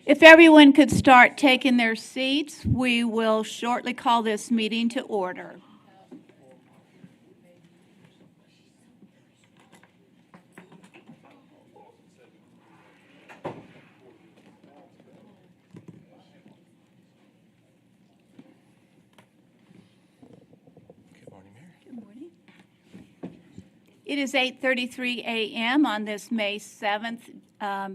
If everyone could start taking their seats, we will shortly call this meeting to order. It is 8:33 a.m. on this May 7th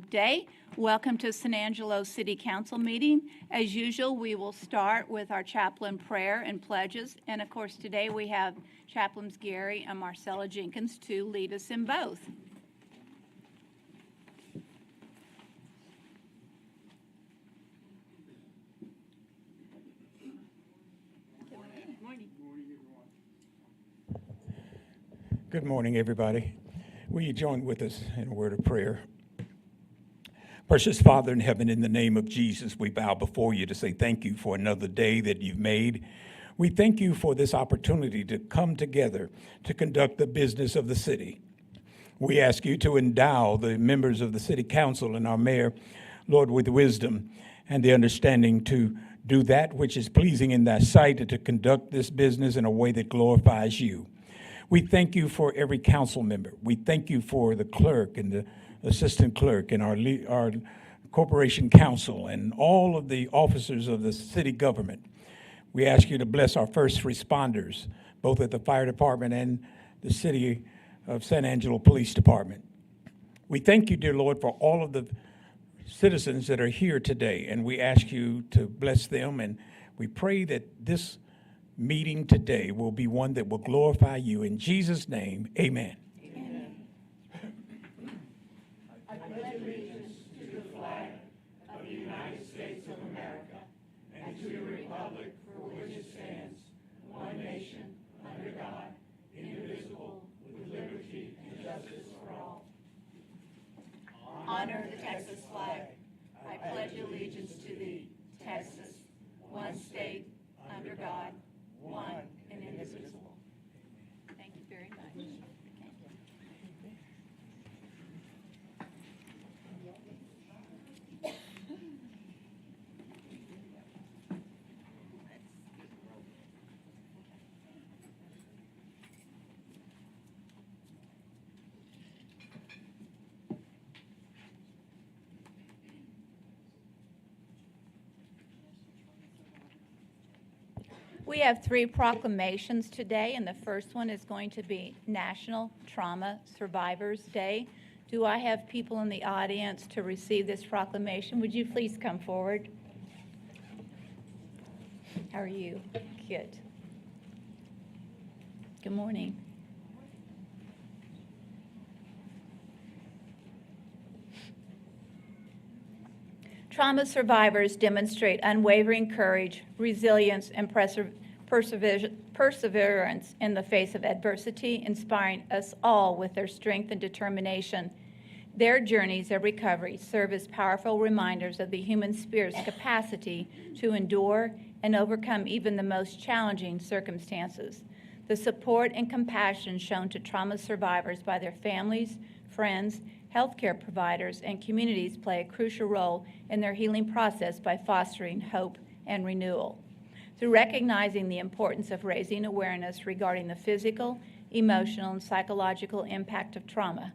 day. Welcome to San Angelo City Council meeting. As usual, we will start with our chaplain prayer and pledges. And of course, today we have Chaplains Gary and Marcella Jenkins to lead us in both. Good morning, everybody. Will you join with us in a word of prayer? Precious Father in heaven, in the name of Jesus, we bow before you to say thank you for another day that you've made. We thank you for this opportunity to come together to conduct the business of the city. We ask you to endow the members of the city council and our mayor, Lord, with wisdom and the understanding to do that which is pleasing in thy sight and to conduct this business in a way that glorifies you. We thank you for every council member. We thank you for the clerk and the assistant clerk and our corporation council and all of the officers of the city government. We ask you to bless our first responders, both at the fire department and the city of San Angelo Police Department. We thank you, dear Lord, for all of the citizens that are here today, and we ask you to bless them, and we pray that this meeting today will be one that will glorify you. In Jesus' name, amen. Amen. I pledge allegiance to the flag of the United States of America and to the republic for which it stands, one nation, under God, indivisible, with liberty and justice for all. Honor the Texas flag. I pledge allegiance to thee, Texas, one state, under God, one and indivisible. Thank you very much. We have three proclamations today, and the first one is going to be National Trauma Survivors Day. Do I have people in the audience to receive this proclamation? Would you please come forward? How are you? Good. Good morning. Trauma survivors demonstrate unwavering courage, resilience, and perseverance in the face of adversity, inspiring us all with their strength and determination. Their journeys of recovery serve as powerful reminders of the human spirit's capacity to endure and overcome even the most challenging circumstances. The support and compassion shown to trauma survivors by their families, friends, healthcare providers, and communities play a crucial role in their healing process by fostering hope and renewal. Through recognizing the importance of raising awareness regarding the physical, emotional, and psychological impact of trauma,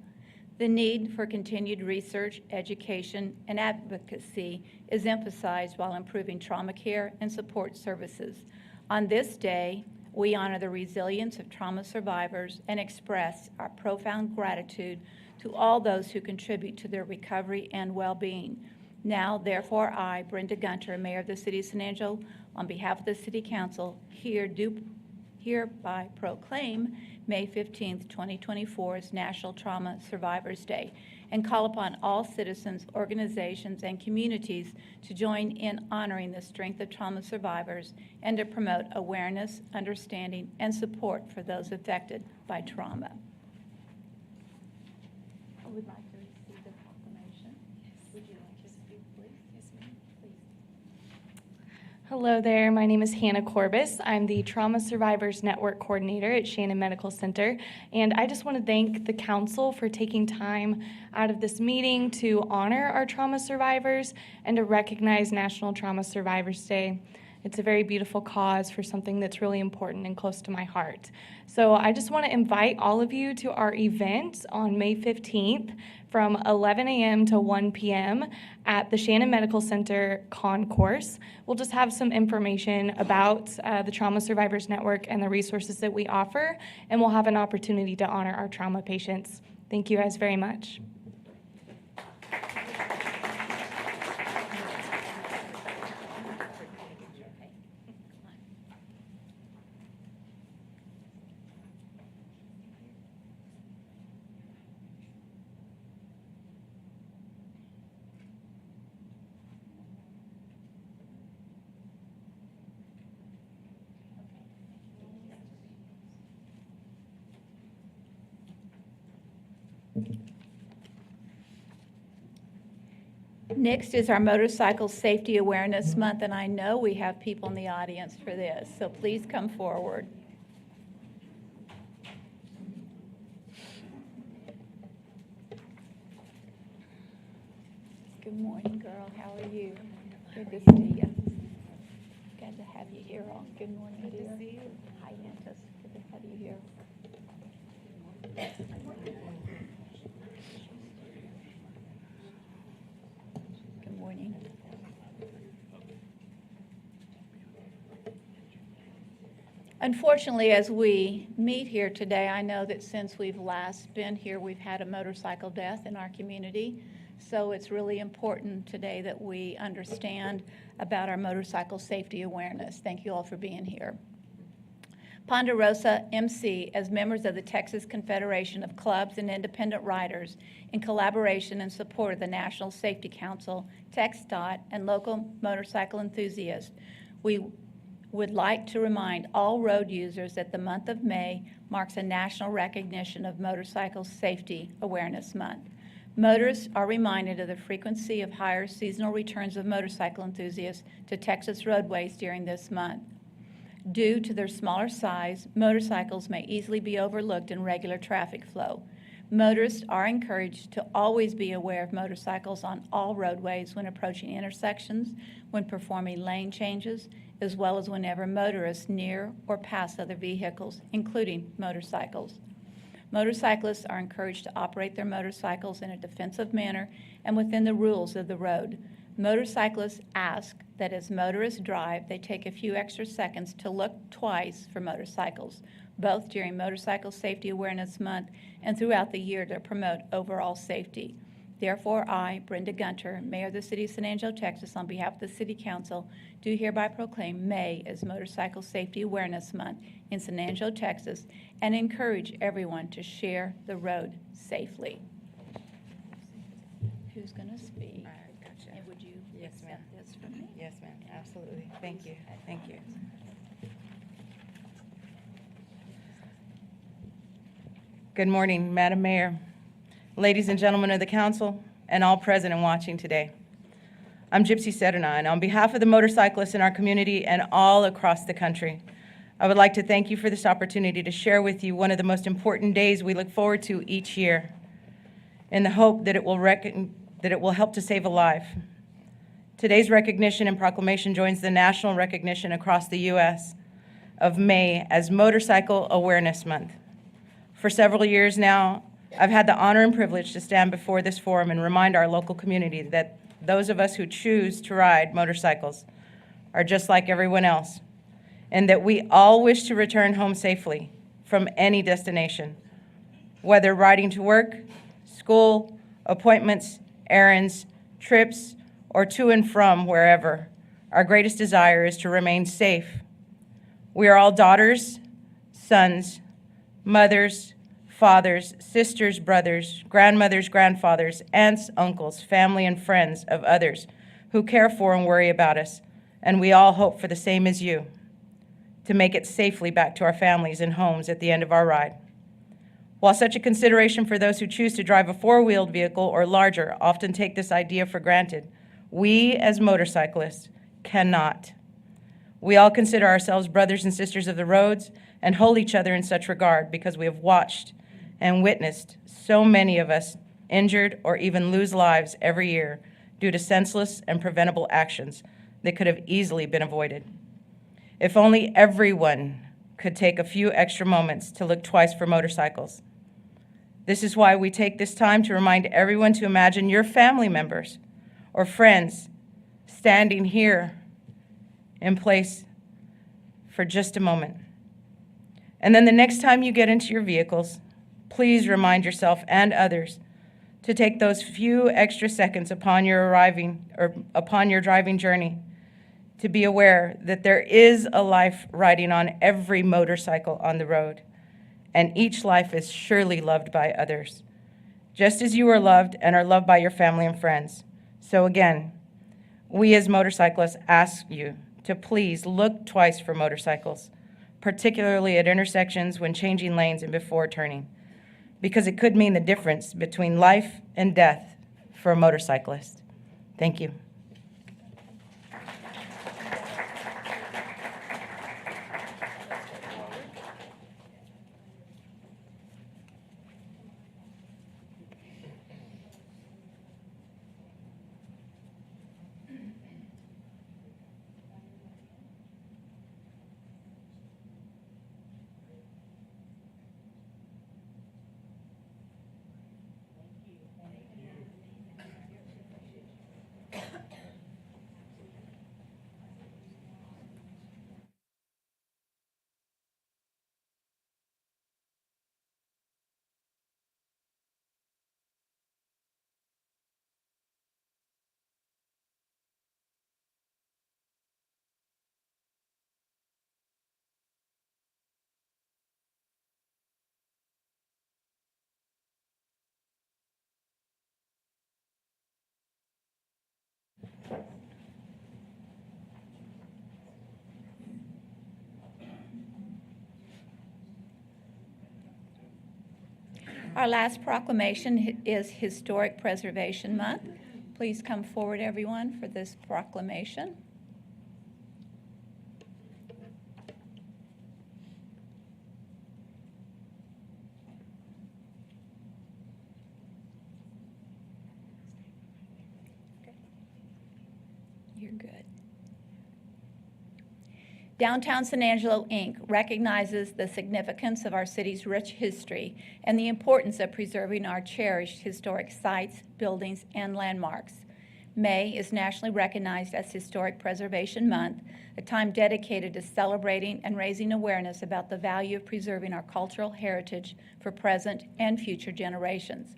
the need for continued research, education, and advocacy is emphasized while improving trauma care and support services. On this day, we honor the resilience of trauma survivors and express our profound gratitude to all those who contribute to their recovery and well-being. Now, therefore, I, Brenda Gunter, Mayor of the City of San Angelo, on behalf of the City Council, hereby proclaim May 15th, 2024 as National Trauma Survivors Day, and call upon all citizens, organizations, and communities to join in honoring the strength of trauma survivors and to promote awareness, understanding, and support for those affected by trauma. I would like to receive the proclamation. Would you like to speak, please? Yes, ma'am. Please. Hello there, my name is Hannah Corbis. I'm the Trauma Survivors Network Coordinator at Shannon Medical Center, and I just want to thank the council for taking time out of this meeting to honor our trauma survivors and to recognize National Trauma Survivors Day. It's a very beautiful cause for something that's really important and close to my heart. So I just want to invite all of you to our event on May 15th from 11 a.m. to 1 p.m. at the Shannon Medical Center Concourse. We'll just have some information about the Trauma Survivors Network and the resources that we offer, and we'll have an opportunity to honor our trauma patients. Thank you guys very much. Next is our Motorcycle Safety Awareness Month, and I know we have people in the audience for this, so please come forward. Good morning, girl. How are you? Good to see you. Glad to have you here. Good morning, dear. Good to see you. Hi, Mantis. Good to have you here. Good morning. Unfortunately, as we meet here today, I know that since we've last been here, we've had a motorcycle death in our community. So it's really important today that we understand about our motorcycle safety awareness. Thank you all for being here. Ponderosa MC, as members of the Texas Confederation of Clubs and Independent Riders, in collaboration and support of the National Safety Council, TxDOT, and local motorcycle enthusiasts, we would like to remind all road users that the month of May marks a national recognition of Motorcycle Safety Awareness Month. Motorists are reminded of the frequency of higher seasonal returns of motorcycle enthusiasts to Texas roadways during this month. Due to their smaller size, motorcycles may easily be overlooked in regular traffic flow. Motorists are encouraged to always be aware of motorcycles on all roadways when approaching intersections, when performing lane changes, as well as whenever motorists near or pass other vehicles, including motorcycles. Motorcyclists are encouraged to operate their motorcycles in a defensive manner and within the rules of the road. Motorcyclists ask that as motorists drive, they take a few extra seconds to look twice for motorcycles, both during Motorcycle Safety Awareness Month and throughout the year to promote overall safety. Therefore, I, Brenda Gunter, Mayor of the City of San Angelo, Texas, on behalf of the City Council, do hereby proclaim May as Motorcycle Safety Awareness Month in San Angelo, Texas, and encourage everyone to share the road safely. Who's going to speak? All right, gotcha. And would you Yes, ma'am. accept this from me? Yes, ma'am, absolutely. Thank you, thank you. Good morning, Madam Mayor, ladies and gentlemen of the council, and all present and watching today. I'm Gypsy Sedona, and on behalf of the motorcyclists in our community and all across the country, I would like to thank you for this opportunity to share with you one of the most important days we look forward to each year, in the hope that it will help to save a life. Today's recognition and proclamation joins the national recognition across the U.S. of May as Motorcycle Awareness Month. For several years now, I've had the honor and privilege to stand before this forum and remind our local community that those of us who choose to ride motorcycles are just like everyone else, and that we all wish to return home safely from any destination, whether riding to work, school, appointments, errands, trips, or to and from wherever. Our greatest desire is to remain safe. We are all daughters, sons, mothers, fathers, sisters, brothers, grandmothers, grandfathers, aunts, uncles, family, and friends of others who care for and worry about us, and we all hope for the same as you, to make it safely back to our families and homes at the end of our ride. While such a consideration for those who choose to drive a four-wheeled vehicle or larger often take this idea for granted, we as motorcyclists cannot. We all consider ourselves brothers and sisters of the roads and hold each other in such regard because we have watched and witnessed so many of us injured or even lose lives every year due to senseless and preventable actions that could have easily been avoided. If only everyone could take a few extra moments to look twice for motorcycles. This is why we take this time to remind everyone to imagine your family members or friends standing here in place for just a moment. And then the next time you get into your vehicles, please remind yourself and others to take those few extra seconds upon your driving journey to be aware that there is a life riding on every motorcycle on the road, and each life is surely loved by others, just as you are loved and are loved by your family and friends. So again, we as motorcyclists ask you to please look twice for motorcycles, particularly at intersections when changing lanes and before turning, because it could mean the difference between life and death for a motorcyclist. Thank you. Our last proclamation is Historic Preservation Month. Please come forward, everyone, for this proclamation. You're good. Downtown San Angelo, Inc. recognizes the significance of our city's rich history and the importance of preserving our cherished historic sites, buildings, and landmarks. May is nationally recognized as Historic Preservation Month, a time dedicated to celebrating and raising awareness about the value of preserving our cultural heritage for present and future generations.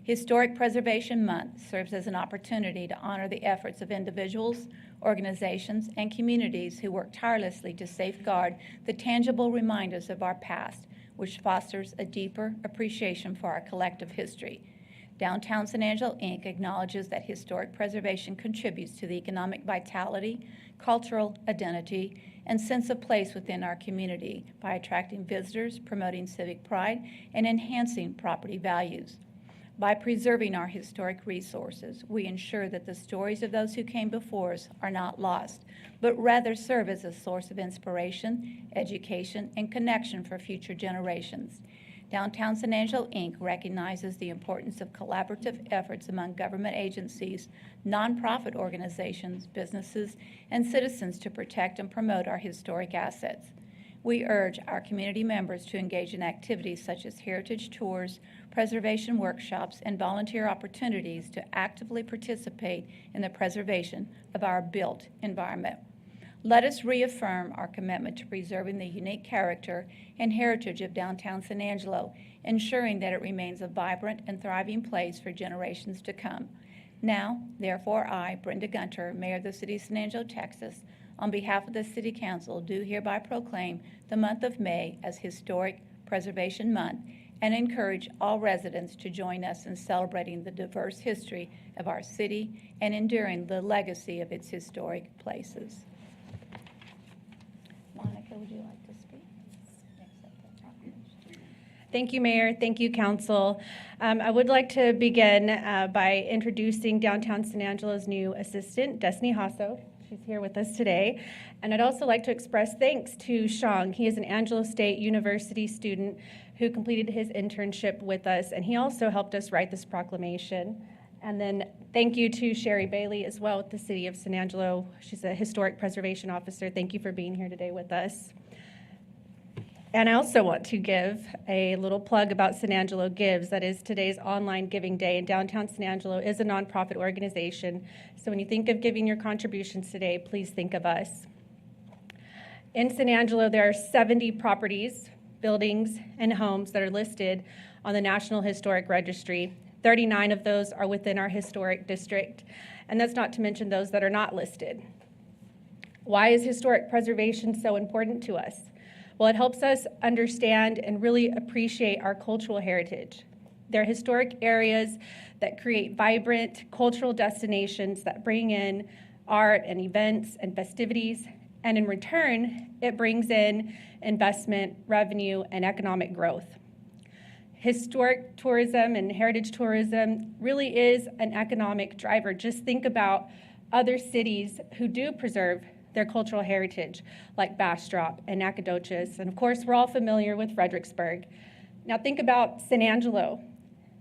Historic Preservation Month serves as an opportunity to honor the efforts of individuals, organizations, and communities who work tirelessly to safeguard the tangible reminders of our past, which fosters a deeper appreciation for our collective history. Downtown San Angelo, Inc. acknowledges that historic preservation contributes to the economic vitality, cultural identity, and sense of place within our community by attracting visitors, promoting civic pride, and enhancing property values. By preserving our historic resources, we ensure that the stories of those who came before us are not lost, but rather serve as a source of inspiration, education, and connection for future generations. Downtown San Angelo, Inc. recognizes the importance of collaborative efforts among government agencies, nonprofit organizations, businesses, and citizens to protect and promote our historic assets. We urge our community members to engage in activities such as heritage tours, preservation workshops, and volunteer opportunities to actively participate in the preservation of our built environment. Let us reaffirm our commitment to preserving the unique character and heritage of downtown San Angelo, ensuring that it remains a vibrant and thriving place for generations to come. Now, therefore, I, Brenda Gunter, Mayor of the City of San Angelo, Texas, on behalf of the City Council, do hereby proclaim the month of May as Historic Preservation Month and encourage all residents to join us in celebrating the diverse history of our city and enduring the legacy of its historic places. Monica, would you like to speak? Thank you, Mayor. Thank you, Council. I would like to begin by introducing Downtown San Angelo's new assistant, Destiny Hasso. She's here with us today. And I'd also like to express thanks to Shang. He is an Angelo State University student who completed his internship with us, and he also helped us write this proclamation. And then thank you to Sherry Bailey as well with the City of San Angelo. She's a historic preservation officer. Thank you for being here today with us. And I also want to give a little plug about San Angelo Gives. That is today's online giving day. And downtown San Angelo is a nonprofit organization. So when you think of giving your contributions today, please think of us. In San Angelo, there are 70 properties, buildings, and homes that are listed on the National Historic Registry. 39 of those are within our historic district. And that's not to mention those that are not listed. Why is historic preservation so important to us? Well, it helps us understand and really appreciate our cultural heritage. They're historic areas that create vibrant cultural destinations that bring in art and events and festivities, and in return, it brings in investment, revenue, and economic growth. Historic tourism and heritage tourism really is an economic driver. Just think about other cities who do preserve their cultural heritage, like Bastrop and Nacogdoches. And of course, we're all familiar with Fredericksburg. Now think about San Angelo.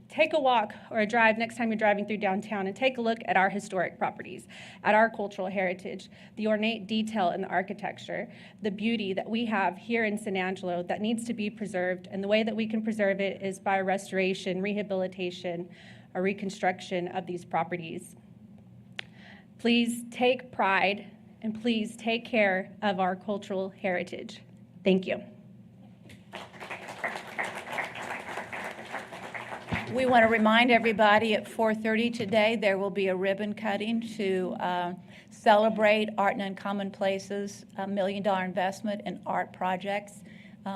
Take a walk or a drive next time you're driving through downtown and take a look at our historic properties, at our cultural heritage, the ornate detail in the architecture, the beauty that we have here in San Angelo that needs to be preserved. And the way that we can preserve it is by restoration, rehabilitation, or reconstruction of these properties. Please take pride and please take care of our cultural heritage. Thank you. We want to remind everybody at 4:30 today, there will be a ribbon cutting to celebrate Art in Uncommon Places, $1 million investment in art projects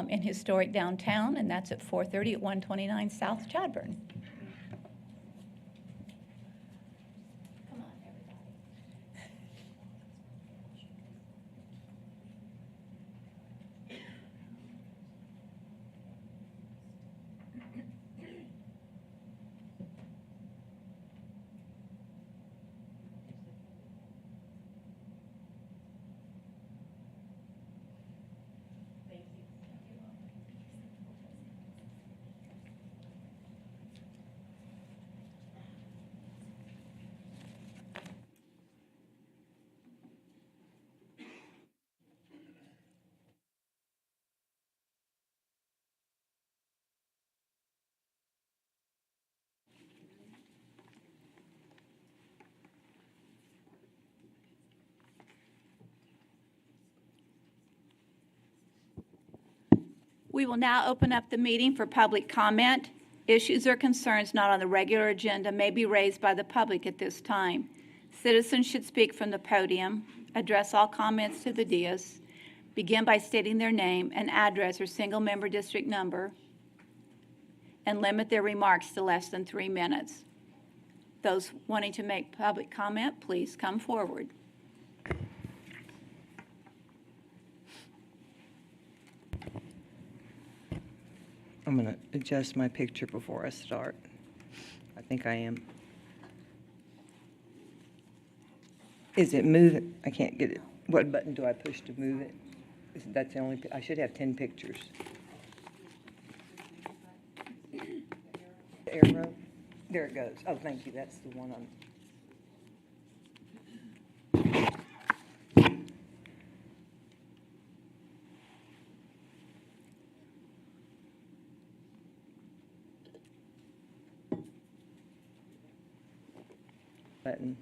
in historic downtown, and that's at 4:30 at 129 South Chadbourne. We will now open up the meeting for public comment. Issues or concerns not on the regular agenda may be raised by the public at this time. Citizens should speak from the podium, address all comments to the dais, begin by stating their name and address or single-member district number, and limit their remarks to less than 3 minutes. Those wanting to make public comment, please come forward. I'm going to adjust my picture before I start. I think I am. Is it moving? I can't get it. What button do I push to move it? That's the only, I should have 10 pictures. The arrow? There it goes. Oh, thank you. That's the one on. Button.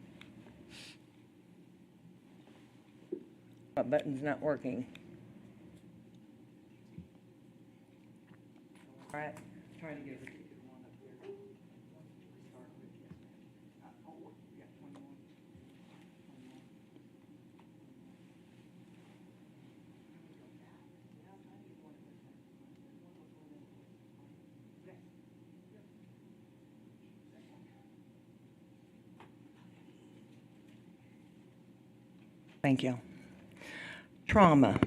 My button's not working. All right, trying to get it. Thank you. Trauma,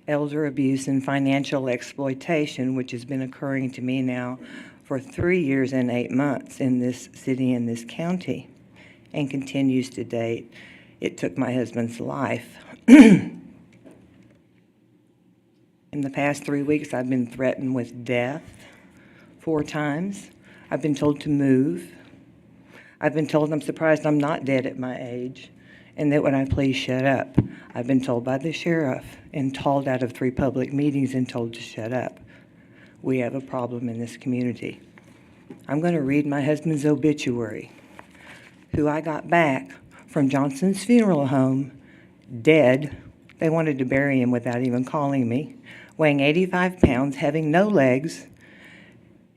elder abuse, and financial exploitation, which has been occurring to me now for 3 years and 8 months in this city and this county, and continues to date, It took my husband's life. In the past 3 weeks, I've been threatened with death 4 times. I've been told to move. I've been told I'm surprised I'm not dead at my age, and that would I please shut up. I've been told by the sheriff and hauled out of 3 public meetings and told to shut up. We have a problem in this community. I'm going to read my husband's obituary, who I got back from Johnson's Funeral Home, dead. They wanted to bury him without even calling me, weighing 85 pounds, having no legs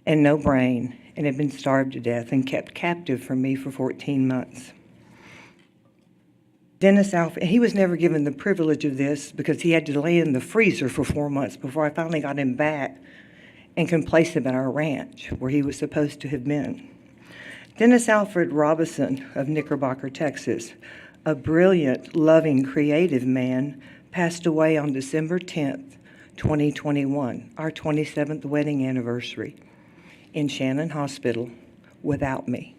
and no brain, and had been starved to death and kept captive from me for 14 months. Dennis Alfred, he was never given the privilege of this because he had to lay in the freezer for 4 months before I finally got him back and can place him at our ranch where he was supposed to have been. Dennis Alfred Robinson of Knickerbocker, Texas, a brilliant, loving, creative man, passed away on December 10th, 2021, our 27th wedding anniversary, in Shannon Hospital without me.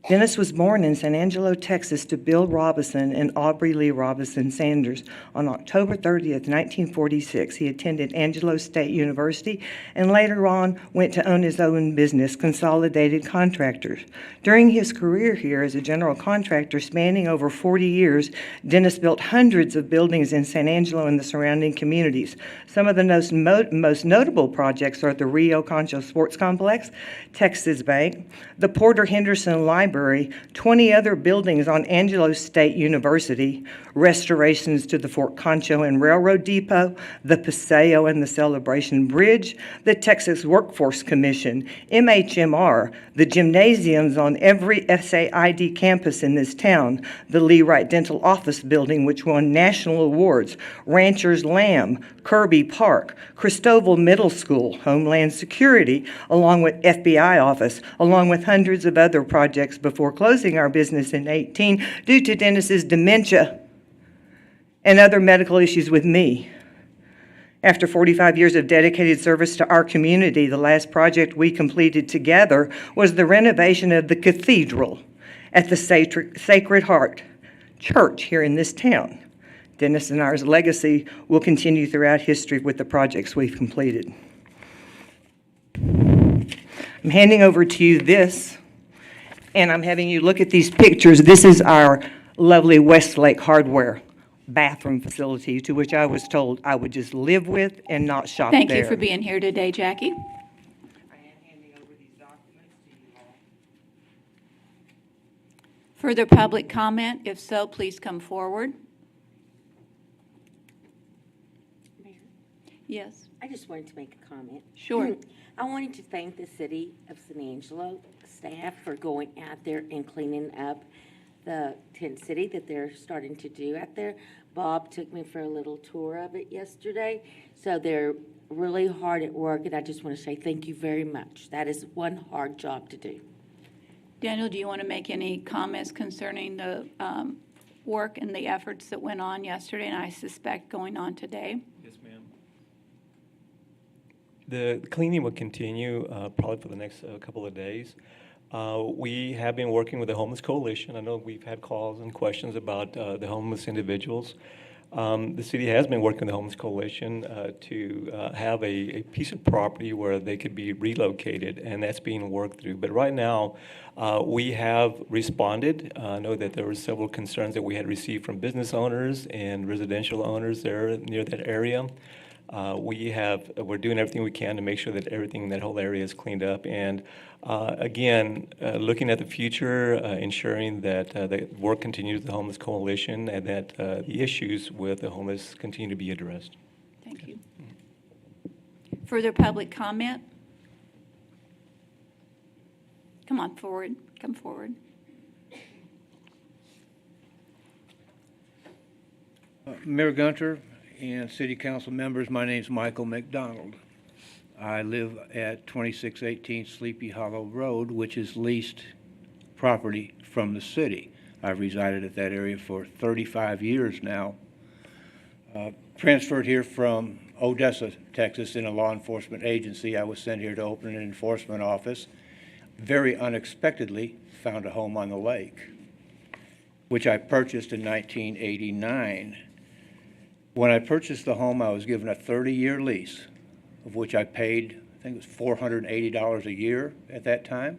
Dennis was born in San Angelo, Texas, to Bill Robinson and Aubrey Lee Robinson Sanders on October 30th, 1946. He attended Angelo State University and later on went to own his own business, Consolidated Contractors. During his career here as a general contractor spanning over 40 years, Dennis built hundreds of buildings in San Angelo and the surrounding communities. Some of the most notable projects are the Rio Concho Sports Complex, Texas Bank, the Porter Henderson Library, 20 other buildings on Angelo State University, restorations to the Fort Concho and Railroad Depot, the Paseo and the Celebration Bridge, the Texas Workforce Commission, MHMR, the gymnasiums on every SAID campus in this town, the Lee Wright Dental Office Building, which won national awards, Ranchers Lamb, Kirby Park, Cristoval Middle School, Homeland Security, along with FBI office, along with hundreds of other projects before closing our business in 18 due to Dennis's dementia and other medical issues with me. After 45 years of dedicated service to our community, the last project we completed together was the renovation of the cathedral at the Sacred Heart Church here in this town. Dennis and ours legacy will continue throughout history with the projects we've completed. I'm handing over to you this, and I'm having you look at these pictures. This is our lovely Westlake Hardware bathroom facility, to which I was told I would just live with and not shop there. Thank you for being here today, Jackie. I am handing over these documents to you all. Further public comment? If so, please come forward. Mayor, Yes, I just wanted to make a comment. sure. I wanted to thank the city of San Angelo staff for going out there and cleaning up the tent city that they're starting to do out there. Bob took me for a little tour of it yesterday, so they're really hard at work, and I just want to say thank you very much. That is one hard job to do. Daniel, do you want to make any comments concerning the work and the efforts that went on yesterday, and I suspect going on today? Yes, ma'am. The cleaning will continue probably for the next couple of days. We have been working with the Homeless Coalition. I know we've had calls and questions about the homeless individuals. The city has been working with the Homeless Coalition to have a piece of property where they could be relocated, and that's being worked through. But right now, we have responded. I know that there were several concerns that we had received from business owners and residential owners there near that area. We're doing everything we can to make sure that everything in that whole area is cleaned up. And again, looking at the future, ensuring that the work continues with the Homeless Coalition and that the issues with the homeless continue to be addressed. Thank you. Further public comment? Come on forward. Come forward. Mayor Gunter and City Council members, my name is Michael McDonald. I live at 2618 Sleepy Hollow Road, which is leased property from the city. I've resided at that area for 35 years now. Transferred here from Odessa, Texas, in a law enforcement agency. I was sent here to open an enforcement office. Very unexpectedly, found a home on the lake. which I purchased in 1989. When I purchased the home, I was given a 30-year lease, of which I paid, I think it was $480 a year at that time.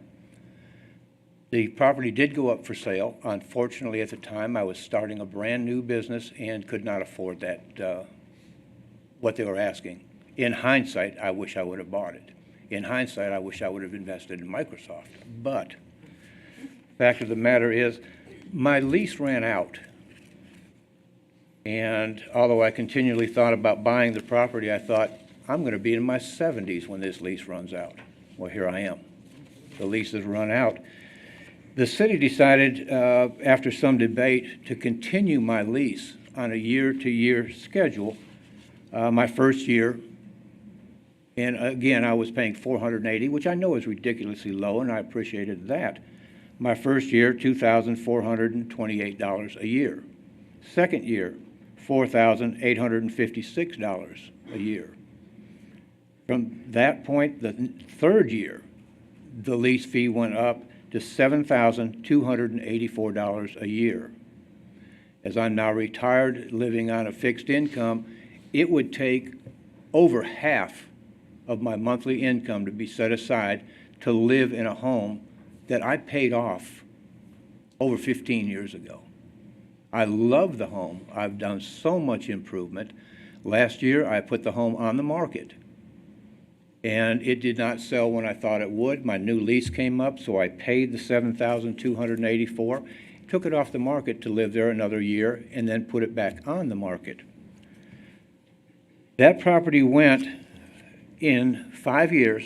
The property did go up for sale. Unfortunately, at the time, I was starting a brand-new business and could not afford that, what they were asking. In hindsight, I wish I would have bought it. In hindsight, I wish I would have invested in Microsoft. But the fact of the matter is, my lease ran out. And although I continually thought about buying the property, I thought, I'm going to be in my 70s when this lease runs out. Well, here I am. The lease has run out. The city decided, after some debate, to continue my lease on a year-to-year schedule. My first year, and again, I was paying $480, which I know is ridiculously low, and I appreciated that. My first year, $2,428 a year. Second year, $4,856 a year. From that point, the third year, the lease fee went up to $7,284 a year. As I'm now retired, living on a fixed income, it would take over half of my monthly income to be set aside to live in a home that I paid off over 15 years ago. I love the home. I've done so much improvement. Last year, I put the home on the market, and it did not sell when I thought it would. My new lease came up, so I paid the $7,284, took it off the market to live there another year, and then put it back on the market. That property went in 5 years.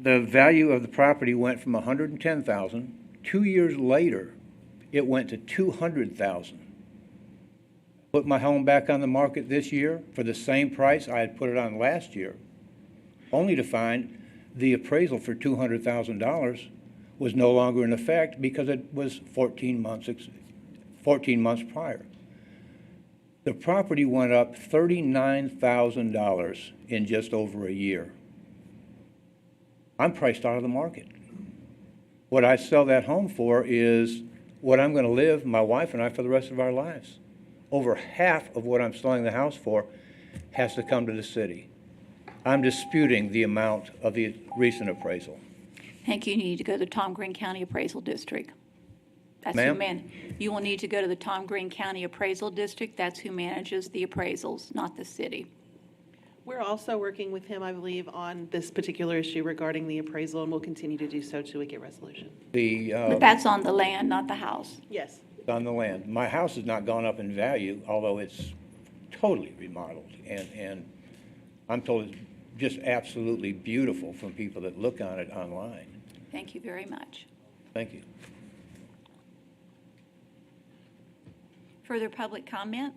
The value of the property went from $110,000. 2 years later, it went to $200,000. Put my home back on the market this year for the same price I had put it on last year, only to find the appraisal for $200,000 was no longer in effect because it was 14 months prior. The property went up $39,000 in just over a year. I'm priced out of the market. What I sell that home for is what I'm going to live, my wife and I, for the rest of our lives. Over half of what I'm selling the house for has to come to the city. I'm disputing the amount of the recent appraisal. Thank you. You need to go to the Tom Green County Appraisal District. That's Ma'am? You will need to go to the Tom Green County Appraisal District. That's who manages the appraisals, not the city. We're also working with him, I believe, on this particular issue regarding the appraisal, and we'll continue to do so till we get resolution. But that's on the land, not the house. Yes. On the land. My house has not gone up in value, although it's totally remodeled. And I'm told it's just absolutely beautiful from people that look on it online. Thank you very much. Thank you. Further public comment?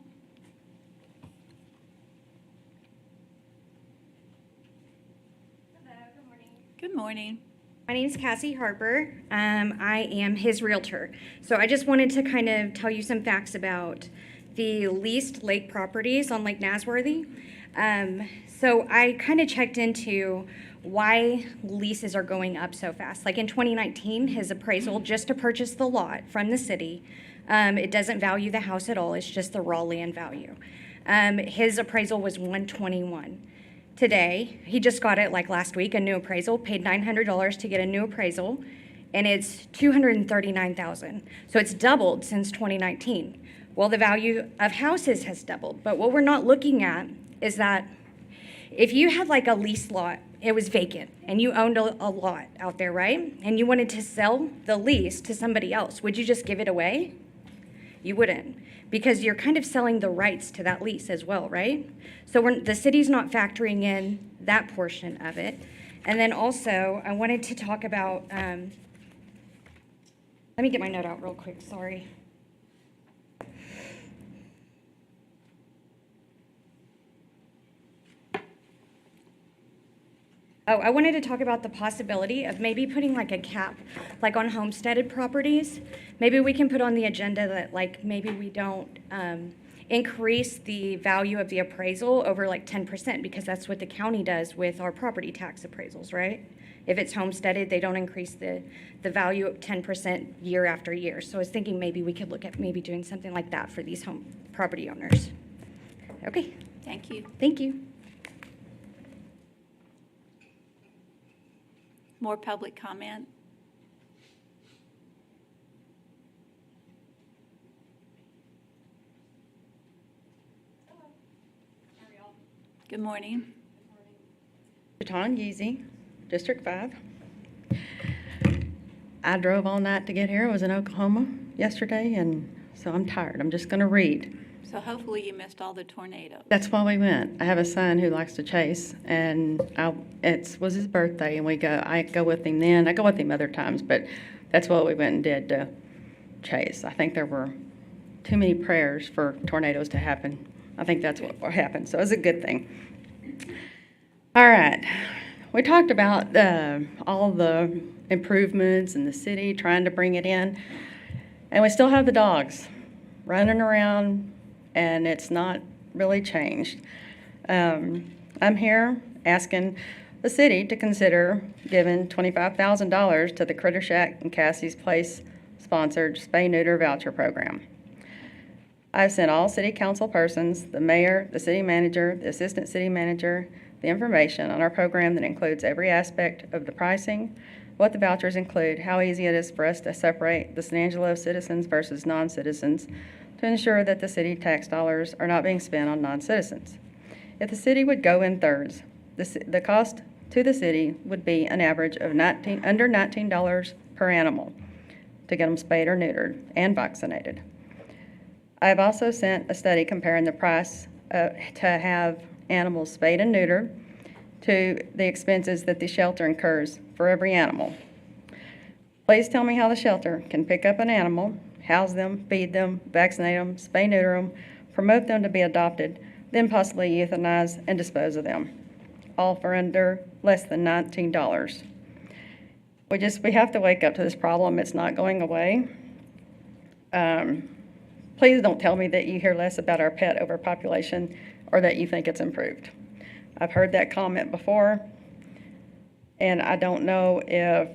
Hello, good morning. Good morning. My name is Cassie Harper. I am his realtor. So I just wanted to kind of tell you some facts about the leased lake properties on Lake Nasworthy. So I kind of checked into why leases are going up so fast. Like in 2019, his appraisal just to purchase the lot from the city, it doesn't value the house at all. It's just the raw land value. His appraisal was $121. Today, he just got it like last week, a new appraisal, paid $900 to get a new appraisal, and it's $239,000. So it's doubled since 2019. Well, the value of houses has doubled, but what we're not looking at is that if you had like a lease lot, it was vacant, and you owned a lot out there, right? And you wanted to sell the lease to somebody else, would you just give it away? You wouldn't, because you're kind of selling the rights to that lease as well, right? So the city's not factoring in that portion of it. And then also, I wanted to talk about, let me get my note out real quick, sorry. Oh, I wanted to talk about the possibility of maybe putting like a cap, like on homesteaded properties. Maybe we can put on the agenda that like maybe we don't increase the value of the appraisal over like 10%, because that's what the county does with our property tax appraisals, right? If it's homesteaded, they don't increase the value of 10% year after year. So I was thinking maybe we could look at maybe doing something like that for these home property owners. Okay, Thank you. thank you. More public comment? Good morning. Ton Yeezy, District 5. I drove all night to get here. I was in Oklahoma yesterday, and so I'm tired. I'm just going to read. So hopefully you missed all the tornadoes. That's why we went. I have a son who likes to chase, and it was his birthday, and I go with him then. I go with him other times, but that's what we went and did to chase. I think there were too many prayers for tornadoes to happen. I think that's what happened, so it was a good thing. All right. We talked about all the improvements in the city, trying to bring it in, and we still have the dogs running around, and it's not really changed. I'm here asking the city to consider giving $25,000 to the Critter Shack and Cassie's Place sponsored spay-neuter voucher program. I've sent all city council persons, the mayor, the city manager, the assistant city manager, the information on our program that includes every aspect of the pricing, what the vouchers include, how easy it is for us to separate the San Angelo citizens versus non-citizens to ensure that the city tax dollars are not being spent on non-citizens. If the city would go in thirds, the cost to the city would be an average of under $19 per animal to get them spayed or neutered and vaccinated. I have also sent a study comparing the price to have animals spayed and neutered to the expenses that the shelter incurs for every animal. Please tell me how the shelter can pick up an animal, house them, feed them, vaccinate them, spay, neuter them, promote them to be adopted, then possibly euthanize and dispose of them, all for under less than $19. We have to wake up to this problem. It's not going away. Please don't tell me that you hear less about our pet overpopulation or that you think it's improved. I've heard that comment before, and I don't know if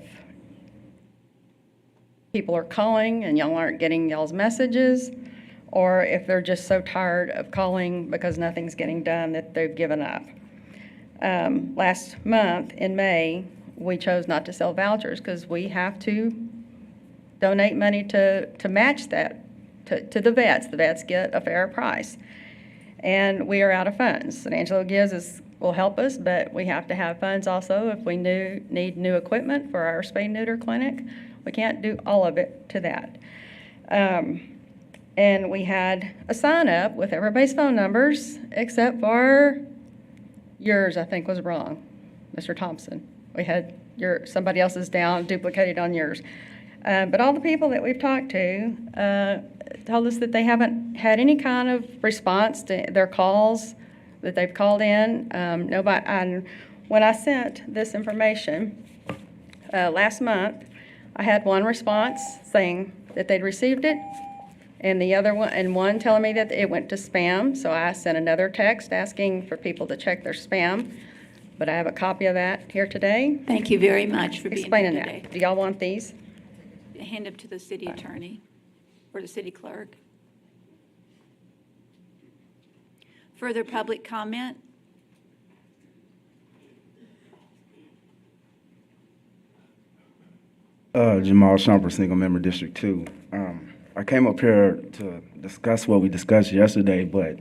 people are calling and y'all aren't getting y'all's messages, or if they're just so tired of calling because nothing's getting done that they've given up. Last month in May, we chose not to sell vouchers because we have to donate money to match that to the vets. The vets get a fair price. And we are out of funds. San Angelo will help us, but we have to have funds also if we need new equipment for our spay neuter clinic. We can't do all of it to that. And we had a sign up with everybody's phone numbers except for yours, I think was wrong, Mr. Thompson. We had somebody else's down, duplicated on yours. But all the people that we've talked to told us that they haven't had any kind of response to their calls that they've called in. When I sent this information last month, I had one response saying that they'd received it, and one telling me that it went to spam. So I sent another text asking for people to check their spam. But I have a copy of that here today. Thank you very much for being here Explaining today. that. Do y'all want these? Hand them to the city attorney or the city clerk. Further public comment? Jamal Shumper, single member District 2. I came up here to discuss what we discussed yesterday, but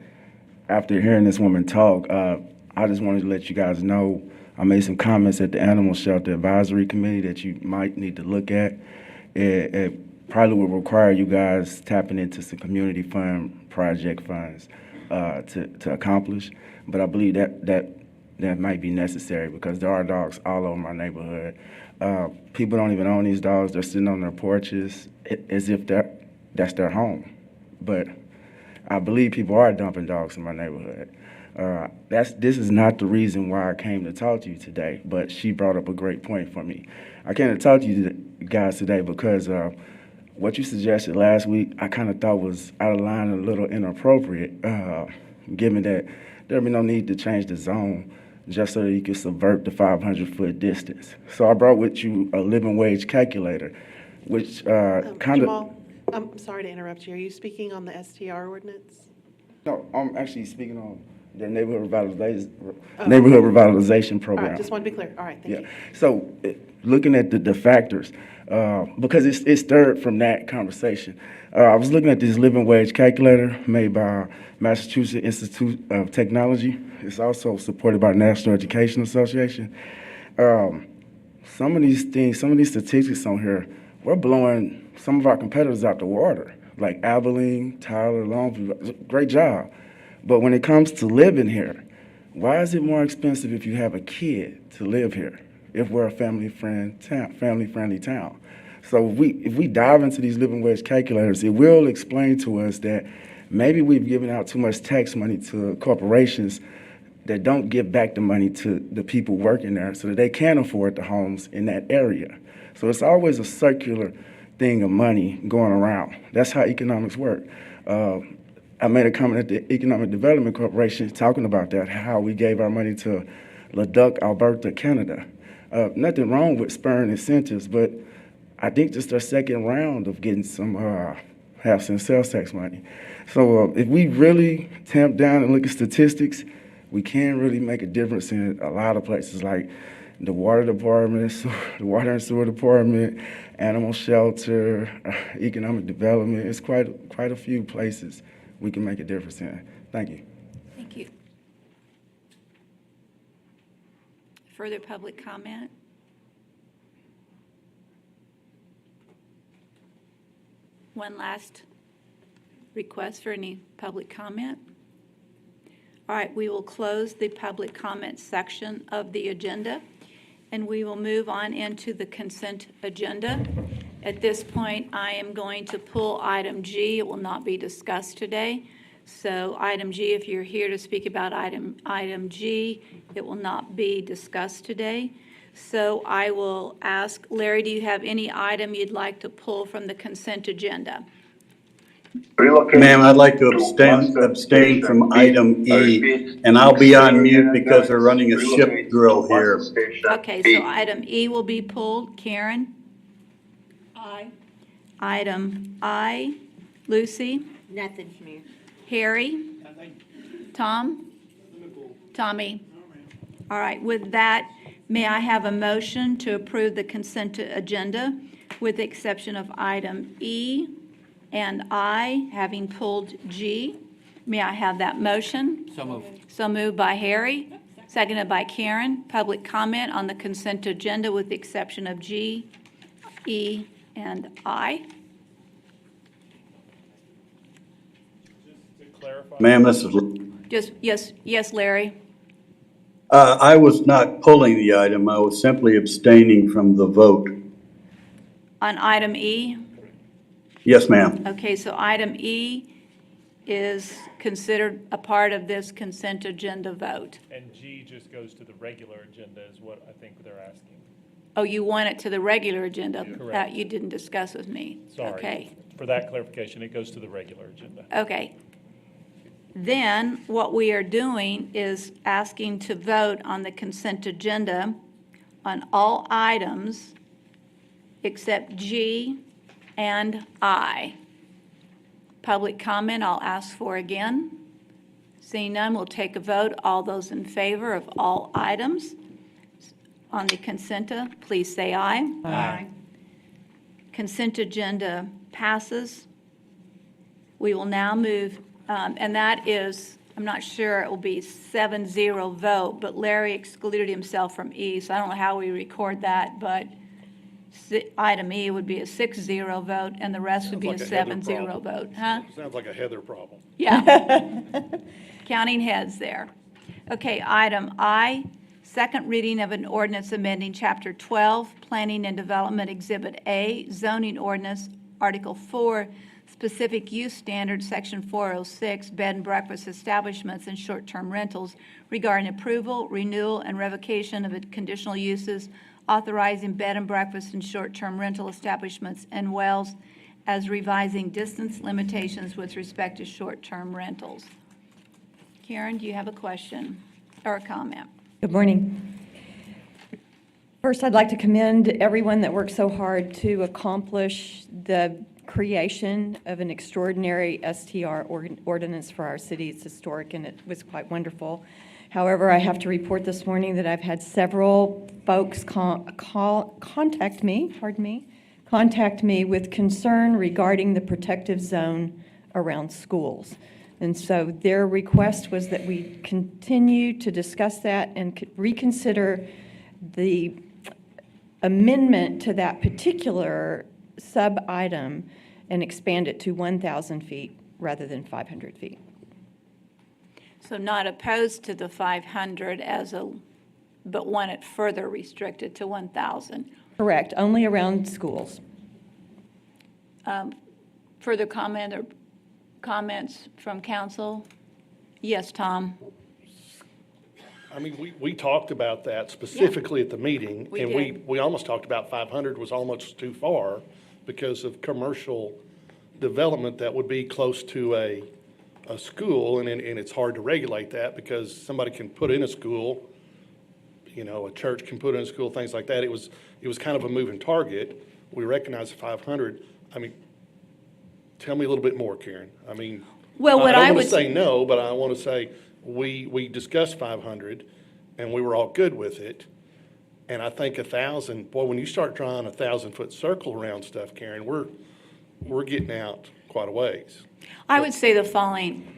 after hearing this woman talk, I just wanted to let you guys know I made some comments at the Animal Shelter Advisory Committee that you might need to look at. It probably will require you guys tapping into some community fund project funds to accomplish, but I believe that might be necessary because there are dogs all over my neighborhood. People don't even own these dogs. They're sitting on their porches as if that's their home. But I believe people are dumping dogs in my neighborhood. This is not the reason why I came to talk to you today, but she brought up a great point for me. I came to talk to you guys today because what you suggested last week, I kind of thought was out of line and a little inappropriate, given that there'd be no need to change the zone just so that you could subvert the 500-foot distance. So I brought with you a living wage calculator, which kind of... Jamal, I'm sorry to interrupt you. Are you speaking on the STR ordinance? No, I'm actually speaking on the neighborhood revitalization, Oh. neighborhood revitalization All program. right, just want to be clear. All right, thank you. So looking at the factors, because it's stirred from that conversation, I was looking at this living wage calculator made by Massachusetts Institute of Technology. It's also supported by National Education Association. Some of these things, some of these statistics on here, we're blowing some of our competitors out the water, like Abilene, Tyler, Longview. Great job. But when it comes to living here, why is it more expensive if you have a kid to live here, if we're a family-friendly town? So if we dive into these living wage calculators, it will explain to us that maybe we've given out too much tax money to corporations that don't give back the money to the people working there so that they can afford the homes in that area. So it's always a circular thing of money going around. That's how economics work. I made a comment at the Economic Development Corporation talking about that, how we gave our money to Leduc, Alberta, Canada. Nothing wrong with spurring incentives, but I think just our second round of getting some house and sales tax money. So if we really tamp down and look at statistics, we can really make a difference in a lot of places like the water department, the water and sewer department, animal shelter, economic development. It's quite a few places we can make a difference in. Thank you. Thank you. Further public comment? One last request for any public comment. All right, we will close the public comment section of the agenda, and we will move on into the consent agenda. At this point, I am going to pull item G. It will not be discussed today. So item G, if you're here to speak about item G, it will not be discussed today. So I will ask, Larry, do you have any item you'd like to pull from the consent agenda? Ma'am, I'd like to abstain from item E, and I'll be on mute because they're running a ship drill here. Okay, so item E will be pulled. Karen? Aye. Item I. Lucy? Nothing, Mayor. Harry? Tom? Tommy? All right, with that, may I have a motion to approve the consent agenda with the exception of item E and I, having pulled G? May I have that motion? So moved. So moved by Harry, seconded by Karen. Public comment on the consent agenda with the exception of G, E, and I. Ma'am, this is, Just, yes, Larry. I was not pulling the item. I was simply abstaining from the vote. On item E? Yes, ma'am. Okay, so item E is considered a part of this consent agenda vote. And G just goes to the regular agenda is what I think they're asking. Oh, you want it to the regular agenda? Correct. That you didn't discuss with me? Sorry. Okay. For that clarification, it goes to the regular agenda. Okay. Then what we are doing is asking to vote on the consent agenda on all items except G and I. Public comment, I'll ask for again. Seeing none, we'll take a vote. All those in favor of all items on the consent, please say aye. Aye. Consent agenda passes. We will now move, and that is, I'm not sure it will be 7-0 vote, but Larry excluded himself from E, so I don't know how we record that, but item E would be a 6-0 vote, and the rest would be a 7-0 vote. Huh? Sounds like a Heather problem. Yeah. Counting heads there. Okay, item I, second reading of an ordinance amending Chapter 12, Planning and Development Exhibit A, Zoning Ordinance, Article 4, Specific Use Standards, Section 406, Bed and Breakfast Establishments and Short-Term Rentals regarding approval, renewal, and revocation of conditional uses, authorizing bed and breakfast and short-term rental establishments and wells as revising distance limitations with respect to short-term rentals. Karen, do you have a question or a comment? Good morning. First, I'd like to commend everyone that worked so hard to accomplish the creation of an extraordinary STR ordinance for our city. It's historic, and it was quite wonderful. However, I have to report this morning that I've had several folks contact me with concern regarding the protective zone around schools. And so their request was that we continue to discuss that and reconsider the amendment to that particular sub-item and expand it to 1,000 feet rather than 500 feet. So not opposed to the 500 but want it further restricted to 1,000. Correct, only around schools. Further comment or comments from council? Yes, Tom? I mean, we talked about that specifically at the meeting. We and did. we almost talked about 500 was almost too far because of commercial development that would be close to a school, and it's hard to regulate that because somebody can put in a school, a church can put in a school, things like that. It was kind of a moving target. We recognize 500. I mean, tell me a little bit more, Karen. I mean, well, what I I don't want would to say no, but I want to say we discussed 500, and we were all good with it. And I think 1,000. Boy, when you start drawing a 1,000-foot circle around stuff, Karen, we're getting out quite a ways. I would say the following.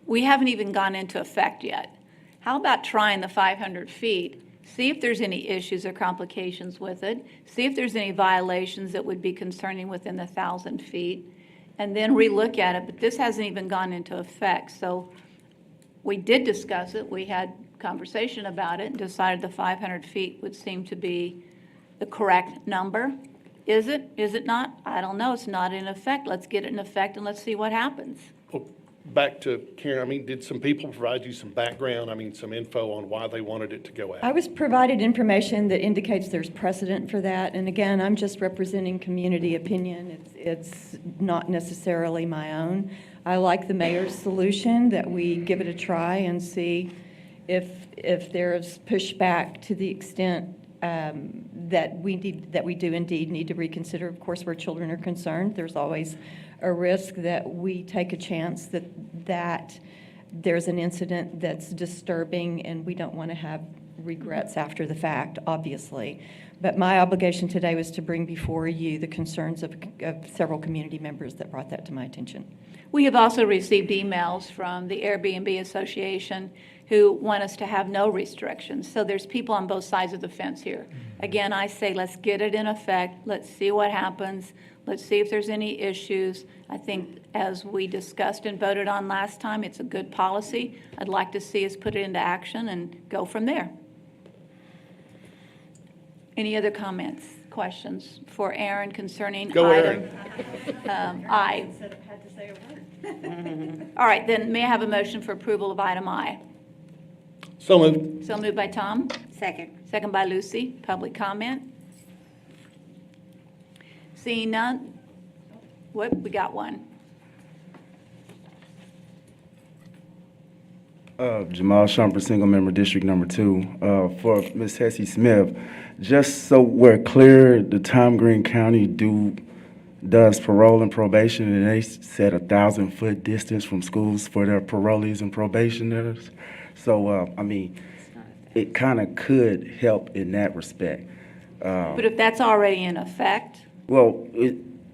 We haven't even gone into effect yet. How about trying the 500 feet, see if there's any issues or complications with it, see if there's any violations that would be concerning within the 1,000 feet, and then relook at it. But this hasn't even gone into effect. So we did discuss it. We had conversation about it and decided the 500 feet would seem to be the correct number. Is it? Is it not? I don't know. It's not in effect. Let's get it in effect and let's see what happens. Well, back to Karen, I mean, did some people provide you some background, some info on why they wanted it to go out? I was provided information that indicates there's precedent for that. And again, I'm just representing community opinion. It's not necessarily my own. I like the mayor's solution that we give it a try and see if there's pushback to the extent that we do indeed need to reconsider. Of course, where children are concerned, there's always a risk that we take a chance that there's an incident that's disturbing, and we don't want to have regrets after the fact, obviously. But my obligation today was to bring before you the concerns of several community members that brought that to my attention. We have also received emails from the Airbnb Association who want us to have no restrictions. So there's people on both sides of the fence here. Again, I say let's get it in effect. Let's see what happens. Let's see if there's any issues. I think as we discussed and voted on last time, it's a good policy. I'd like to see us put it into action and go from there. Any other comments, questions for Aaron concerning item I? All right, then may I have a motion for approval of item I? So moved. So moved by Tom. Second. Second by Lucy. Public comment? Seeing none? What? We got one. Jamal Shumper, single member, District Number 2. For Ms. Hessie Smith, just so we're clear, the Tom Green County does parole and probation, and they set 1,000-foot distance from schools for their parolees and probationers. So, it kind of could help in that respect. But if that's already in effect? Well,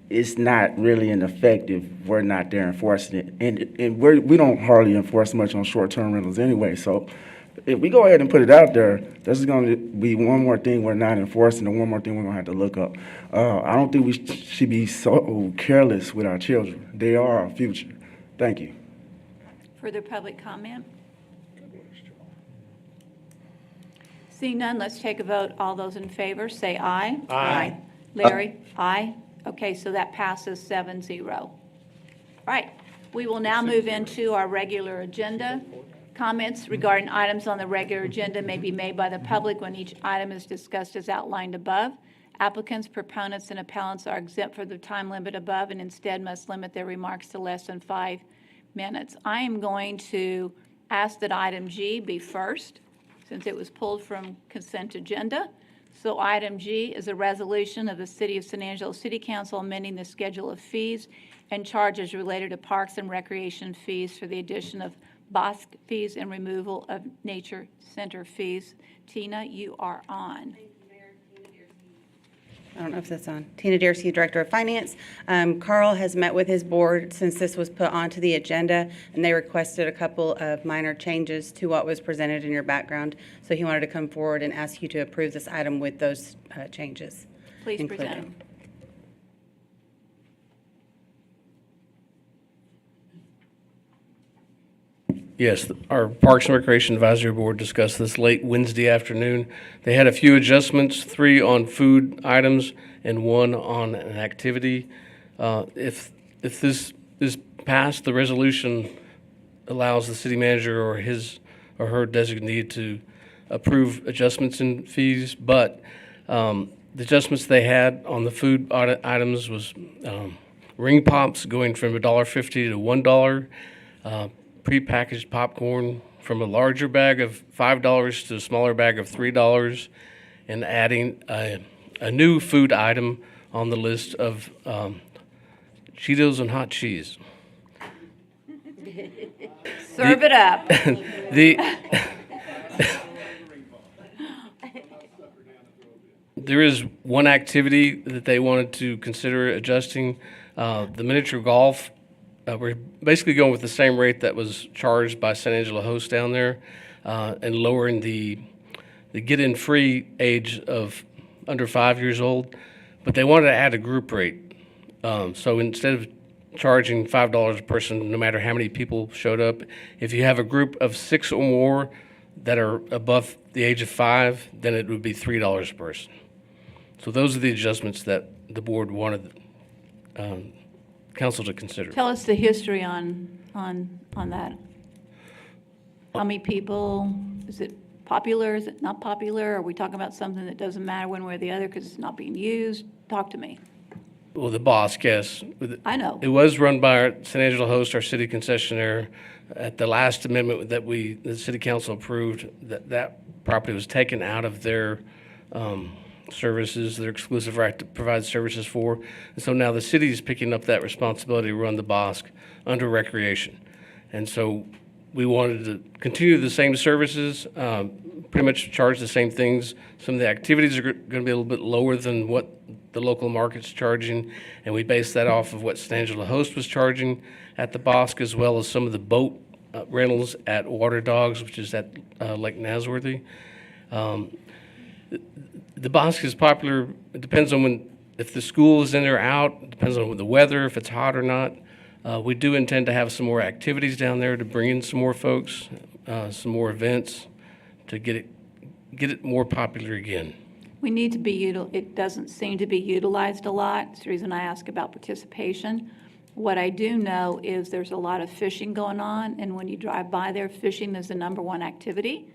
it's not really in effect if we're not there enforcing it. And we don't hardly enforce much on short-term rentals anyway. So if we go ahead and put it out there, this is going to be one more thing we're not enforcing and one more thing we're going to have to look up. I don't think we should be so careless with our children. They are our future. Thank you. Further public comment? Seeing none, let's take a vote. All those in favor, say aye. Aye. Larry? Aye. Okay, so that passes 7-0. All right, we will now move into our regular agenda. Comments regarding items on the regular agenda may be made by the public when each item is discussed as outlined above. Applicants, proponents, and appellants are exempt from the time limit above and instead must limit their remarks to less than 5 minutes. I am going to ask that item G be first. since it was pulled from consent agenda. So item G is a resolution of the City of San Angelo City Council amending the schedule of fees and charges related to parks and recreation fees for the addition of bosque fees and removal of nature center fees. Tina, you are on. I don't know if that's on. Tina Dearcy, Director of Finance. Carl has met with his board since this was put onto the agenda, and they requested a couple of minor changes to what was presented in your background. So he wanted to come forward and ask you to approve this item with those changes. Please included. present them. Yes, our Parks and Recreation Advisory Board discussed this late Wednesday afternoon. They had a few adjustments, 3 on food items and 1 on an activity. If this is passed, the resolution allows the city manager or his or her designee to approve adjustments in fees, but the adjustments they had on the food items was ring pops going from $1.50 to $1, prepackaged popcorn from a larger bag of $5 to a smaller bag of $3, and adding a new food item on the list of Cheetos and hot cheese. Serve it up. There is one activity that they wanted to consider adjusting, the miniature golf. We're basically going with the same rate that was charged by San Angelo Host down there, and lowering the get-in free age of under 5 years old, but they wanted to add a group rate. So instead of charging $5 a person, no matter how many people showed up, if you have a group of 6 or more that are above the age of 5, then it would be $3 a person. So those are the adjustments that the board wanted council to consider. Tell us the history on that. How many people? Is it popular? Is it not popular? Are we talking about something that doesn't matter one way or the other because it's not being used? Talk to me. Well, the boss, yes. I know. It was run by our San Angelo Host, our city concessionaire. At the last amendment that the city council approved, that property was taken out of their services, their exclusive right to provide services for. And so now the city is picking up that responsibility to run the bosque under recreation. And so we wanted to continue the same services, pretty much charge the same things. Some of the activities are going to be a little bit lower than what the local market's charging, and we based that off of what San Angelo Host was charging at the bosque, as well as some of the boat rentals at Water Dogs, which is at Lake Nasworthy. The bosque is popular. It depends on if the school is in or out. It depends on the weather, if it's hot or not. We do intend to have some more activities down there to bring in some more folks, some more events to get it more popular again. We need to be it doesn't seem to be utilized a lot. It's the reason I ask about participation. What I do know is there's a lot of fishing going on, and when you drive by there, fishing is the #1 activity.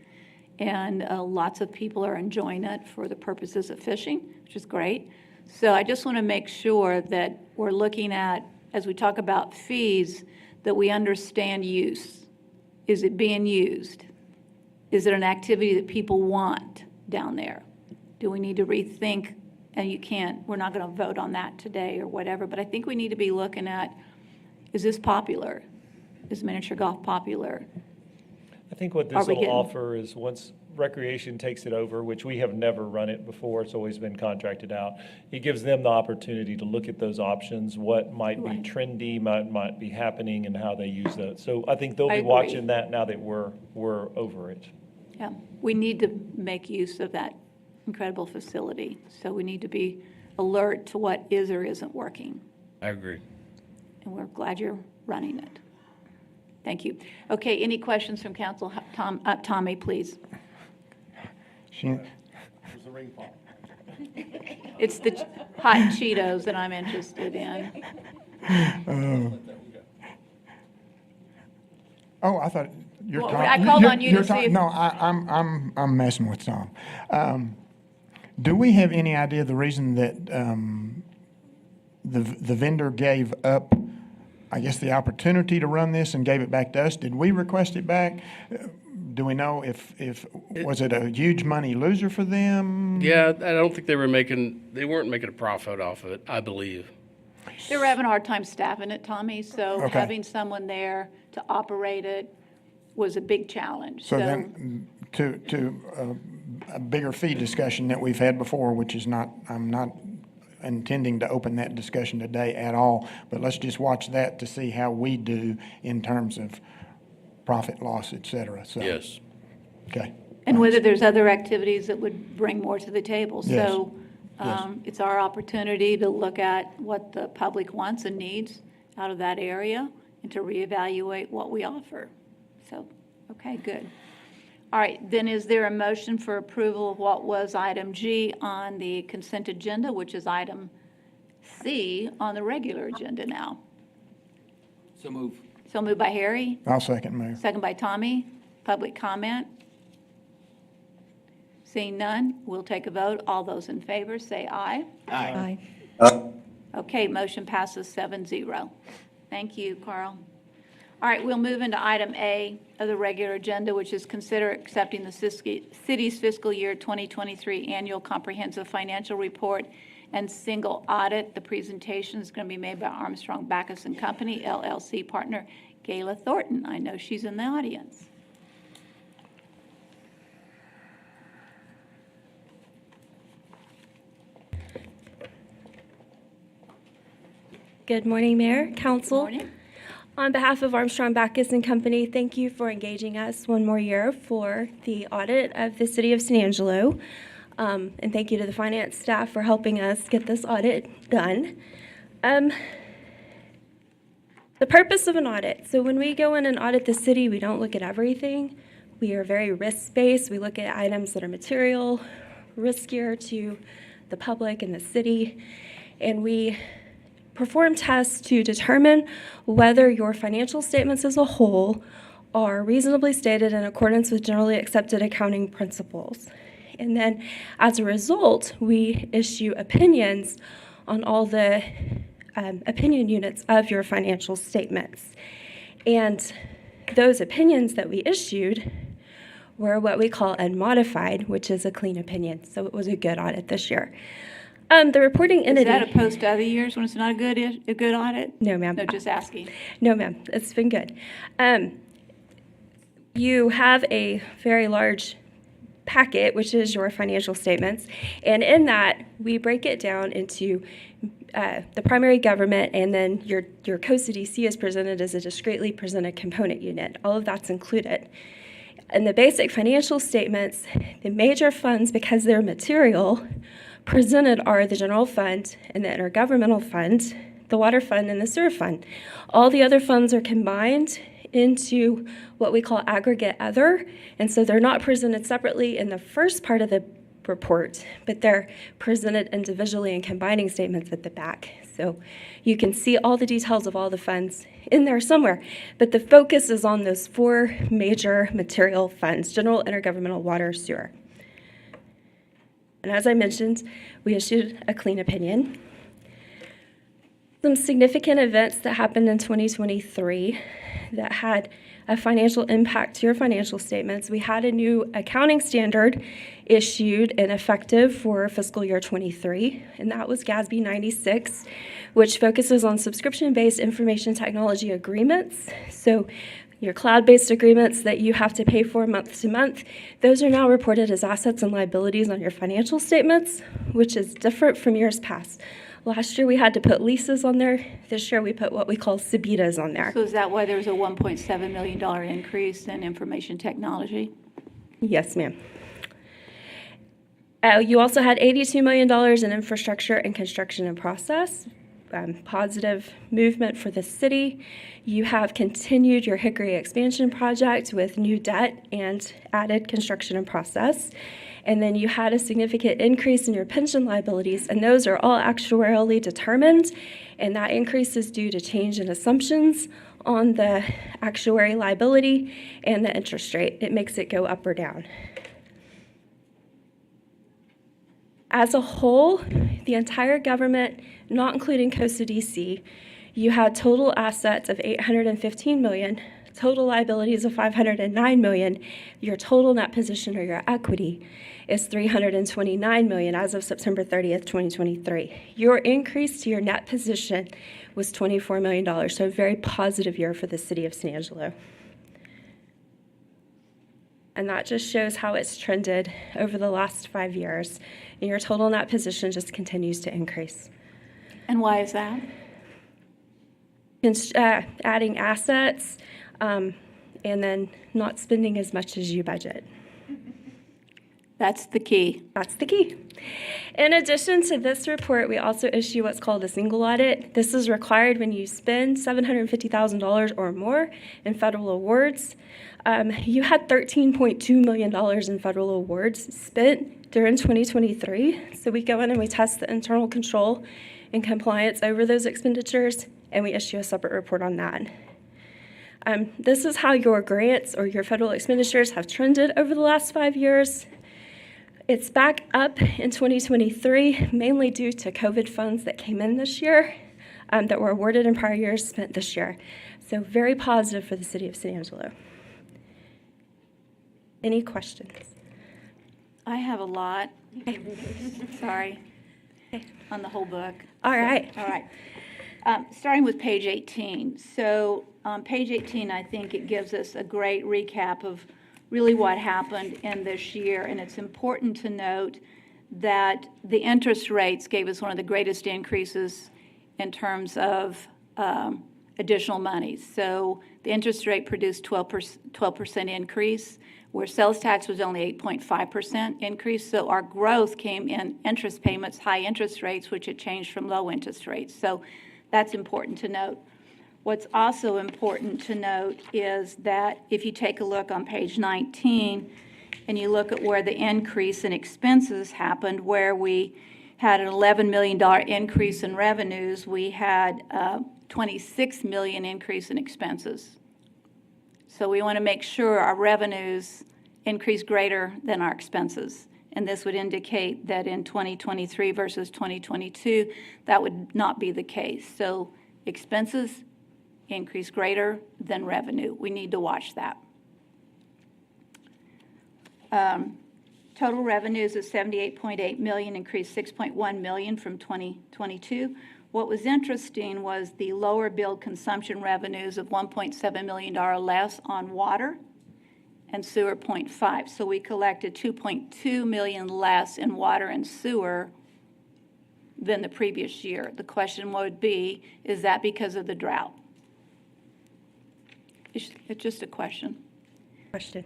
And lots of people are enjoying it for the purposes of fishing, which is great. So I just want to make sure that we're looking at, as we talk about fees, that we understand use. Is it being used? Is it an activity that people want down there? Do we need to rethink? And we're not going to vote on that today or whatever, but I think we need to be looking at, is this popular? Is miniature golf popular? I think what this will offer is once recreation takes it over, which we have never run it before, it's always been contracted out, it gives them the opportunity to look at those options, what might be trendy, might be happening, and how they use that. So I think they'll be watching that now that we're over it. Yeah, we need to make use of that incredible facility. So we need to be alert to what is or isn't working. I agree. And we're glad you're running it. Thank you. Okay, any questions from council? Tommy, please. It's the hot Cheetos that I'm interested in. I thought you're Well, Tom. I called on you to You're see if- No, I'm messing with Tom. Do we have any idea the reason that the vendor gave up, I guess, the opportunity to run this and gave it back to us? Did we request it back? do we know if was it a huge money loser for them? Yeah, I don't think they weren't making a profit off of it, I believe. They were having a hard time staffing it, Tommy, so Okay. having someone there to operate it was a big challenge. So then, to a bigger fee discussion that we've had before, which is not, I'm not intending to open that discussion today at all, but let's just watch that to see how we do in terms of profit, loss, et cetera. So, Yes. okay. And whether there's other activities that would bring more to the table. Yes. So it's our opportunity to look at what the public wants and needs out of that area and to reevaluate what we offer. So, okay, good. All right, then is there a motion for approval of what was item G on the consent agenda, which is item C on the regular agenda now? So move. So moved by Harry, I'll second, Mayor. second by Tommy. Public comment? Seeing none, we'll take a vote. All those in favor, say aye. Aye. Okay, motion passes 7-0. Thank you, Carl. All right, we'll move into item A of the regular agenda, which is consider accepting the city's fiscal year 2023 annual comprehensive financial report and single audit. The presentation is going to be made by Armstrong Backus and Company, LLC partner Gayla Thornton. I know she's in the audience. Good morning, Mayor, Council. Good morning. On behalf of Armstrong Backus and Company, thank you for engaging us one more year for the audit of the City of San Angelo. And thank you to the finance staff for helping us get this audit done. The purpose of an audit. So when we go in and audit the city, we don't look at everything. We are very risk-based. We look at items that are material, riskier to the public and the city. And we perform tests to determine whether your financial statements as a whole are reasonably stated in accordance with generally accepted accounting principles. And then as a result, we issue opinions on all the opinion units of your financial statements. And those opinions that we issued were what we call unmodified, which is a clean opinion. So it was a good audit this year. The reporting entity. Is that opposed to other years when it's not a good audit? No, ma'am. No, just asking. No, ma'am. It's been good. You have a very large packet, which is your financial statements. And in that, we break it down into the primary government, and then your co-CDC is presented as a discretely presented component unit. All of that's included. In the basic financial statements, the major funds, because they're material, presented are the general fund and the intergovernmental fund, the water fund, and the sewer fund. All the other funds are combined into what we call aggregate other, and so they're not presented separately in the first part of the report, but they're presented individually in combining statements at the back. So you can see all the details of all the funds in there somewhere, but the focus is on those four major material funds: general, intergovernmental, water, sewer. And as I mentioned, we issued a clean opinion. Some significant events that happened in 2023 that had a financial impact to your financial statements. We had a new accounting standard issued and effective for fiscal year 23, and that was GASB 96, which focuses on subscription-based information technology agreements. So your cloud-based agreements that you have to pay for month to month, those are now reported as assets and liabilities on your financial statements, which is different from years past. Last year, we had to put leases on there. This year, we put what we call SUBITAs on there. So is that why there was a $1.7 million increase in information technology? Yes, ma'am. You also had $82 million in infrastructure and construction and process. Positive movement for the city. You have continued your Hickory expansion project with new debt and added construction and process. And then you had a significant increase in your pension liabilities, and those are all actuarially determined, and that increase is due to change in assumptions on the actuary liability and the interest rate. It makes it go up or down. As a whole, the entire government, not including COSA DC, you had total assets of $815 million, total liabilities of $509 million, your total net position or your equity is $329 million as of September 30th, 2023. Your increase to your net position was $24 million, so a very positive year for the city of San Angelo. And that just shows how it's trended over the last 5 years. And your total net position just continues to increase. And why is that? Adding assets, and then not spending as much as you budget. That's the key. That's the key. In addition to this report, we also issue what's called a single audit. This is required when you spend $750,000 or more in federal awards. You had $13.2 million in federal awards spent during 2023. So we go in and we test the internal control and compliance over those expenditures, and we issue a separate report on that. This is how your grants or your federal expenditures have trended over the last 5 years. It's back up in 2023, mainly due to COVID funds that came in this year, that were awarded in prior years, spent this year. So very positive for the city of San Angelo. Any questions? I have a lot. Sorry. On the whole book. All right. All right. Starting with page 18. So on page 18, I think it gives us a great recap of really what happened in this year. And it's important to note that the interest rates gave us one of the greatest increases in terms of additional monies. So the interest rate produced 12% increase, where sales tax was only 8.5% increase. So our growth came in interest payments, high interest rates, which had changed from low interest rates. So that's important to note. What's also important to note is that if you take a look on page 19 and you look at where the increase in expenses happened, where we had an $11 million increase in revenues, we had a $26 million increase in expenses. So we want to make sure our revenues increase greater than our expenses. And this would indicate that in 2023 versus 2022, that would not be the case. So expenses increase greater than revenue. We need to watch that. Total revenues of $78.8 million, increased $6.1 million from 2022. What was interesting was the lower billed consumption revenues of $1.7 million less on water and sewer 0.5. So we collected $2.2 million less in water and sewer than the previous year. The question would be, is that because of the drought? It's just a question. Question.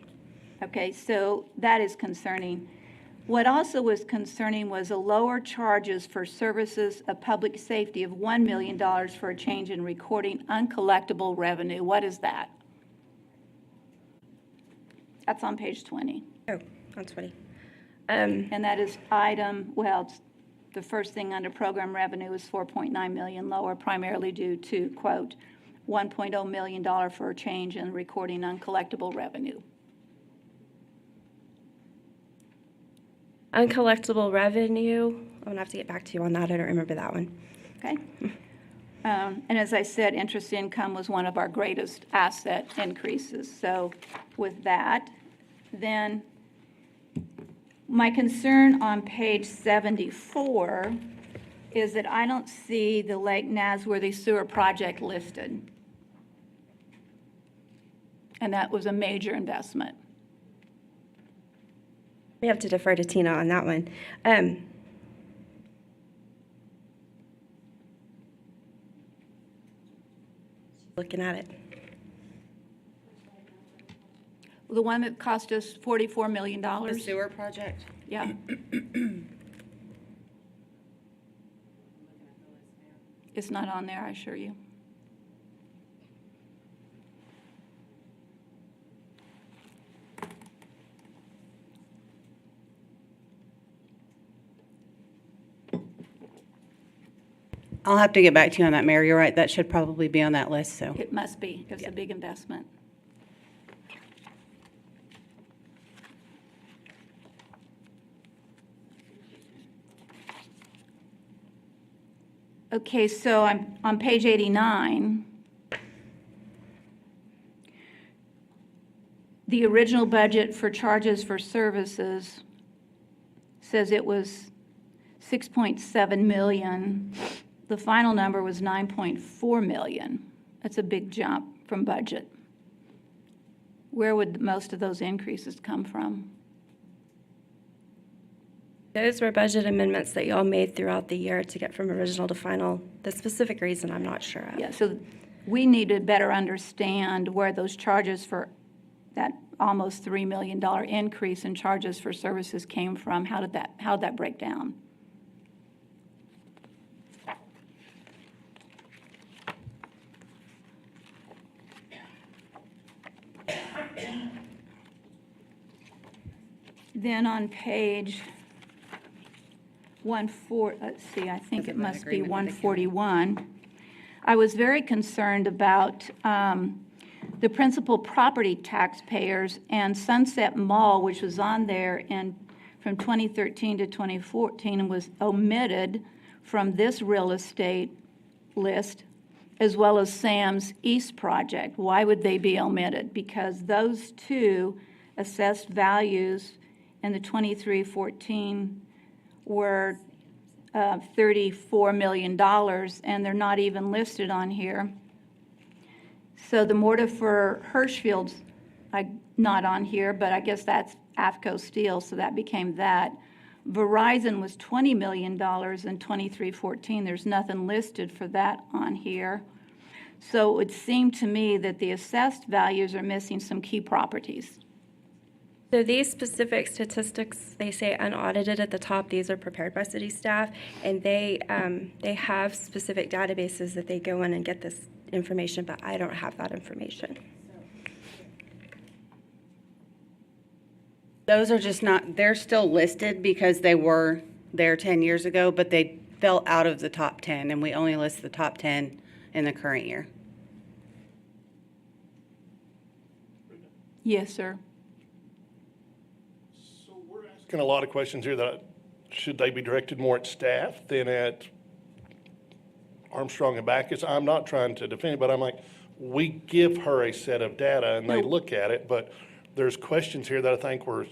Okay, so that is concerning. What also was concerning was a lower charges for services of public safety of $1 million for a change in recording uncollectible revenue. What is that? That's on page 20. Oh, on 20. And that is it's the first thing under program revenue is $4.9 million lower, primarily due to, quote, $1.0 million for a change in recording uncollectible revenue. Uncollectible revenue, I'm going to have to get back to you on that. I don't remember that one. Okay. And as I said, interest income was one of our greatest asset increases. So with that, then my concern on page 74 is that I don't see the Lake Nasworthy Sewer Project listed. And that was a major investment. We have to defer to Tina on that one. Looking at it. The one that cost us $44 million. The sewer project? Yeah. It's not on there, I assure you. I'll have to get back to you on that, Mayor. You're right, that should probably be on that list, so. It must be. It's a big investment. Okay, so I'm on page 89. The original budget for charges for services says it was 6.7 million. The final number was 9.4 million. That's a big jump from budget. Where would most of those increases come from? Those were budget amendments that y'all made throughout the year to get from original to final. The specific reason, I'm not sure of. Yeah, so we need to better understand where those charges for that almost $3 million increase in charges for services came from. How'd that break down? Then on page let's see, I think it must be 141. I was very concerned about the principal property taxpayers and Sunset Mall, which was on there from 2013 to 2014 and was omitted from this real estate list, as well as Sam's East project. Why would they be omitted? Because those two assessed values in the 23-14 were $34 million, and they're not even listed on here. So the mortar for Hirschfield's not on here, but I guess that's AFCO Steel, so that became that. Verizon was $20 million in 23-14. There's nothing listed for that on here. So it would seem to me that the assessed values are missing some key properties. So these specific statistics, they say unaudited at the top. These are prepared by city staff, and they have specific databases that they go in and get this information, but I don't have that information. Those are just not, they're still listed because they were there 10 years ago, but they fell out of the top 10, and we only list the top 10 in the current year. Yes, sir. A lot of questions here that should they be directed more at staff than at Armstrong and Backus? I'm not trying to defend it, but I'm like, we give her a set of data and they look at it, but there's questions here that I think were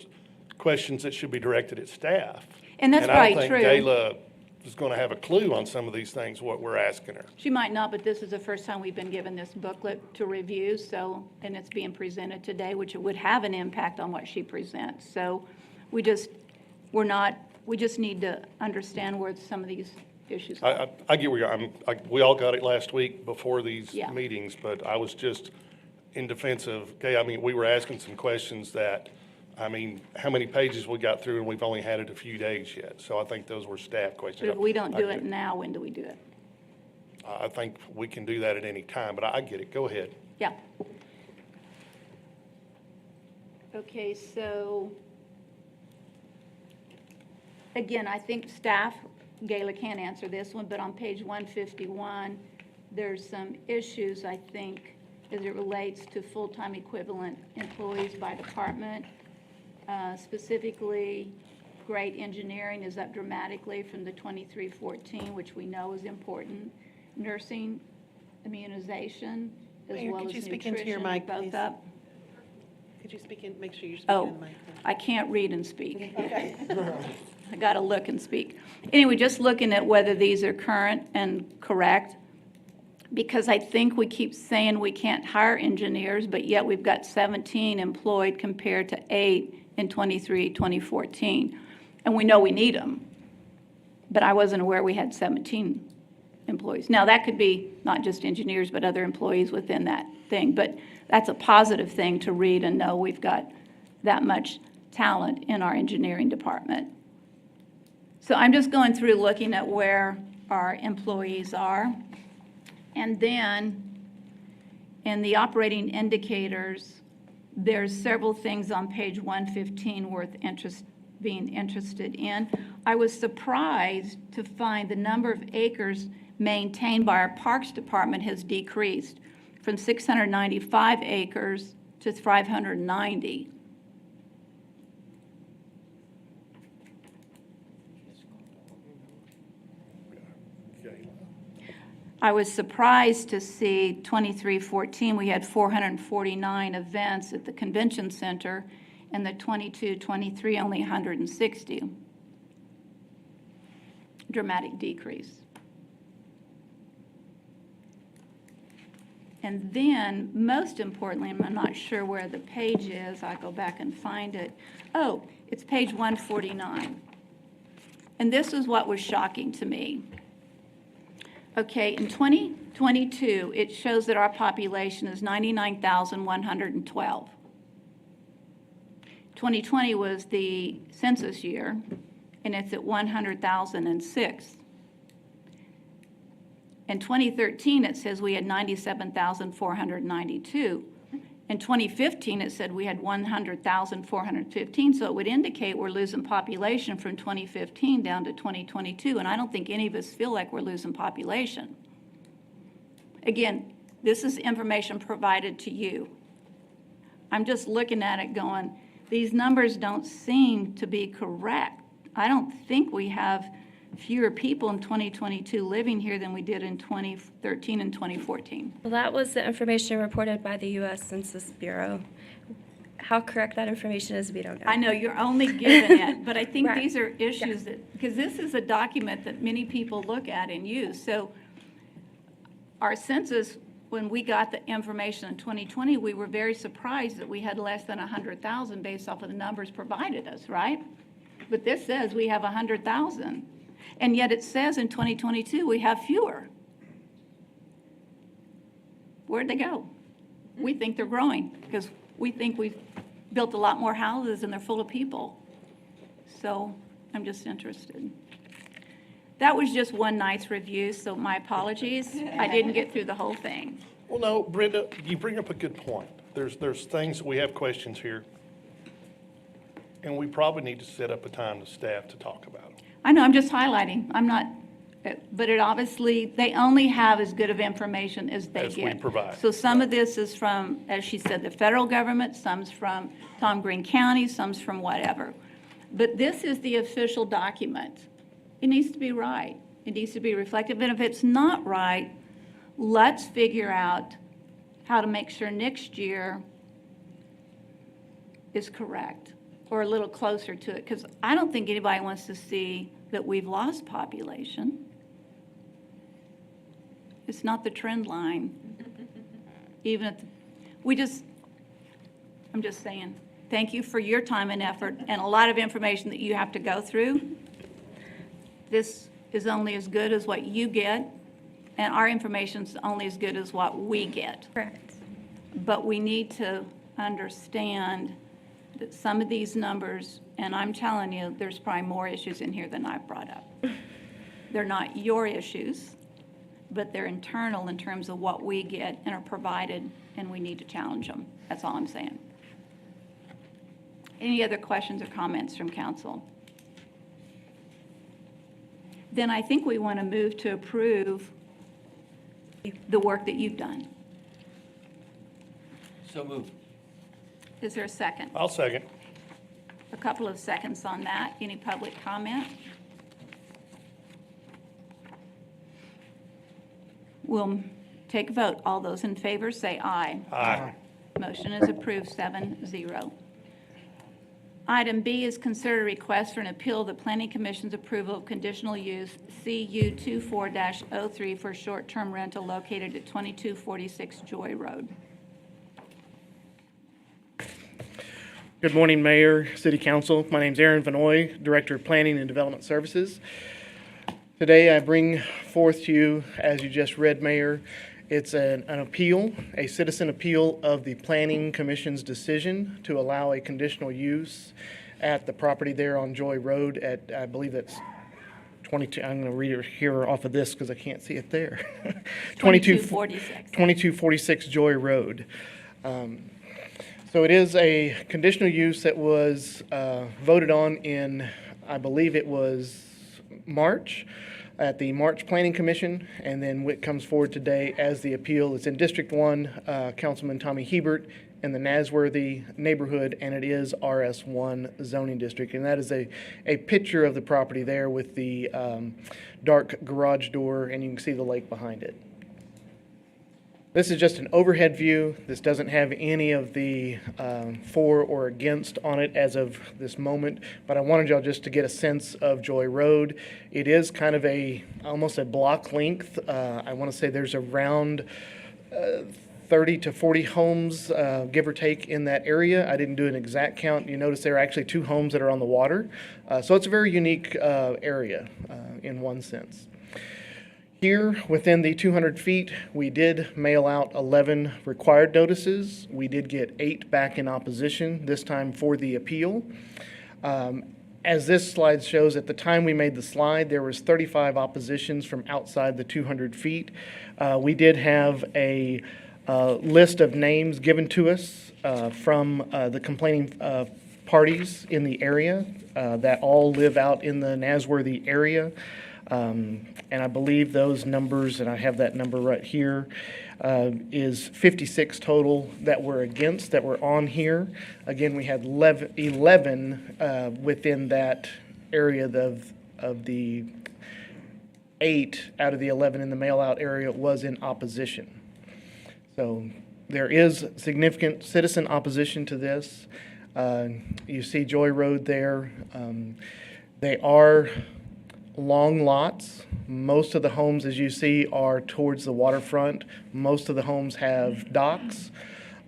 questions that should be directed at staff. And that's probably true. And I don't think Gayla is going to have a clue on some of these things, what we're asking her. She might not, but this is the first time we've been given this booklet to review, and it's being presented today, which it would have an impact on what she presents. So we just need to understand where some of these issues are. I get where you're, we all got it last week before these Yeah. meetings, but I was just in defense of, okay, I mean, we were asking some questions that, I mean, how many pages we got through and we've only had it a few days yet. So I think those were staff questions. But if we don't do I it now, when do we do it? I think we can do that at any time, but I get it. Go ahead. Yeah. Okay, so again, I think staff, Gayla can't answer this one, but on page 151, there's some issues, I think, as it relates to full-time equivalent employees by department. Specifically, grade engineering is up dramatically from the 23-14, which we know is important. Nursing, immunization, as Mayor, well could as you speak into your nutrition, mic, both please? up. Could you speak in, make sure you're speaking Oh, in the mic, please? I can't read and speak. Okay. I got to look and speak. Anyway, just looking at whether these are current and correct, because I think we keep saying we can't hire engineers, but yet we've got 17 employed compared to 8 in 2014. And we know we need them, but I wasn't aware we had 17 employees. Now, that could be not just engineers, but other employees within that thing, but that's a positive thing to read and know we've got that much talent in our engineering department. So I'm just going through looking at where our employees are. And then in the operating indicators, there's several things on page 115 worth being interested in. I was surprised to find the number of acres maintained by our Parks Department has decreased from 695 acres to 590. I was surprised to see 23-14, we had 449 events at the convention center, and the 22-23, only 160. Dramatic decrease. And then, most importantly, and I'm not sure where the page is, I'll go back and find it. Oh, it's page 149. And this is what was shocking to me. Okay, in 2022, it shows that our population is 99,112. 2020 was the census year, and it's at 100,006. In 2013, it says we had 97,492. In 2015, it said we had 100,415, so it would indicate we're losing population from 2015 down to 2022, and I don't think any of us feel like we're losing population. Again, this is information provided to you. I'm just looking at it going, these numbers don't seem to be correct. I don't think we have fewer people in 2022 living here than we did in 2013 and 2014. Well, that was the information reported by the U.S. Census Bureau. How correct that information is, we don't know. I know you're only given it, but I think Right. these are issues that, because this is a document that many people look at and use. So our census, when we got the information in 2020, we were very surprised that we had less than 100,000 based off of the numbers provided us, right? But this says we have 100,000. And yet it says in 2022 we have fewer. Where'd they go? We think they're growing because we think we've built a lot more houses and they're full of people. So I'm just interested. That was just one night's review, so my apologies. I didn't get through the whole thing. Well, no, Brenda, you bring up a good point. There's things that we have questions here, and we probably need to set up a time to staff to talk about them. I know, I'm just highlighting. I'm not, but it obviously, they only have as good of information as they As we get. provide. So some of this is from, as she said, the federal government, some's from Tom Green County, some's from whatever. But this is the official document. It needs to be right. It needs to be reflective. And if it's not right, let's figure out how to make sure next year is correct, or a little closer to it, because I don't think anybody wants to see that we've lost population. It's not the trend line. Even if, I'm just saying, thank you for your time and effort and a lot of information that you have to go through. This is only as good as what you get, and our information's only as good as what we get. Correct. But we need to understand that some of these numbers, and I'm telling you, there's probably more issues in here than I've brought up. They're not your issues, but they're internal in terms of what we get and are provided, and we need to challenge them. That's all I'm saying. Any other questions or comments from council? Then I think we want to move to approve the work that you've done. So moved. Is there a second? I'll second. A couple of seconds on that. Any public comment? We'll take a vote. All those in favor say aye. Aye. Motion is approved 7-0. Item B is consider a request for an appeal of the Planning Commission's approval of conditional use CU 24-03 for short-term rental located at 2246 Joy Road. Good morning, Mayor, City Council. My name's Aaron Vanoy, Director of Planning and Development Services. Today I bring forth to you, as you just read, Mayor, it's an appeal, a citizen appeal of the Planning Commission's decision to allow a conditional use at the property there on Joy Road at, I believe that's 22, I'm going to read it here off of this because I can't see it there. 2246 Joy Road. So it is a conditional use that was voted on in, I believe it was March, at the March Planning Commission, and then what comes forward today as the appeal. It's in District 1, Councilman Tommy Hebert in the Nasworthy neighborhood, and it is RS1 zoning district. And that is a picture of the property there with the dark garage door, and you can see the lake behind it. This is just an overhead view. This doesn't have any of the for or against on it as of this moment, but I wanted y'all just to get a sense of Joy Road. It is kind of almost a block length. I want to say there's around 30 to 40 homes, give or take, in that area. I didn't do an exact count. You notice there are actually 2 homes that are on the water. So it's a very unique area in one sense. Here, within the 200 feet, we did mail out 11 required notices. We did get 8 back in opposition, this time for the appeal. As this slide shows, at the time we made the slide, there was 35 oppositions from outside the 200 feet. We did have a list of names given to us from the complaining parties in the area that all live out in the Nasworthy area. And I believe those numbers, and I have that number right here, is 56 total that were against, that were on here. Again, we had 11 within that area of the 8 out of the 11 in the mail-out area was in opposition. So there is significant citizen opposition to this. You see Joy Road there. They are long lots. Most of the homes, as you see, are towards the waterfront. Most of the homes have docks.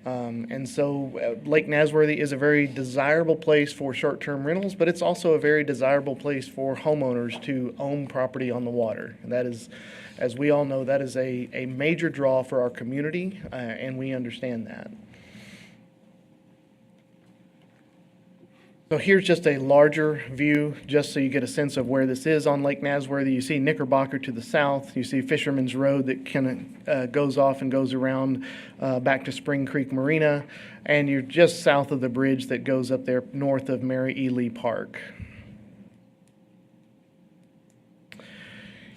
And so Lake Nasworthy is a very desirable place for short-term rentals, but it's also a very desirable place for homeowners to own property on the water. And that is, as we all know, that is a major draw for our community, and we understand that. So here's just a larger view, just so you get a sense of where this is on Lake Nasworthy. You see Knickerbocker to the south. You see Fisherman's Road that kind of goes off and goes around back to Spring Creek Marina. And you're just south of the bridge that goes up there north of Mary E. Lee Park.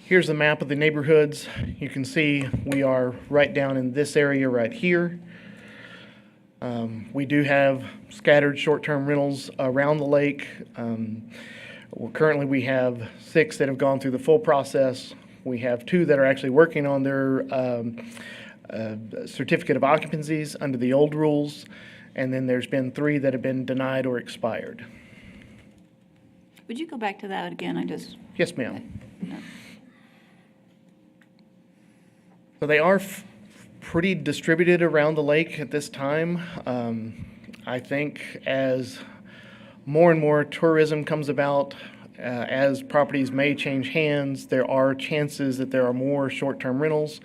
Here's the map of the neighborhoods. You can see we are right down in this area right here. We do have scattered short-term rentals around the lake. Currently, we have 6 that have gone through the full process. We have 2 that are actually working on their certificate of occupancies under the old rules, and then there's been 3 that have been denied or expired. Would you go back to that again? Yes, ma'am. So they are pretty distributed around the lake at this time. I think as more and more tourism comes about, as properties may change hands, there are chances that there are more short-term rentals.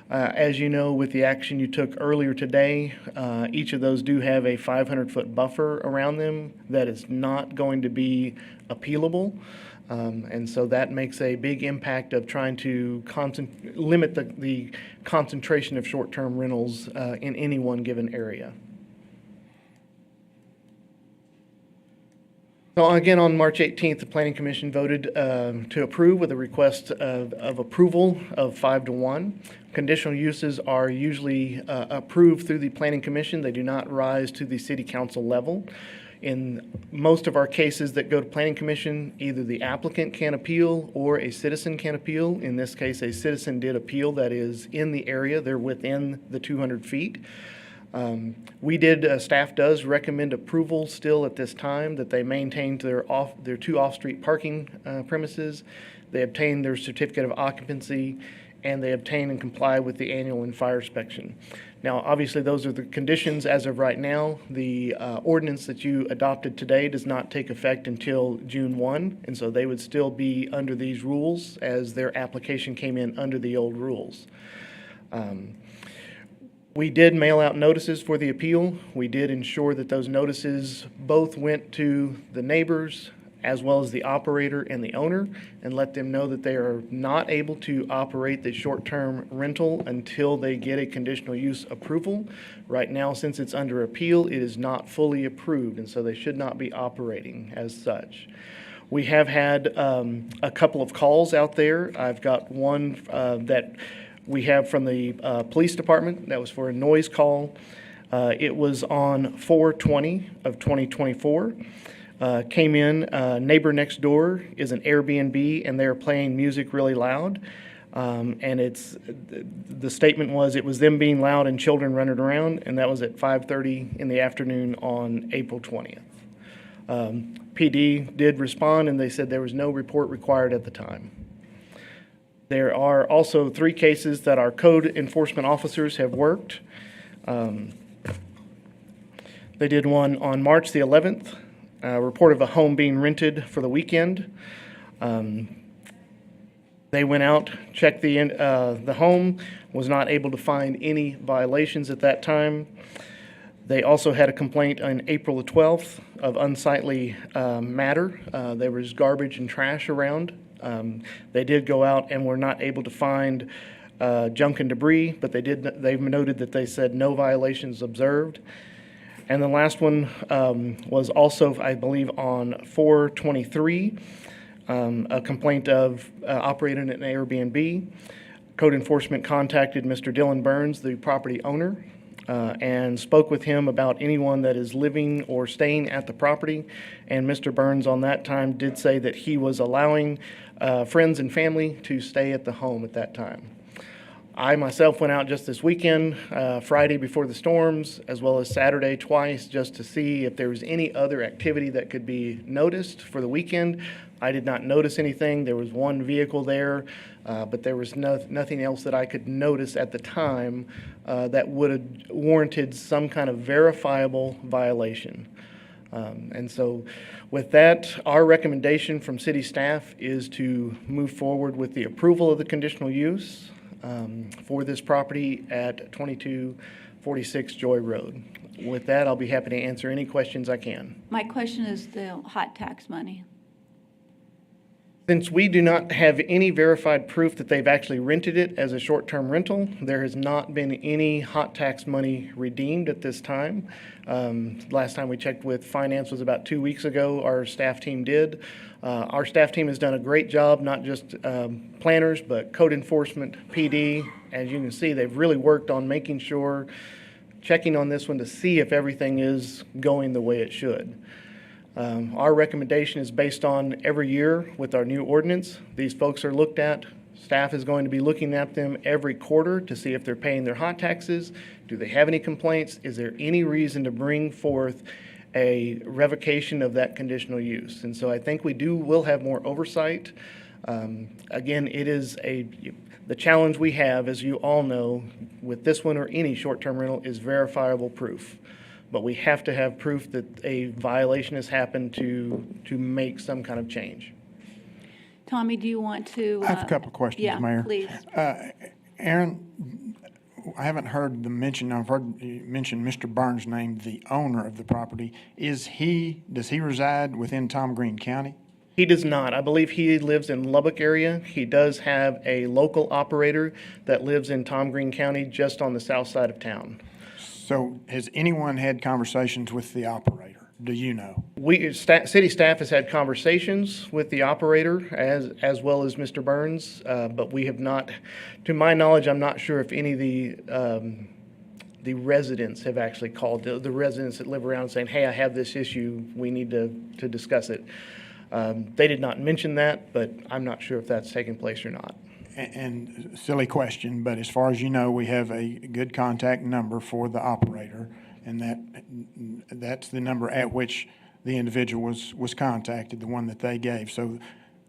As you know, with the action you took earlier today, each of those do have a 500-foot buffer around them that is not going to be appealable. And so that makes a big impact of trying to limit the concentration of short-term rentals in any one given area. So again, on March 18th, the Planning Commission voted to approve with a request of approval of 5-1. Conditional uses are usually approved through the Planning Commission. They do not rise to the City Council level. In most of our cases that go to Planning Commission, either the applicant can appeal or a citizen can appeal. In this case, a citizen did appeal that is in the area. They're within the 200 feet. Staff does recommend approval still at this time that they maintain their 2 off-street parking premises. They obtain their certificate of occupancy, and they obtain and comply with the annual and fire inspection. Now, obviously, those are the conditions as of right now. The ordinance that you adopted today does not take effect until June 1, and so they would still be under these rules as their application came in under the old rules. We did mail out notices for the appeal. We did ensure that those notices both went to the neighbors as well as the operator and the owner, and let them know that they are not able to operate the short-term rental until they get a conditional use approval. Right now, since it's under appeal, it is not fully approved, and so they should not be operating as such. We have had a couple of calls out there. I've got one that we have from the police department that was for a noise call. It was on 4/20 of 2024. Came in, neighbor next door is an Airbnb, and they're playing music really loud. And the statement was it was them being loud and children running around, and that was at 5:30 in the afternoon on April 20th. PD did respond, and they said there was no report required at the time. There are also 3 cases that our code enforcement officers have worked. They did one on March the 11th, a report of a home being rented for the weekend. They went out, checked the home, was not able to find any violations at that time. They also had a complaint on April the 12th of unsightly matter. There was garbage and trash around. They did go out and were not able to find junk and debris, but they noted that they said no violations observed. And the last one was also, I believe, on 4/23, a complaint of operating an Airbnb. Code enforcement contacted Mr. Dylan Burns, the property owner, and spoke with him about anyone that is living or staying at the property. And Mr. Burns on that time did say that he was allowing friends and family to stay at the home at that time. I myself went out just this weekend, Friday before the storms, as well as Saturday twice, just to see if there was any other activity that could be noticed for the weekend. I did not notice anything. There was one vehicle there, but there was nothing else that I could notice at the time that would have warranted some kind of verifiable violation. And so with that, our recommendation from city staff is to move forward with the approval of the conditional use for this property at 2246 Joy Road. With that, I'll be happy to answer any questions I can. My question is the hot tax money. Since we do not have any verified proof that they've actually rented it as a short-term rental, there has not been any hot tax money redeemed at this time. Last time we checked with finance was about 2 weeks ago. Our staff team did. Our staff team has done a great job, not just planners, but code enforcement, PD. As you can see, they've really worked on making sure, checking on this one to see if everything is going the way it should. Our recommendation is based on every year with our new ordinance. These folks are looked at. Staff is going to be looking at them every quarter to see if they're paying their hot taxes. Do they have any complaints? Is there any reason to bring forth a revocation of that conditional use? And so I think we will have more oversight. Again, it is the challenge we have, as you all know, with this one or any short-term rental is verifiable proof. But we have to have proof that a violation has happened to make some kind of change. Tommy, do you want to? I have a couple of questions, Mayor. Please. Aaron, I haven't heard I've heard you mention Mr. Burns' name, the owner of the property. Does he reside within Tom Green County? He does not. I believe he lives in Lubbock area. He does have a local operator that lives in Tom Green County, just on the south side of town. So has anyone had conversations with the operator? Do you know? City staff has had conversations with the operator as well as Mr. Burns, but we have not, to my knowledge, I'm not sure if any of the residents have actually called, the residents that live around saying, hey, I have this issue, we need to discuss it. They did not mention that, but I'm not sure if that's taking place or not. And silly question, but as far as you know, we have a good contact number for the operator, and that's the number at which the individual was contacted, the one that they gave. So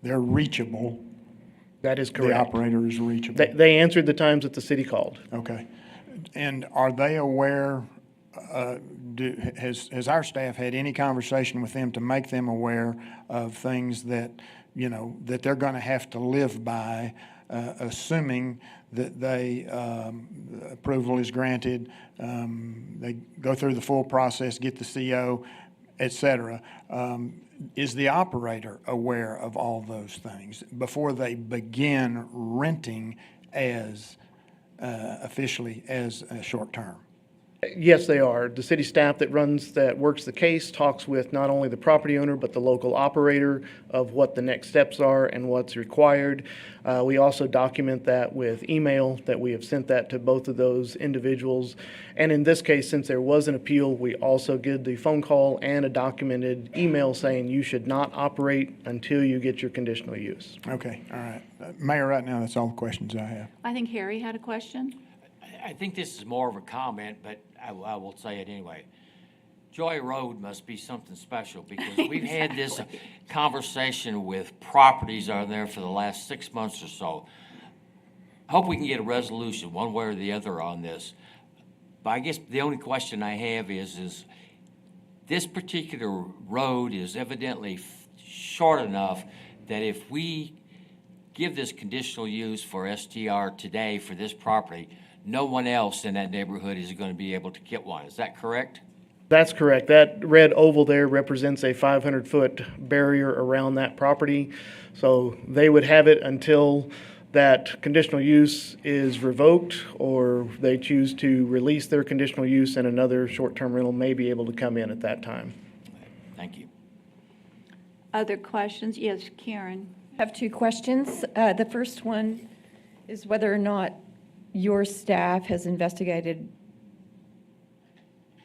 they're reachable. That is correct. The operator is reachable. They answered the times that the city called. Okay. And are they aware, has our staff had any conversation with them to make them aware of things that, that they're going to have to live by, assuming that approval is granted, they go through the full process, get the CO, et cetera. Is the operator aware of all those things before they begin renting as officially as a short term? Yes, they are. The city staff that works the case talks with not only the property owner, but the local operator of what the next steps are and what's required. We also document that with email, that we have sent that to both of those individuals. And in this case, since there was an appeal, we also did the phone call and a documented email saying you should not operate until you get your conditional use. Okay, all right. Mayor, right now, that's all the questions I have. I think Harry had a question. I think this is more of a comment, but I will say it anyway. Joy Road must be something special because we've had this conversation with properties on there for the last 6 months or so. I hope we can get a resolution one way or the other on this. But I guess the only question I have is this particular road is evidently short enough that if we give this conditional use for STR today for this property, no one else in that neighborhood is going to be able to get one. Is that correct? That's correct. That red oval there represents a 500-foot barrier around that property. So they would have it until that conditional use is revoked or they choose to release their conditional use and another short-term rental may be able to come in at that time. Thank you. Other questions? Yes, Karen. I have two questions. The first one is whether or not your staff has investigated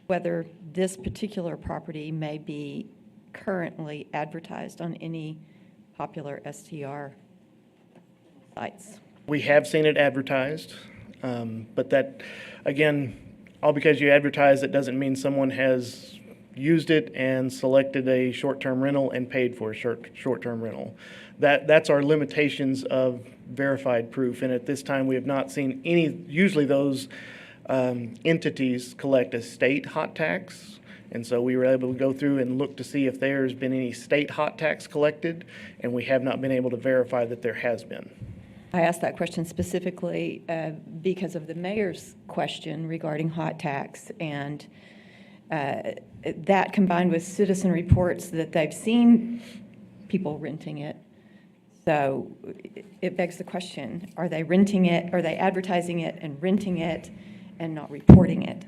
whether this particular property may be currently advertised on any popular STR sites. We have seen it advertised, but that, again, all because you advertise it doesn't mean someone has used it and selected a short-term rental and paid for a short-term rental. That's our limitations of verified proof, and at this time we have not seen any. Usually those entities collect a state hot tax, and so we were able to go through and look to see if there's been any state hot tax collected, and we have not been able to verify that there has been. I asked that question specifically because of the mayor's question regarding hot tax, and that combined with citizen reports that they've seen people renting it. So it begs the question, are they renting it, are they advertising it and renting it and not reporting it?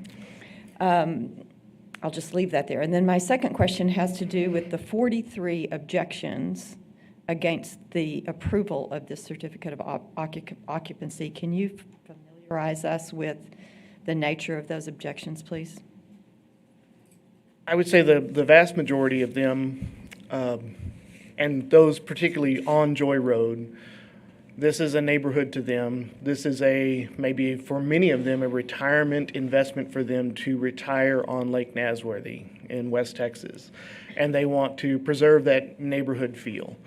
I'll just leave that there. And then my second question has to do with the 43 objections against the approval of this certificate of occupancy. Can you familiarize us with the nature of those objections, please? I would say the vast majority of them, and those particularly on Joy Road, this is a neighborhood to them. This is maybe for many of them, a retirement investment for them to retire on Lake Nasworthy in West Texas. And they want to preserve that neighborhood feel.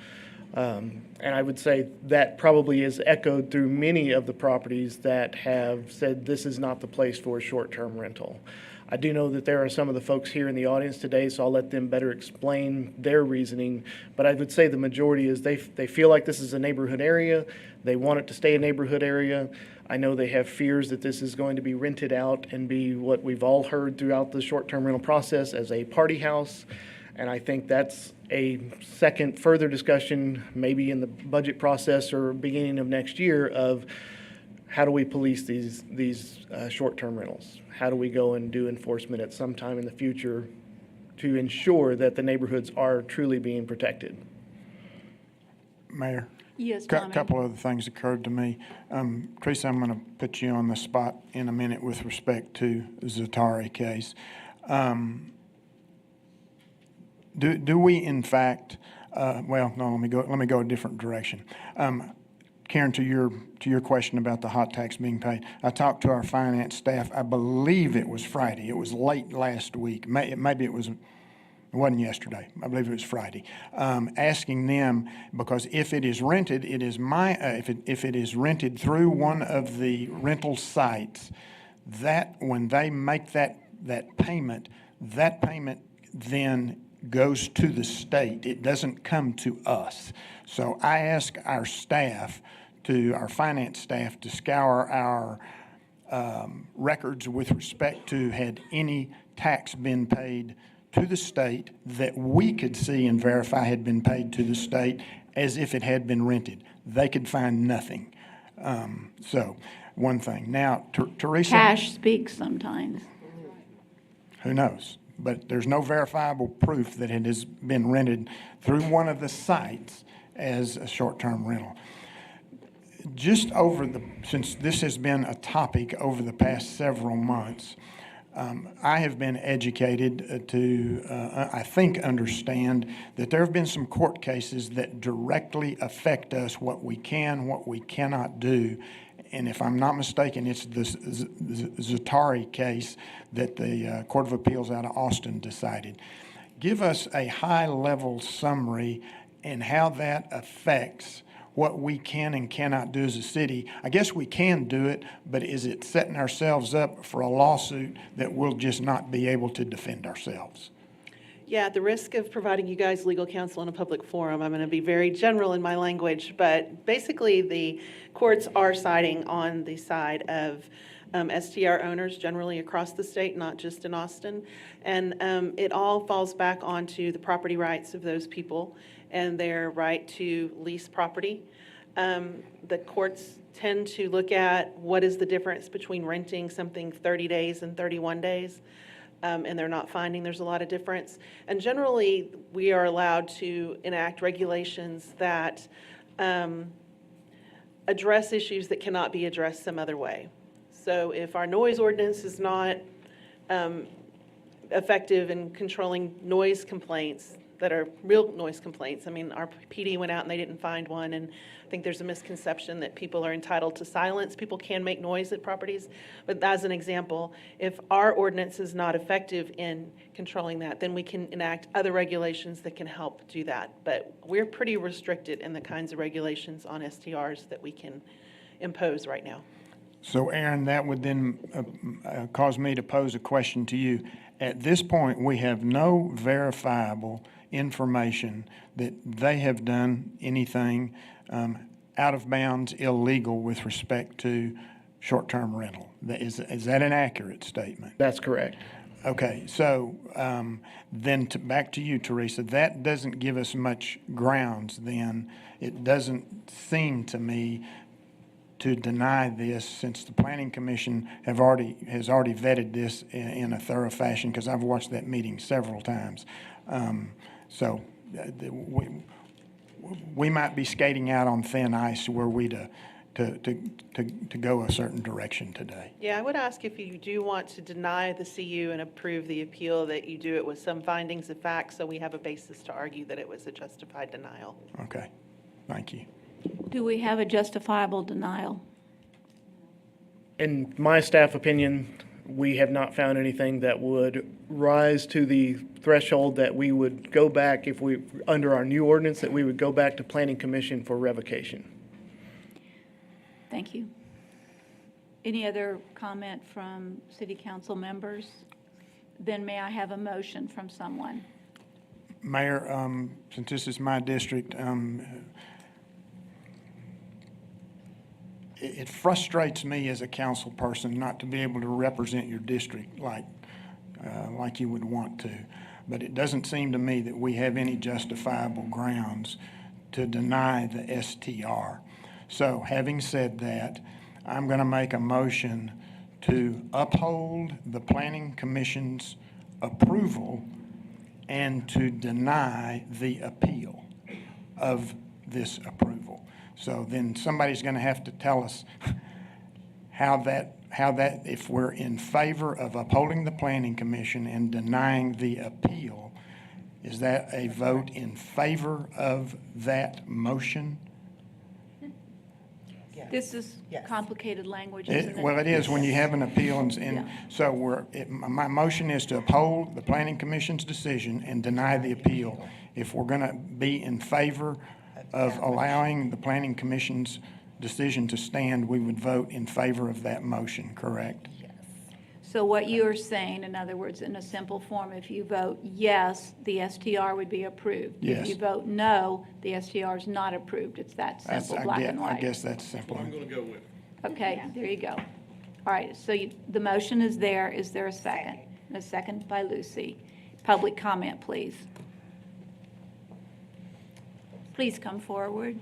And I would say that probably is echoed through many of the properties that have said this is not the place for a short-term rental. I do know that there are some of the folks here in the audience today, so I'll let them better explain their reasoning. But I would say the majority is they feel like this is a neighborhood area. They want it to stay a neighborhood area. I know they have fears that this is going to be rented out and be what we've all heard throughout the short-term rental process as a party house. And I think that's a second further discussion, maybe in the budget process or beginning of next year, of how do we police these short-term rentals? How do we go and do enforcement at some time in the future to ensure that the neighborhoods are truly being protected? Mayor? Yes, A Tommy. couple other things occurred to me. Teresa, I'm going to put you on the spot in a minute with respect to the Zatari case. Do we in fact, well, no, let me go a different direction. Karen, to your question about the hot tax being paid, I talked to our finance staff. I believe it was Friday. It was late last week. Maybe it wasn't yesterday. I believe it was Friday. Asking them, because if it is rented, it is if it is rented through one of the rental sites, that when they make that payment then goes to the state. It doesn't come to us. So I ask our finance staff to scour our records with respect to had any tax been paid to the state that we could see and verify had been paid to the state as if it had been rented. They could find nothing. So one thing. Now, Teresa. Cash speaks sometimes. Who knows? But there's no verifiable proof that it has been rented through one of the sites as a short-term rental. Just since this has been a topic over the past several months, I have been educated to, I think, understand that there have been some court cases that directly affect us, what we can, what we cannot do. And if I'm not mistaken, it's the Zatari case that the Court of Appeals out of Austin decided. Give us a high-level summary and how that affects what we can and cannot do as a city. I guess we can do it, but is it setting ourselves up for a lawsuit that we'll just not be able to defend ourselves? Yeah, at the risk of providing you guys legal counsel in a public forum, I'm going to be very general in my language, but basically the courts are siding on the side of STR owners generally across the state, not just in Austin. And it all falls back onto the property rights of those people and their right to lease property. The courts tend to look at what is the difference between renting something 30 days and 31 days. And they're not finding there's a lot of difference. And generally, we are allowed to enact regulations that address issues that cannot be addressed some other way. So if our noise ordinance is not effective in controlling noise complaints that are real noise complaints, I mean, our PD went out and they didn't find one, and I think there's a misconception that people are entitled to silence. People can make noise at properties, but as an example, if our ordinance is not effective in controlling that, then we can enact other regulations that can help do that. But we're pretty restricted in the kinds of regulations on STRs that we can impose right now. So, Aaron, that would then cause me to pose a question to you. At this point, we have no verifiable information that they have done anything out of bounds, illegal with respect to short-term rental. Is that an accurate statement? That's correct. Okay, so then back to you, Teresa. That doesn't give us much grounds then. It doesn't seem to me to deny this, since the Planning Commission has already vetted this in a thorough fashion, because I've watched that meeting several times. So we might be skating out on thin ice were we to go a certain direction today. Yeah, I would ask if you do want to deny the CU and approve the appeal, that you do it with some findings of fact, so we have a basis to argue that it was a justified denial. Okay, thank you. Do we have a justifiable denial? In my staff opinion, we have not found anything that would rise to the threshold that we would go back, if we, under our new ordinance, that we would go back to Planning Commission for revocation. Thank you. Any other comment from City Council members? Then may I have a motion from someone? Mayor, since this is my district, it frustrates me as a council person not to be able to represent your district like you would want to. But it doesn't seem to me that we have any justifiable grounds to deny the STR. So having said that, I'm going to make a motion to uphold the Planning Commission's approval and to deny the appeal of this approval. So then somebody's going to have to tell us how that, if we're in favor of upholding the Planning Commission and denying the appeal, is that a vote in favor of that motion? This is complicated language, isn't it? Well, it is when you have an appeal, and Yeah. so my motion is to uphold the Planning Commission's decision and deny the appeal. If we're going to be in favor of allowing the Planning Commission's decision to stand, we would vote in favor of that motion, correct? So what you are saying, in other words, in a simple form, if you vote yes, the STR would be approved. Yes. If you vote no, the STR is not approved. It's that simple, black and white. I guess that's simple. I'm going to go with it. Okay, there you go. All right, so the motion is there. Is there a second? A second by Lucy. Public comment, please. Please come forward.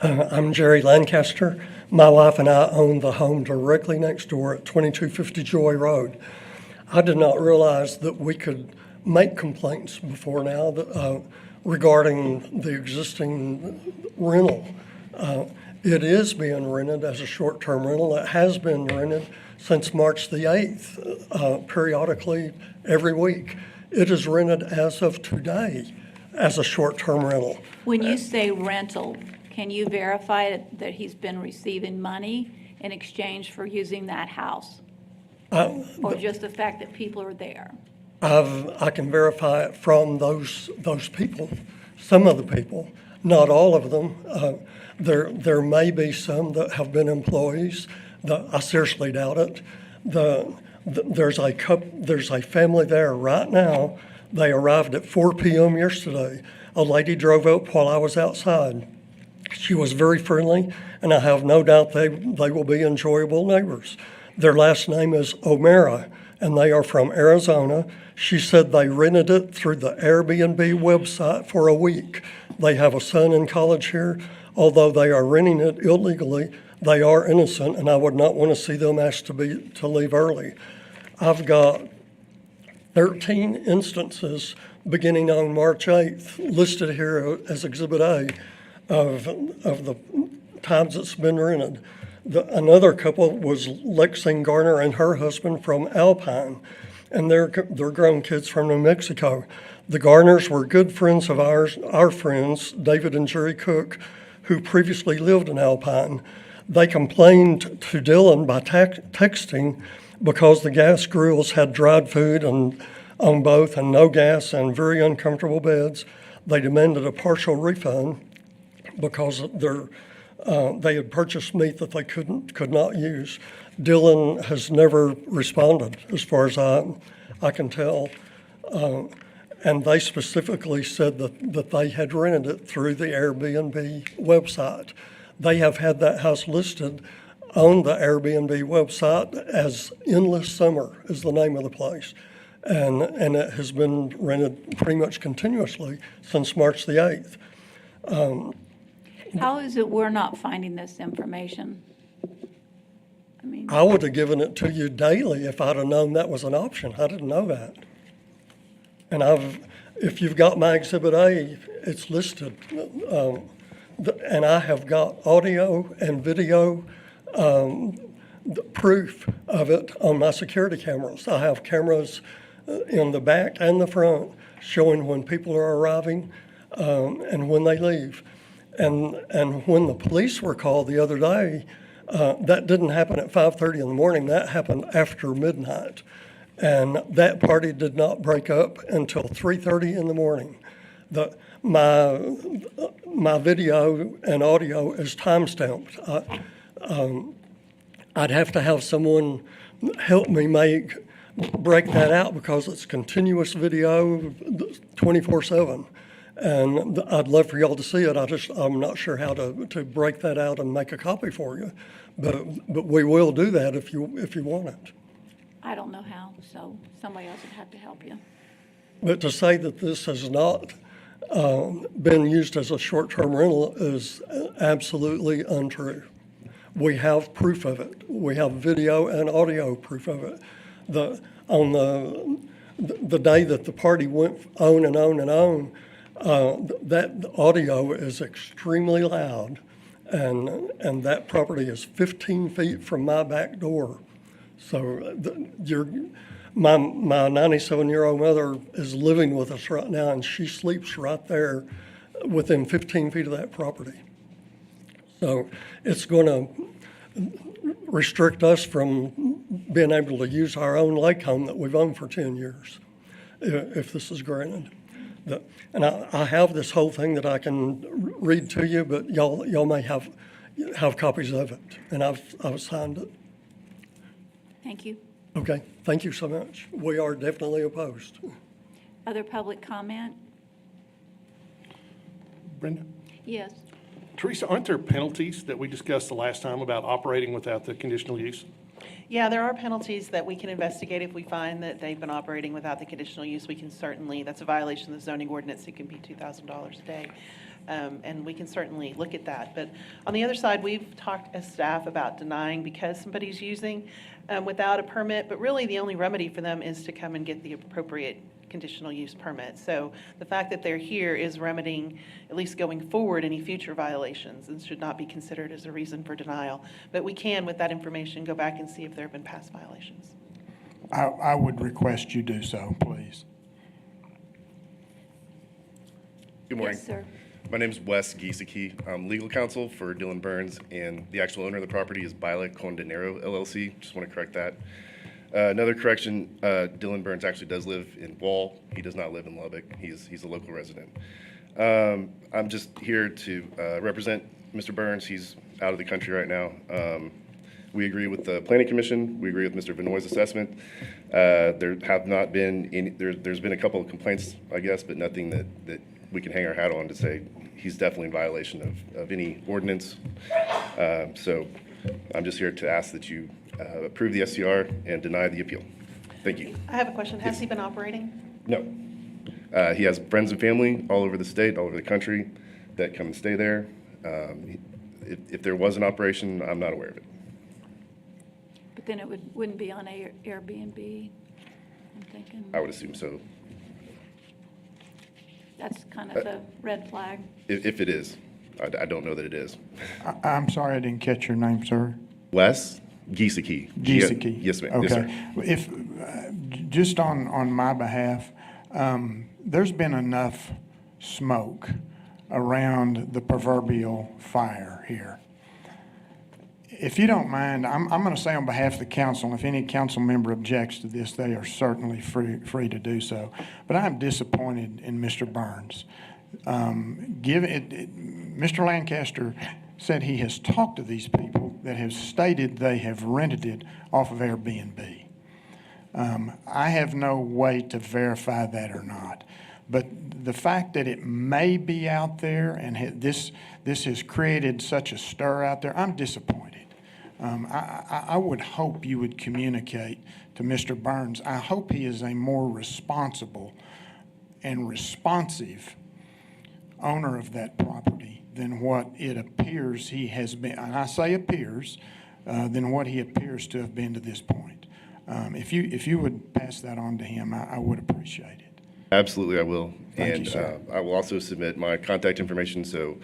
I'm Jerry Lancaster. My wife and I own the home directly next door at 2250 Joy Road. I did not realize that we could make complaints before now regarding the existing rental. It is being rented as a short-term rental. It has been rented since March the 8th, periodically every week. It is rented as of today as a short-term rental. When you say rental, can you verify that he's been receiving money in exchange for using that house? Or just the fact that people are there? I can verify it from those people, some of the people, not all of them. There may be some that have been employees. I seriously doubt it. There's a family there right now. They arrived at 4 p.m. yesterday. A lady drove up while I was outside. She was very friendly, and I have no doubt they will be enjoyable neighbors. Their last name is O'Mara, and they are from Arizona. She said they rented it through the Airbnb website for a week. They have a son in college here. Although they are renting it illegally, they are innocent, and I would not want to see them asked to leave early. I've got 13 instances beginning on March 8th listed here as Exhibit A of the times it's been rented. Another couple was Lexine Garner and her husband from Alpine, and they're grown kids from New Mexico. The Garners were good friends of our friends, David and Jerry Cook, who previously lived in Alpine. They complained to Dylan by texting because the gas grills had dried food on both and no gas and very uncomfortable beds. They demanded a partial refund because they had purchased meat that they could not use. Dylan has never responded, as far as I can tell. And they specifically said that they had rented it through the Airbnb website. They have had that house listed on the Airbnb website as Endless Summer is the name of the place. And it has been rented pretty much continuously since March the 8th. How is it we're not finding this information? I would have given it to you daily if I'd have known that was an option. I didn't know that. And if you've got my Exhibit A, it's listed. And I have got audio and video proof of it on my security cameras. I have cameras in the back and the front showing when people are arriving and when they leave. And when the police were called the other day, that didn't happen at 5:30 in the morning. That happened after midnight. And that party did not break up until 3:30 in the morning. My video and audio is time-stamped. I'd have to have someone help me break that out because it's continuous video 24/7. And I'd love for y'all to see it. I'm not sure how to break that out and make a copy for you. But we will do that if you want it. I don't know how, so somebody else would have to help you. But to say that this has not been used as a short-term rental is absolutely untrue. We have proof of it. We have video and audio proof of it. On the day that the party went on and on and on, that audio is extremely loud, and that property is 15 feet from my back door. So my 97-year-old mother is living with us right now, and she sleeps right there within 15 feet of that property. So it's going to restrict us from being able to use our own lake home that we've owned for 10 years if this is granted. And I have this whole thing that I can read to you, but y'all may have copies of it, and I've signed it. Thank you. Okay, thank you so much. We are definitely opposed. Other public comment? Brenda? Yes. Teresa, aren't there penalties that we discussed the last time about operating without the conditional use? Yeah, there are penalties that we can investigate if we find that they've been operating without the conditional use. We can certainly, that's a violation of the zoning ordinance. It can be $2,000 a day. And we can certainly look at that. But on the other side, we've talked as staff about denying because somebody's using without a permit, but really the only remedy for them is to come and get the appropriate conditional use permit. So the fact that they're here is remedying, at least going forward, any future violations and should not be considered as a reason for denial. But we can, with that information, go back and see if there have been past violations. I would request you do so, please. Good morning. Yes, sir. My name is Wes Giesecke. I'm legal counsel for Dylan Burns, and the actual owner of the property is Bila Condenero LLC. Just want to correct that. Another correction, Dylan Burns actually does live in Wall. He does not live in Lubbock. He's a local resident. I'm just here to represent Mr. Burns. He's out of the country right now. We agree with the Planning Commission. We agree with Mr. Vinoy's assessment. There have not been any, there's been a couple of complaints, I guess, but nothing that we can hang our hat on to say he's definitely in violation of any ordinance. So I'm just here to ask that you approve the SCR and deny the appeal. Thank you. I have a question. Has he been operating? No. He has friends and family all over the state, all over the country that come and stay there. If there was an operation, I'm not aware of it. But then it wouldn't be on Airbnb, I'm thinking. I would assume so. That's kind of the red flag. If it is. I don't know that it is. I'm sorry I didn't catch your name, sir. Wes Giesecke. Giesecke. Yes, ma'am. Okay. Yes, sir. If, just on my behalf, there's been enough smoke around the proverbial fire here. If you don't mind, I'm going to say on behalf of the council, if any council member objects to this, they are certainly free to do so. But I'm disappointed in Mr. Burns. Mr. Lancaster said he has talked to these people that have stated they have rented it off of Airbnb. I have no way to verify that or not. But the fact that it may be out there and this has created such a stir out there, I'm disappointed. I would hope you would communicate to Mr. Burns. I hope he is a more responsible and responsive owner of that property than what it appears he has been, and I say appears, than what he appears to have been to this point. If you would pass that on to him, I would appreciate it. Absolutely, I will. Thank And you, sir. I will also submit my contact information, so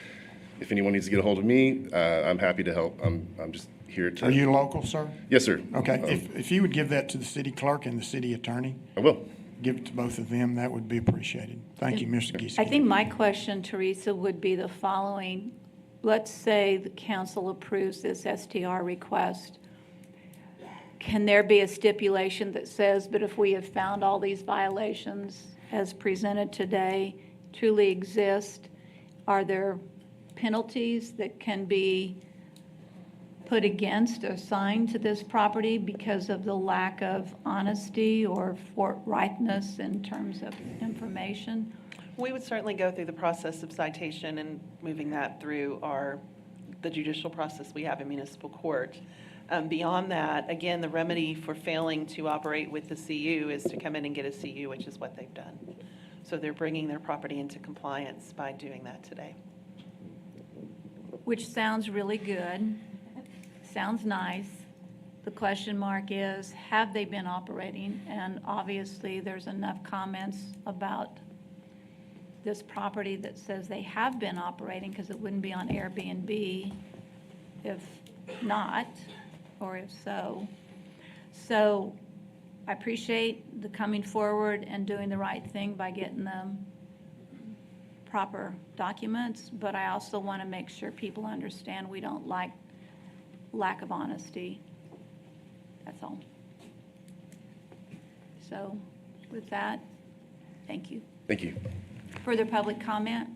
if anyone needs to get a hold of me, I'm happy to help. I'm just here to. Are you local, sir? Yes, sir. Okay, if you would give that to the city clerk and the city attorney. I will. Give it to both of them, that would be appreciated. Thank you, Mr. Giesecke. I think my question, Teresa, would be the following. Let's say the council approves this STR request. Can there be a stipulation that says, but if we have found all these violations as presented today truly exist, are there penalties that can be put against or assigned to this property because of the lack of honesty or forthrightness in terms of information? We would certainly go through the process of citation and moving that through the judicial process we have in municipal court. Beyond that, again, the remedy for failing to operate with the CU is to come in and get a CU, which is what they've done. So they're bringing their property into compliance by doing that today. Which sounds really good, sounds nice. The question mark is, have they been operating? And obviously, there's enough comments about this property that says they have been operating, because it wouldn't be on Airbnb if not, or if so. So I appreciate the coming forward and doing the right thing by getting them proper documents, but I also want to make sure people understand we don't like lack of honesty. That's all. So with that, thank you. Thank you. Further public comment?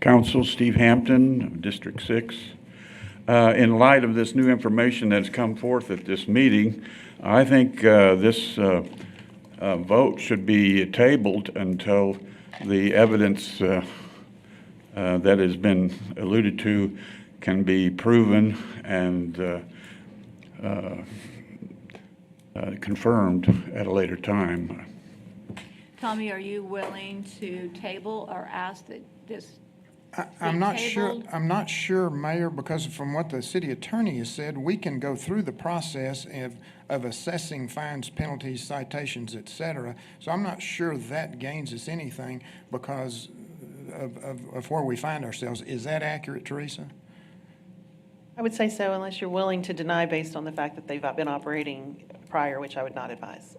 Council, Steve Hampton, District 6. In light of this new information that's come forth at this meeting, I think this vote should be tabled until the evidence that has been alluded to can be proven and confirmed at a later time. Tommy, are you willing to table or ask that this I'm be not sure, tabled? Mayor, because from what the city attorney has said, we can go through the process of assessing fines, penalties, citations, et cetera. So I'm not sure that gains us anything because of where we find ourselves. Is that accurate, Teresa? I would say so, unless you're willing to deny based on the fact that they've been operating prior, which I would not advise.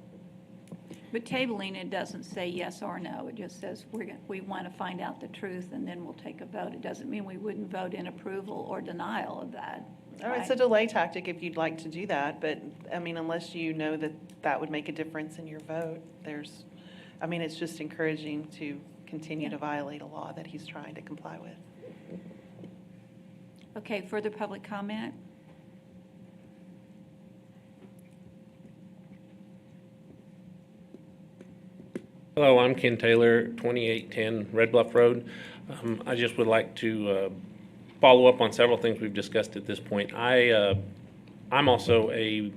But tabling it doesn't say yes or no. It just says we want to find out the truth and then we'll take a vote. It doesn't mean we wouldn't vote in approval or denial of that. Oh, it's a delay tactic if you'd like to do that, but, I mean, unless you know that that would make a difference in your vote, it's just encouraging to continue to violate a law that he's trying to comply with. Okay, further public comment? Hello, I'm Ken Taylor, 2810 Red Bluff Road. I just would like to follow up on several things we've discussed at this point. I'm also a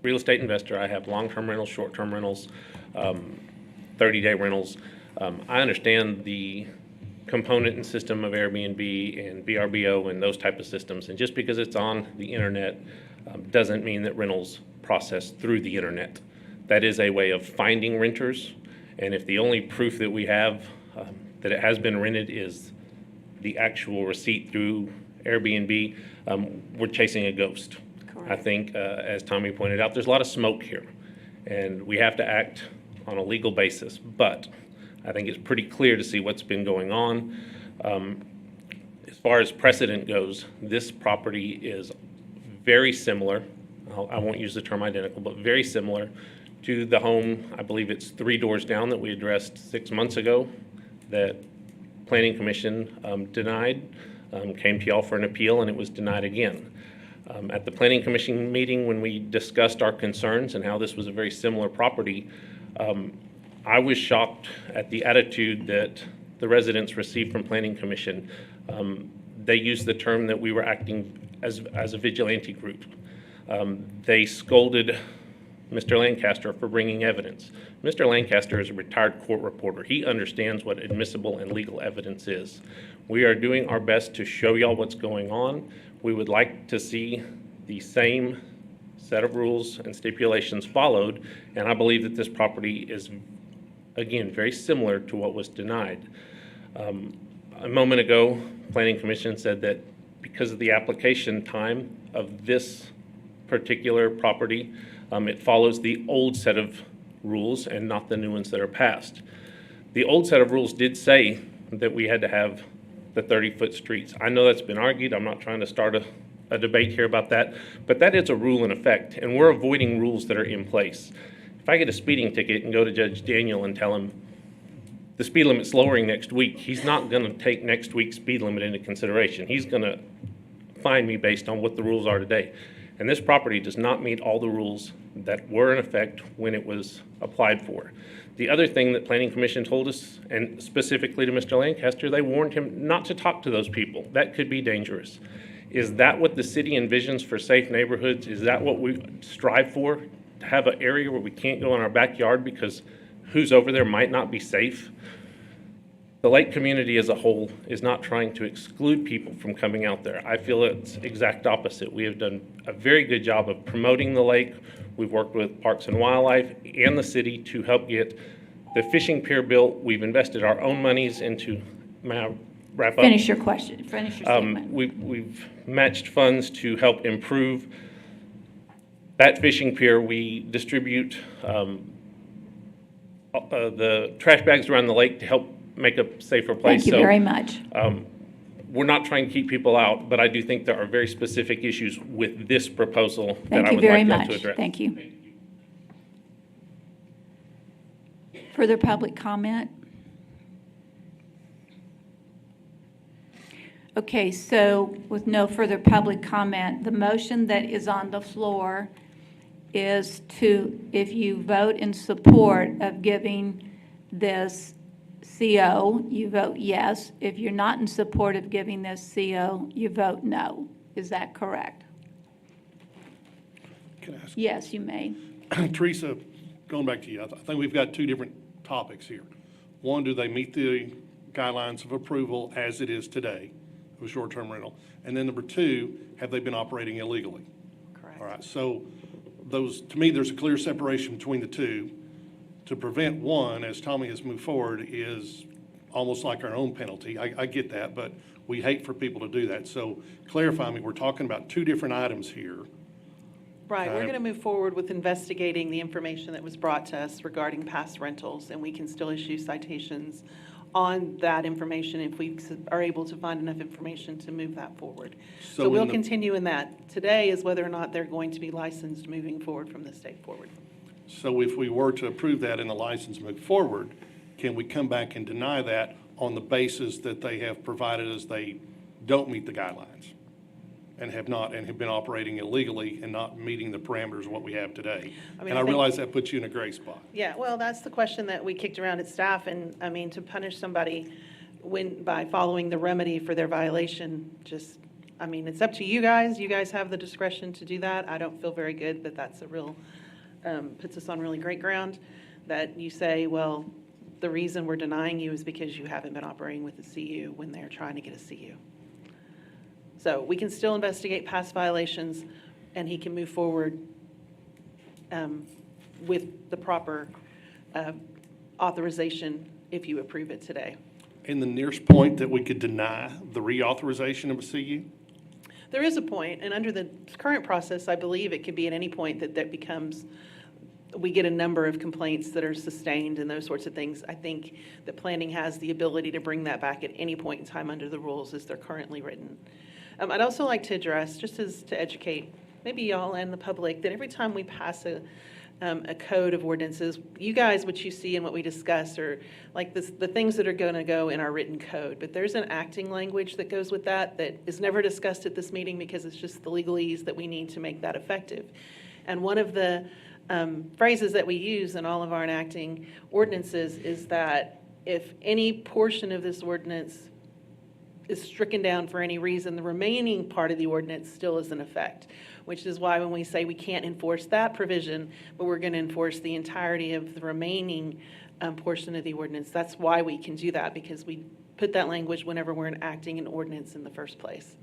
real estate investor. I have long-term rentals, short-term rentals, 30-day rentals. I understand the component and system of Airbnb and VRBO and those type of systems. And just because it's on the internet doesn't mean that rentals process through the internet. That is a way of finding renters, and if the only proof that we have that it has been rented is the actual receipt through Airbnb, we're chasing a ghost. Correct. I think, as Tommy pointed out, there's a lot of smoke here, and we have to act on a legal basis, but I think it's pretty clear to see what's been going on. As far as precedent goes, this property is very similar, I won't use the term identical, but very similar to the home, I believe it's 3 doors down, that we addressed 6 months ago, that Planning Commission denied, came to y'all for an appeal, and it was denied again. At the Planning Commission meeting, when we discussed our concerns and how this was a very similar property, I was shocked at the attitude that the residents received from Planning Commission. They used the term that we were acting as a vigilante group. They scolded Mr. Lancaster for bringing evidence. Mr. Lancaster is a retired court reporter. He understands what admissible and legal evidence is. We are doing our best to show y'all what's going on. We would like to see the same set of rules and stipulations followed, and I believe that this property is, again, very similar to what was denied. A moment ago, Planning Commission said that because of the application time of this particular property, it follows the old set of rules and not the new ones that are passed. The old set of rules did say that we had to have the 30-foot streets. I know that's been argued. I'm not trying to start a debate here about that, but that is a rule in effect, and we're avoiding rules that are in place. If I get a speeding ticket and go to Judge Daniel and tell him the speed limit's lowering next week, he's not going to take next week's speed limit into consideration. He's going to fine me based on what the rules are today. And this property does not meet all the rules that were in effect when it was applied for. The other thing that Planning Commission told us, and specifically to Mr. Lancaster, they warned him not to talk to those people. That could be dangerous. Is that what the city envisions for safe neighborhoods? Is that what we strive for? To have an area where we can't go in our backyard because who's over there might not be safe? The lake community as a whole is not trying to exclude people from coming out there. I feel it's exact opposite. We have done a very good job of promoting the lake. We've worked with Parks and Wildlife and the city to help get the fishing pier built. We've invested our own monies into, may I wrap up? Finish your question, finish your statement. We've matched funds to help improve that fishing pier. We distribute the trash bags around the lake to help make a safer place. Thank you very much. We're not trying to keep people out, but I do think there are very specific issues with this proposal that I would like y'all to address. Thank you. Further public comment? Okay, so with no further public comment, the motion that is on the floor is to, if you vote in support of giving this CO, you vote yes. If you're not in support of giving this CO, you vote no. Is that correct? can ask? Yes, you may. Teresa, going back to you, I think we've got two different topics here. One, do they meet the guidelines of approval as it is today of a short-term rental? And then number two, have they been operating illegally? Correct. All right, so those, to me, there's a clear separation between the two. To prevent one, as Tommy has moved forward, is almost like our own penalty. I get that, but we hate for people to do that. So clarify me, we're talking about two different items here. Right, we're going to move forward with investigating the information that was brought to us regarding past rentals, and we can still issue citations on that information if we are able to find enough information to move that forward. So we'll continue in that. Today is whether or not they're going to be licensed moving forward from this date forward. So if we were to approve that and the license move forward, can we come back and deny that on the basis that they have provided us they don't meet the guidelines and have been operating illegally and not meeting the parameters of what we have today? And I realize that puts you in a gray spot. Yeah, well, that's the question that we kicked around at staff, and I mean, to punish somebody by following the remedy for their violation, I mean, it's up to you guys. You guys have the discretion to do that. I don't feel very good that that's a real, puts us on really great ground, that you say, well, the reason we're denying you is because you haven't been operating with the CU when they're trying to get a CU. So we can still investigate past violations, and he can move forward with the proper authorization if you approve it today. In the nearest point that we could deny the reauthorization of a CU? There is a point, and under the current process, I believe it could be at any point that becomes, we get a number of complaints that are sustained and those sorts of things. I think that planning has the ability to bring that back at any point in time under the rules as they're currently written. I'd also like to address, just as to educate maybe y'all and the public, that every time we pass a code of ordinances, you guys, what you see and what we discuss are like the things that are going to go in our written code. But there's an acting language that goes with that is never discussed at this meeting because it's just the legalese that we need to make that effective. And one of the phrases that we use in all of our enacting ordinances is that if any portion of this ordinance is stricken down for any reason, the remaining part of the ordinance still is in effect, which is why when we say we can't enforce that provision, but we're going to enforce the entirety of the remaining portion of the ordinance, that's why we can do that, because we put that language whenever we're enacting an ordinance in the first place.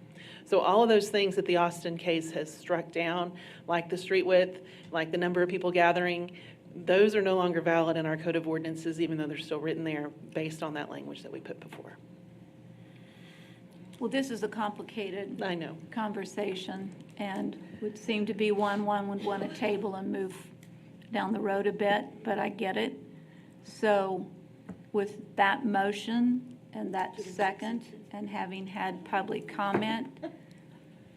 So all of those things that the Austin case has struck down, like the street width, like the number of people gathering, those are no longer valid in our code of ordinances, even though they're still written there based on that language that we put before. Well, this is a complicated I know. conversation, and would seem to be one would want to table and move down the road a bit, but I get it. So with that motion and that second, and having had public comment,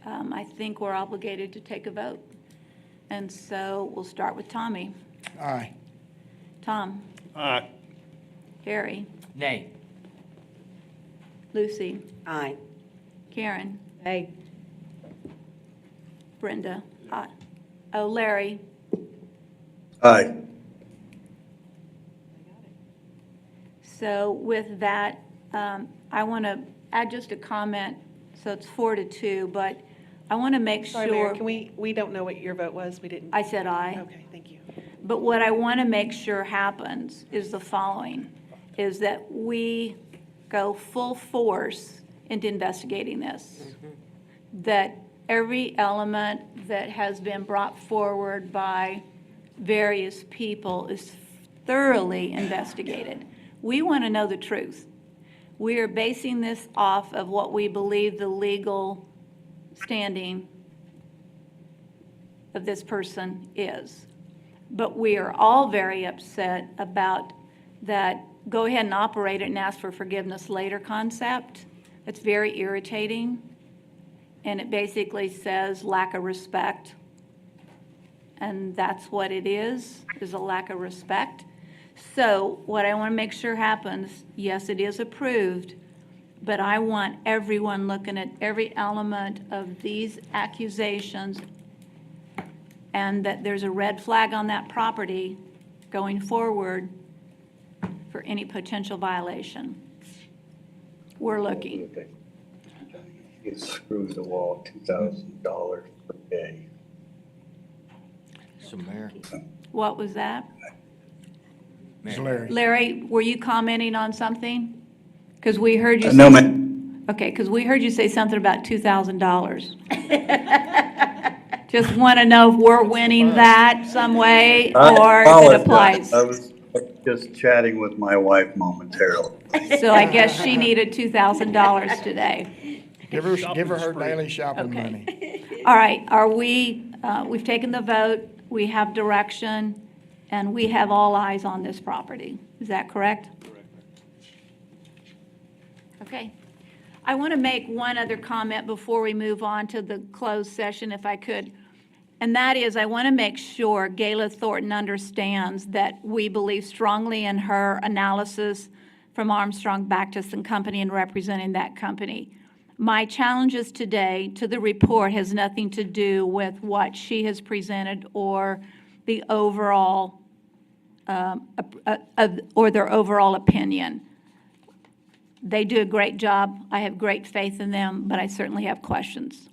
I think we're obligated to take a vote. And so we'll start with Tommy. Aye. Tom? Aye. Harry? Nay. Lucy? Aye. Karen? Aye. Brenda? Aye. Oh, Larry? Aye. So with that, I want to add just a comment, so it's 4-2, but I want to make Sorry, Mayor, sure. can we don't know what your vote was. We didn't. I said aye. Okay, thank you. But what I want to make sure happens is the following, is that we go full force into investigating this. That every element that has been brought forward by various people is thoroughly investigated. We want to know the truth. We are basing this off of what we believe the legal standing of this person is. But we are all very upset about that go ahead and operate it and ask for forgiveness later concept. It's very irritating. And it basically says lack of respect. And that's what it is a lack of respect. So what I want to make sure happens, yes, it is approved, but I want everyone looking at every element of these accusations and that there's a red flag on that property going forward for any potential violation. We're looking. It screws the wall, $2,000 per day. So, Mayor? What was that? It's Larry. Larry, were you commenting on something? Because we heard you. No, say- ma'am. Okay, because we heard you say something about $2,000. Just want to know if we're winning that some way I or if it apologize. applies. I was just chatting with my wife momentarily. So I guess she needed $2,000 today. Give her her daily shopping money. All right, we've taken the vote, we have direction, and we have all eyes on this property. Is that correct? Correct. Okay. I want to make one other comment before we move on to the closed session, if I could. And that is, I want to make sure Gayla Thornton understands that we believe strongly in her analysis from Armstrong, Backus and Company and representing that company. My challenges today to the report has nothing to do with what she has presented or the overall, or their overall opinion. They do a great job. I have great faith in them, but I certainly have questions.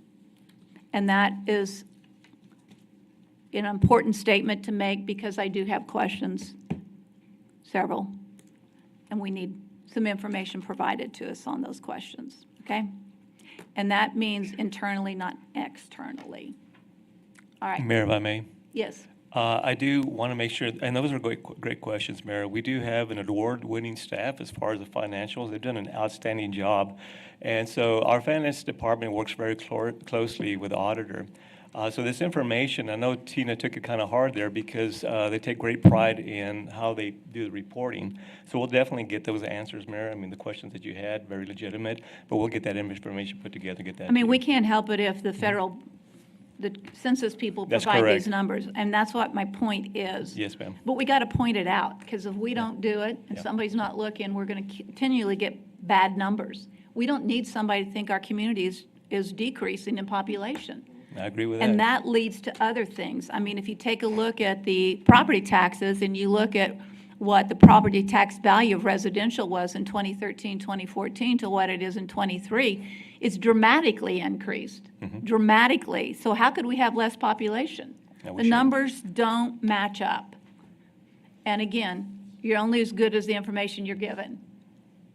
And that is an important statement to make because I do have questions, several, and we need some information provided to us on those questions, okay? And that means internally, not externally. All right. Mayor, if I may? Yes. I do want to make sure, and those are great questions, Mayor. We do have an award-winning staff as far as the financials. They've done an outstanding job. And so our finance department works very closely with the auditor. So this information, I know Tina took it kind of hard there because they take great pride in how they do the reporting. So we'll definitely get those answers, Mayor. I mean, the questions that you had, very legitimate, but we'll get that information put together, get that. I mean, we can't help it if the the census people That's provide correct. these numbers, and that's what my point is. Yes, ma'am. But we got to point it out, because if we don't do it and Yeah. somebody's not looking, we're going to continually get bad numbers. We don't need somebody to think our community is decreasing in population. I agree with that. And that leads to other things. I mean, if you take a look at the property taxes and you look at what the property tax value of residential was in 2013, 2014 to what it is in '23, it's dramatically increased, dramatically. So how could we have less population? Yeah, we The should. numbers don't match up. And again, you're only as good as the information you're given.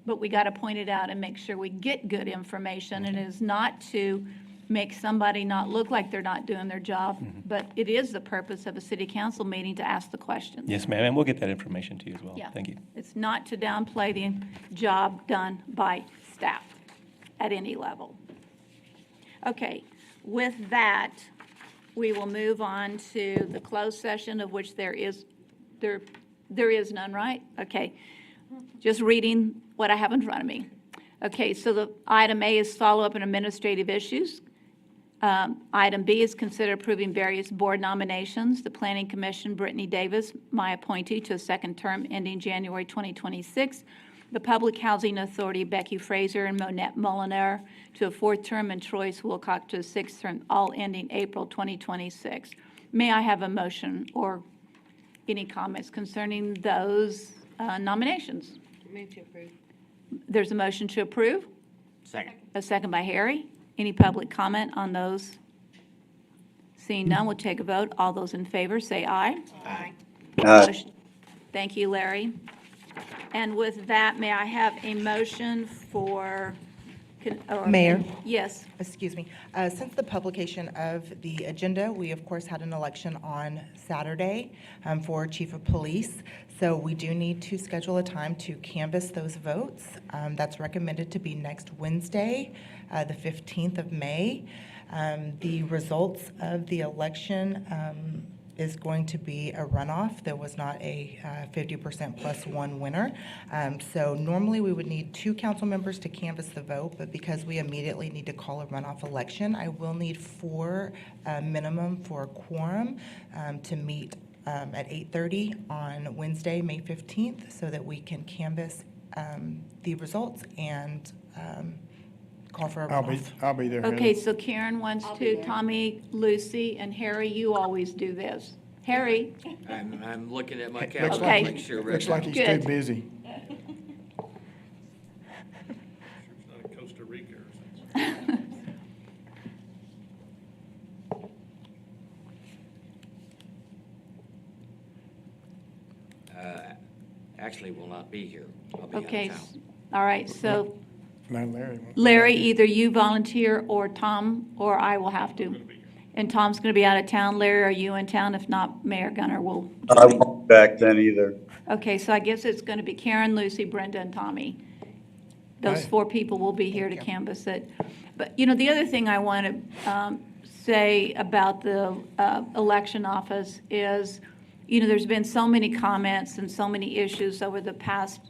But we got to point it out and make sure we get good information, and it is not to make somebody not look like they're not doing their job, but it is the purpose of a city council meeting to ask the questions. Yes, ma'am, and we'll get that information to you as well. Yeah. Thank you. It's not to downplay the job done by staff at any level. Okay, with that, we will move on to the closed session, of which there is none, right? Okay, just reading what I have in front of me. Okay, so the item A is follow-up and administrative issues. Item B is consider approving various board nominations. The Planning Commission, Brittany Davis, my appointee to a second term ending January 2026. The Public Housing Authority, Becky Fraser and Monette Molinaire, to a fourth term, and Troy Wilcox to a sixth term, all ending April 2026. May I have a motion or any comments concerning those nominations? Move to approve. There's a motion to approve. Second. A second by Harry. Any public comment on those? Seeing none, we'll take a vote. All those in favor, say aye. Aye. Motion- Thank you, Larry. And with that, may I have a motion for? Mayor? Yes. Excuse me. Since the publication of the agenda, we of course had an election on Saturday for chief of police. So we do need to schedule a time to canvass those votes. That's recommended to be next Wednesday, the 15th of May. The results of the election is going to be a runoff. There was not a 50% plus one winner. So normally we would need 2 council members to canvass the vote, but because we immediately need to call a runoff election, I will need 4 minimum for a quorum to meet at 8:30 on Wednesday, May 15th, so that we can canvass the results and call for a runoff. I'll be there. Okay, Heather. so Karen wants to, Tommy, Lucy, and Harry, you always do this. Harry? I'm looking at my Looks calendar to Okay. make sure. Looks like he's Good. too busy. Costa Rica or something. actually will not be here. I'll be out of Okay, town. all right, so No, Larry. won't. Larry, either you volunteer or Tom, or I will have to. And Tom's going to be out of town. Larry, are you in town? If not, Mayor Gunner will I join. won't be back then either. Okay, so I guess it's going to be Karen, Lucy, Brenda, and Tommy. Those Right. 4 people will be here to canvass it. But, you know, the other thing I want to say about the election office is, you know, there's been so many comments and so many issues over the past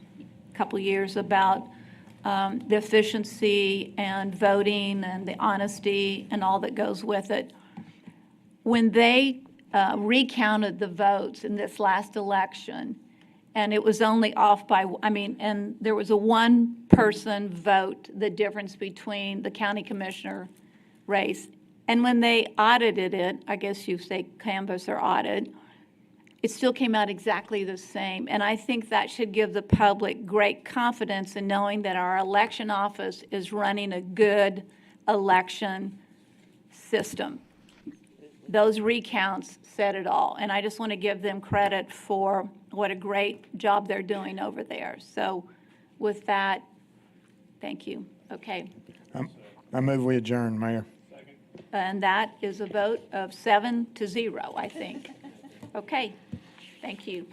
couple years about the efficiency and voting and the honesty and all that goes with it. When they recounted the votes in this last election, and it was only off by, and there was a one-person vote, the difference between the county commissioner race. And when they audited it, I guess you say canvass or audit, it still came out exactly the same. And I think that should give the public great confidence in knowing that our election office is running a good election system. Those recounts said it all. And I just want to give them credit for what a great job they're doing over there. So with that, thank you. Okay. I move we adjourn, Mayor. And that is a vote of 7-0, I think. Okay, thank you.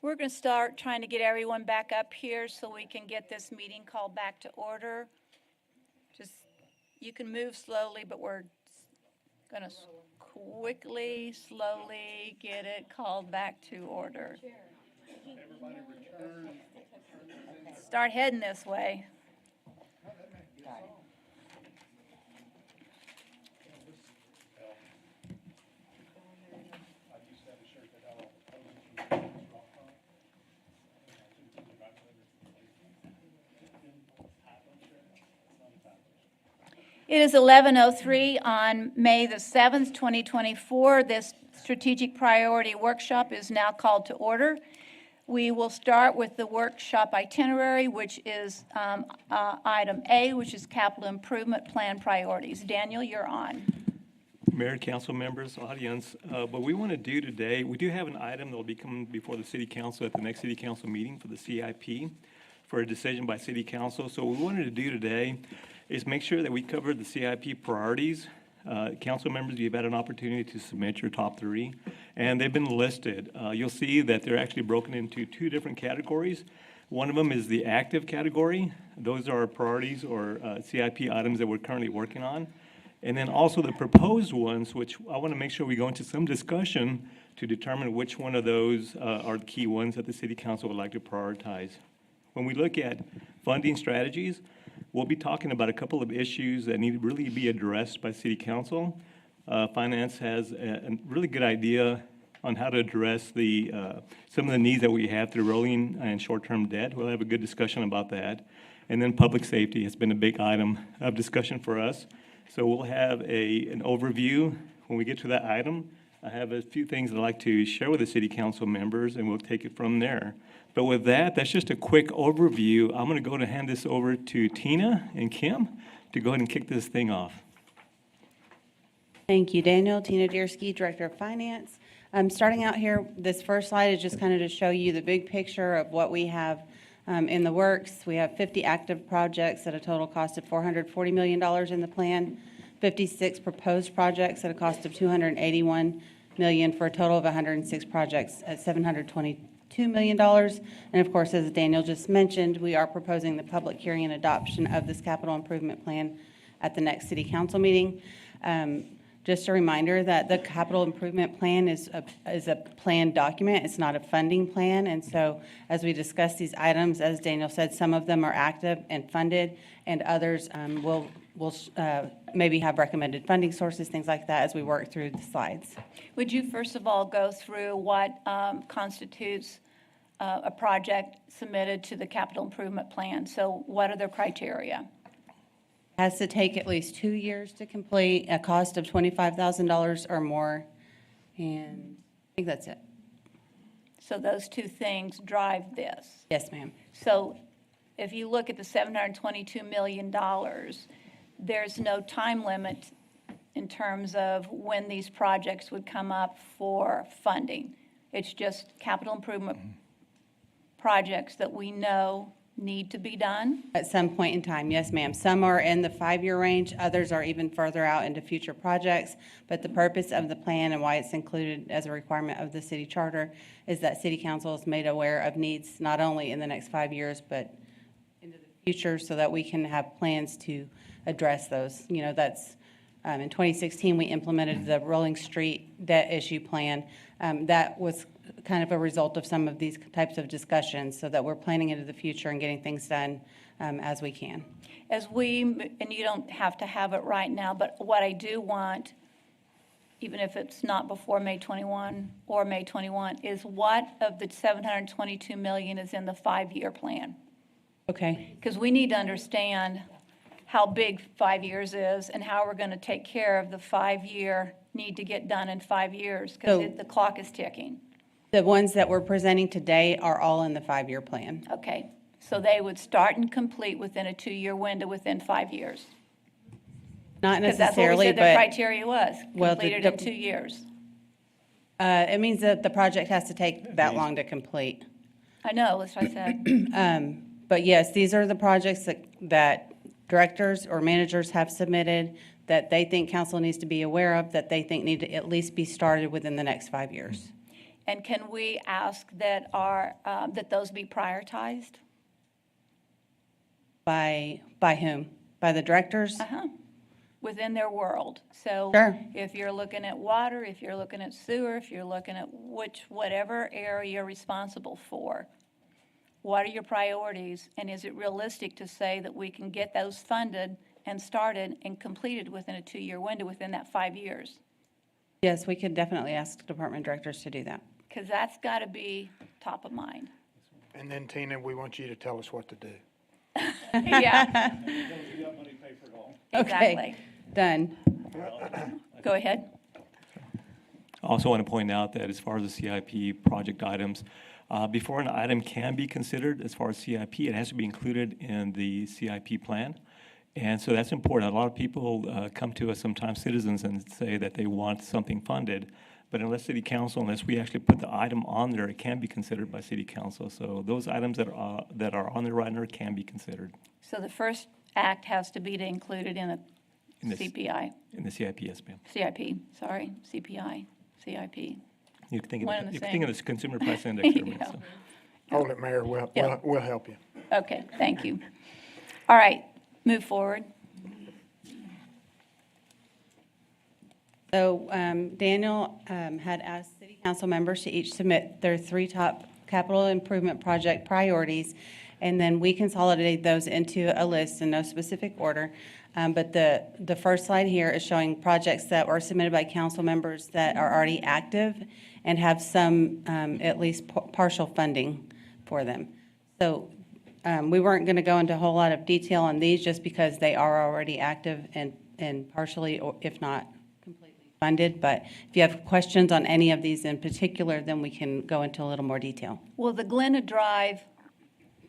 We're going to start trying to get everyone back up here so we can get this meeting called back to order. Just, you can move slowly, but we're going to quickly, slowly get it called back to order. Start heading this way. It is 11:03 on May the 7th, 2024. This strategic priority workshop is now called to order. We will start with the workshop itinerary, which is item A, which is capital improvement plan priorities. Daniel, you're on. Mayor, council members, audience, what we want to do today, we do have an item that will be coming before the city council at the next city council meeting for the CIP for a decision by city council. So what we wanted to do today is make sure that we cover the CIP priorities. Council members, you've had an opportunity to submit your top 3, and they've been listed. You'll see that they're actually broken into 2 different categories. One of them is the active category. Those are priorities or CIP items that we're currently working on. And then also the proposed ones, which I want to make sure we go into some discussion to determine which one of those are the key ones that the city council would like to prioritize. When we look at funding strategies, we'll be talking about a couple of issues that need to really be addressed by city council. Finance has a really good idea on how to address some of the needs that we have through rolling and short-term debt. We'll have a good discussion about that. And then public safety has been a big item of discussion for us. So we'll have an overview when we get to that item. I have a few things I'd like to share with the city council members, and we'll take it from there. But with that, that's just a quick overview. I'm going to go to hand this over to Tina and Kim to go ahead and kick this thing off. Thank you, Daniel. Tina Diersky, Director of Finance. Starting out here, this first slide is just kind of to show you the big picture of what we have in the works. We have 50 active projects at a total cost of $440 million in the plan, 56 proposed projects at a cost of $281 million for a total of 106 projects at $722 million. And of course, as Daniel just mentioned, we are proposing the public hearing and adoption of this capital improvement plan at the next city council meeting. Just a reminder that the capital improvement plan is a planned document. It's not a funding plan. And so as we discuss these items, as Daniel said, some of them are active and funded, and others will maybe have recommended funding sources, things like that, as we work through the slides. Would you first of all go through what constitutes a project submitted to the capital improvement plan? So what are the criteria? Has to take at least 2 years to complete, a cost of $25,000 or more, and I think that's it. So those 2 things drive this. Yes, ma'am. So if you look at the $722 million, there's no time limit in terms of when these projects would come up for funding. It's just capital improvement projects that we know need to be done? At some point in time, yes, ma'am. Some are in the 5-year range, others are even further out into future projects. But the purpose of the plan and why it's included as a requirement of the city charter is that city council is made aware of needs not only in the next 5 years, but into the future, so that we can have plans to address those. You know, that's in 2016, we implemented the Rolling Street debt issue plan. That was kind of a result of some of these types of discussions, so that we're planning into the future and getting things done as we can. And you don't have to have it right now, but what I do want, even if it's not before May 21 or May 21, is what of the $722 million is in the 5-year plan? Okay. Because we need to understand how big 5 years is and how we're going to take care of the 5-year need to get done in 5 years, because the clock is ticking. The ones that we're presenting today are all in the 5-year plan. Okay, so they would start and complete within a 2-year window within 5 years? Not necessarily, because that's what we said the criteria was, well, completed in 2 years. It means that the project has to take that long to complete. I know, that's what I said. But yes, these are the projects that directors or managers have submitted that they think council needs to be aware of, that they think need to at least be started within the next 5 years. And can we ask that that those be prioritized? By whom? By the directors? Uh-huh. Within their world. So Sure. if you're looking at water, if you're looking at sewer, if you're looking at whatever area you're responsible for, what are your priorities? And is it realistic to say that we can get those funded and started and completed within a 2-year window, within that 5 years? Yes, we could definitely ask department directors to do that. Because that's got to be top of mind. And then Tina, we want you to tell us what to do. Yeah. Exactly. Okay, done. Go ahead. I also want to point out that as far as the CIP project items, before an item can be considered as far as CIP, it has to be included in the CIP plan. And so that's important. A lot of people come to us, sometimes citizens, and say that they want something funded. But unless city council, unless we actually put the item on there, it can be considered by city council. So those items that are on there right now can be considered. So the first act has to be included in the this- CPI. In the CIP, yes, ma'am. CIP, sorry, CPI, CIP. You can think One of and the, the you can think of same. this consumer price index there, ma'am, Yeah. so. Hold it, Mayor, we'll help you. Okay, thank you. All right, move forward. So Daniel had asked city council members to each submit their 3 top capital improvement project priorities, and then we consolidated those into a list in no specific order. But the first slide here is showing projects that were submitted by council members that are already active and have some, at least partial funding for them. So we weren't going to go into a whole lot of detail on these just because they are already active and partially, or if not completely funded. But if you have questions on any of these in particular, then we can go into a little more detail. Well, the Glenna Drive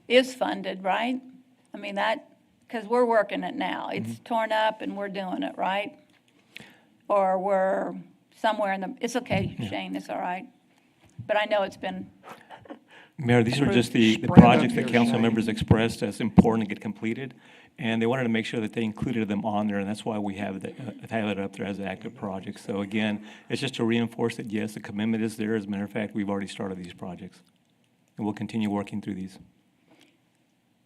is funded, right? I mean, because we're working it now. It's torn up and we're doing it, right? Or we're somewhere it's okay, Shane, it's all right. But I know it's been, Mayor, these are just the Spread projects up that your council shame. members expressed as important to get completed, and they wanted to make sure that they included them on there, and that's why we have it up there as active projects. So again, it's just to reinforce that, yes, the commitment is there. As a matter of fact, we've already started these projects, and we'll continue working through these.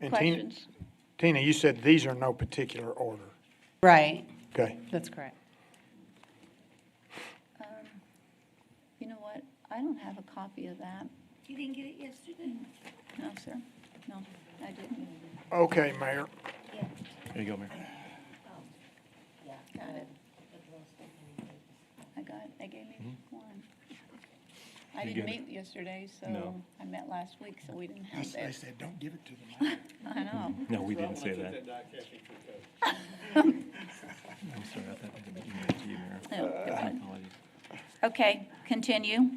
And questions? Tina, you said these are no particular order. Right, Okay. that's correct. You know what? I don't have a copy of that. You didn't get it yesterday? No, sir. No, I didn't. Okay, Mayor. There you go, Mayor. Got it. I got it. They gave me one. I You didn't get it? meet yesterday, so No. I met last week, so we didn't have They that. said, don't give it to them. I know. No, we didn't say that. I'm sorry, I thought I didn't email it to you, Mayor. No, you're My right. apologies. Okay, continue.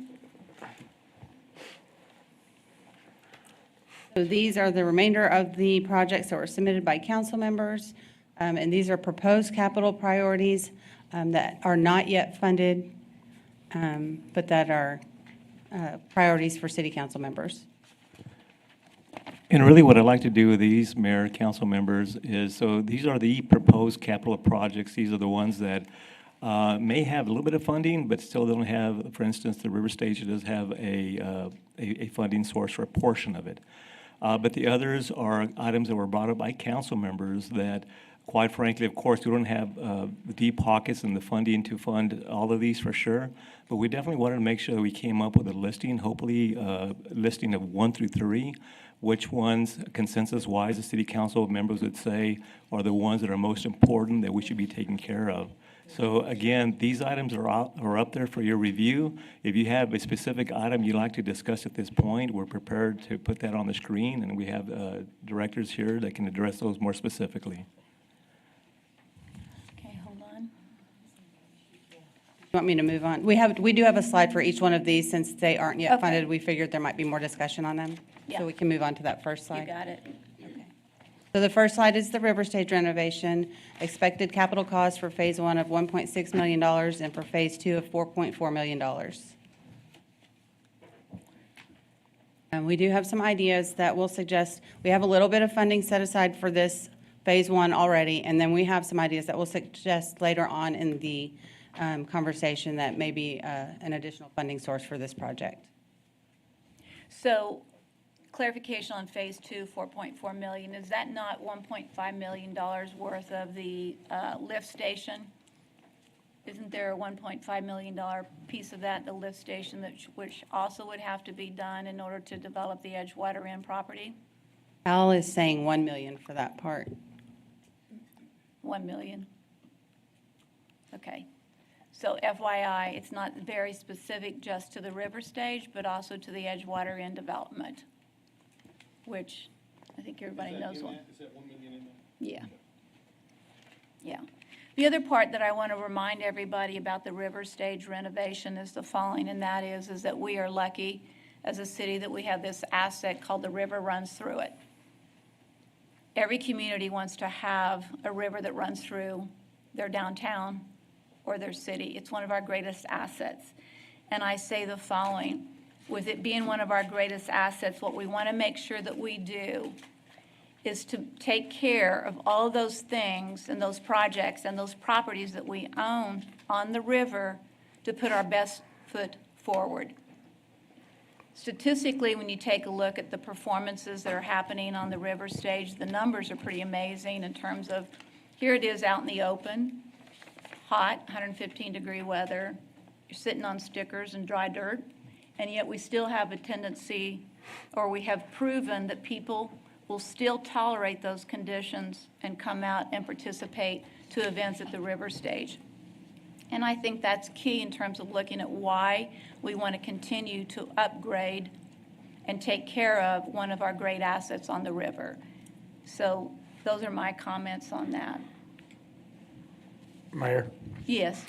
So these are the remainder of the projects that were submitted by council members. And these are proposed capital priorities that are not yet funded, but that are priorities for city council members. And really what I'd like to do with these, Mayor, council members, is, so these are the proposed capital projects. These are the ones that may have a little bit of funding, but still don't have, for instance, the River Station does have a funding source for a portion of it. But the others are items that were brought up by council members that, quite frankly, of course, we don't have the deep pockets and the funding to fund all of these for sure. But we definitely wanted to make sure that we came up with a listing, hopefully listing of 1 through 3, which ones, consensus-wise, the city council members would say are the ones that are most important that we should be taking care of. So again, these items are up there for your review. If you have a specific item you'd like to discuss at this point, we're prepared to put that on the screen, and we have directors here that can address those more specifically. Okay, hold on. You want me to move on? We do have a slide for each one of these. Since they aren't yet Okay. funded, we figured there might be more discussion on them. Yeah. So we can move on to that first You slide. got it. So the first slide is the River Stage renovation. Expected capital cost for Phase 1 of $1.6 million and for Phase 2 of $4.4 million. And we do have some ideas that we'll suggest. We have a little bit of funding set aside for this Phase 1 already, and then we have some ideas that we'll suggest later on in the conversation that may be an additional funding source for this project. So clarification on phase two, 4.4 million, is that not $1.5 million worth of the lift station? Isn't there a $1.5 million piece of that, the lift station, which also would have to be done in order to develop the Edgewater Inn property? Al is saying 1 million for that part. 1 million? Okay. So FYI, it's not very specific just to the river stage, but also to the Edgewater Inn development, which I think everybody knows one. Is that 1 million in there? Yeah. Yeah. The other part that I want to remind everybody about the river stage renovation is the following, and that is that we are lucky as a city that we have this asset called the river runs through it. Every community wants to have a river that runs through their downtown or their city. It's one of our greatest assets. And I say the following, with it being one of our greatest assets, what we want to make sure that we do is to take care of all of those things and those projects and those properties that we own on the river to put our best foot forward. Statistically, when you take a look at the performances that are happening on the river stage, the numbers are pretty amazing in terms of, here it is out in the open, hot, 115-degree weather, you're sitting on stickers and dry dirt, and yet we still have a tendency, or we have proven that people will still tolerate those conditions and come out and participate to events at the river stage. And I think that's key in terms of looking at why we want to continue to upgrade and take care of one of our great assets on the river. So those are my comments on that. Mayor, Yes.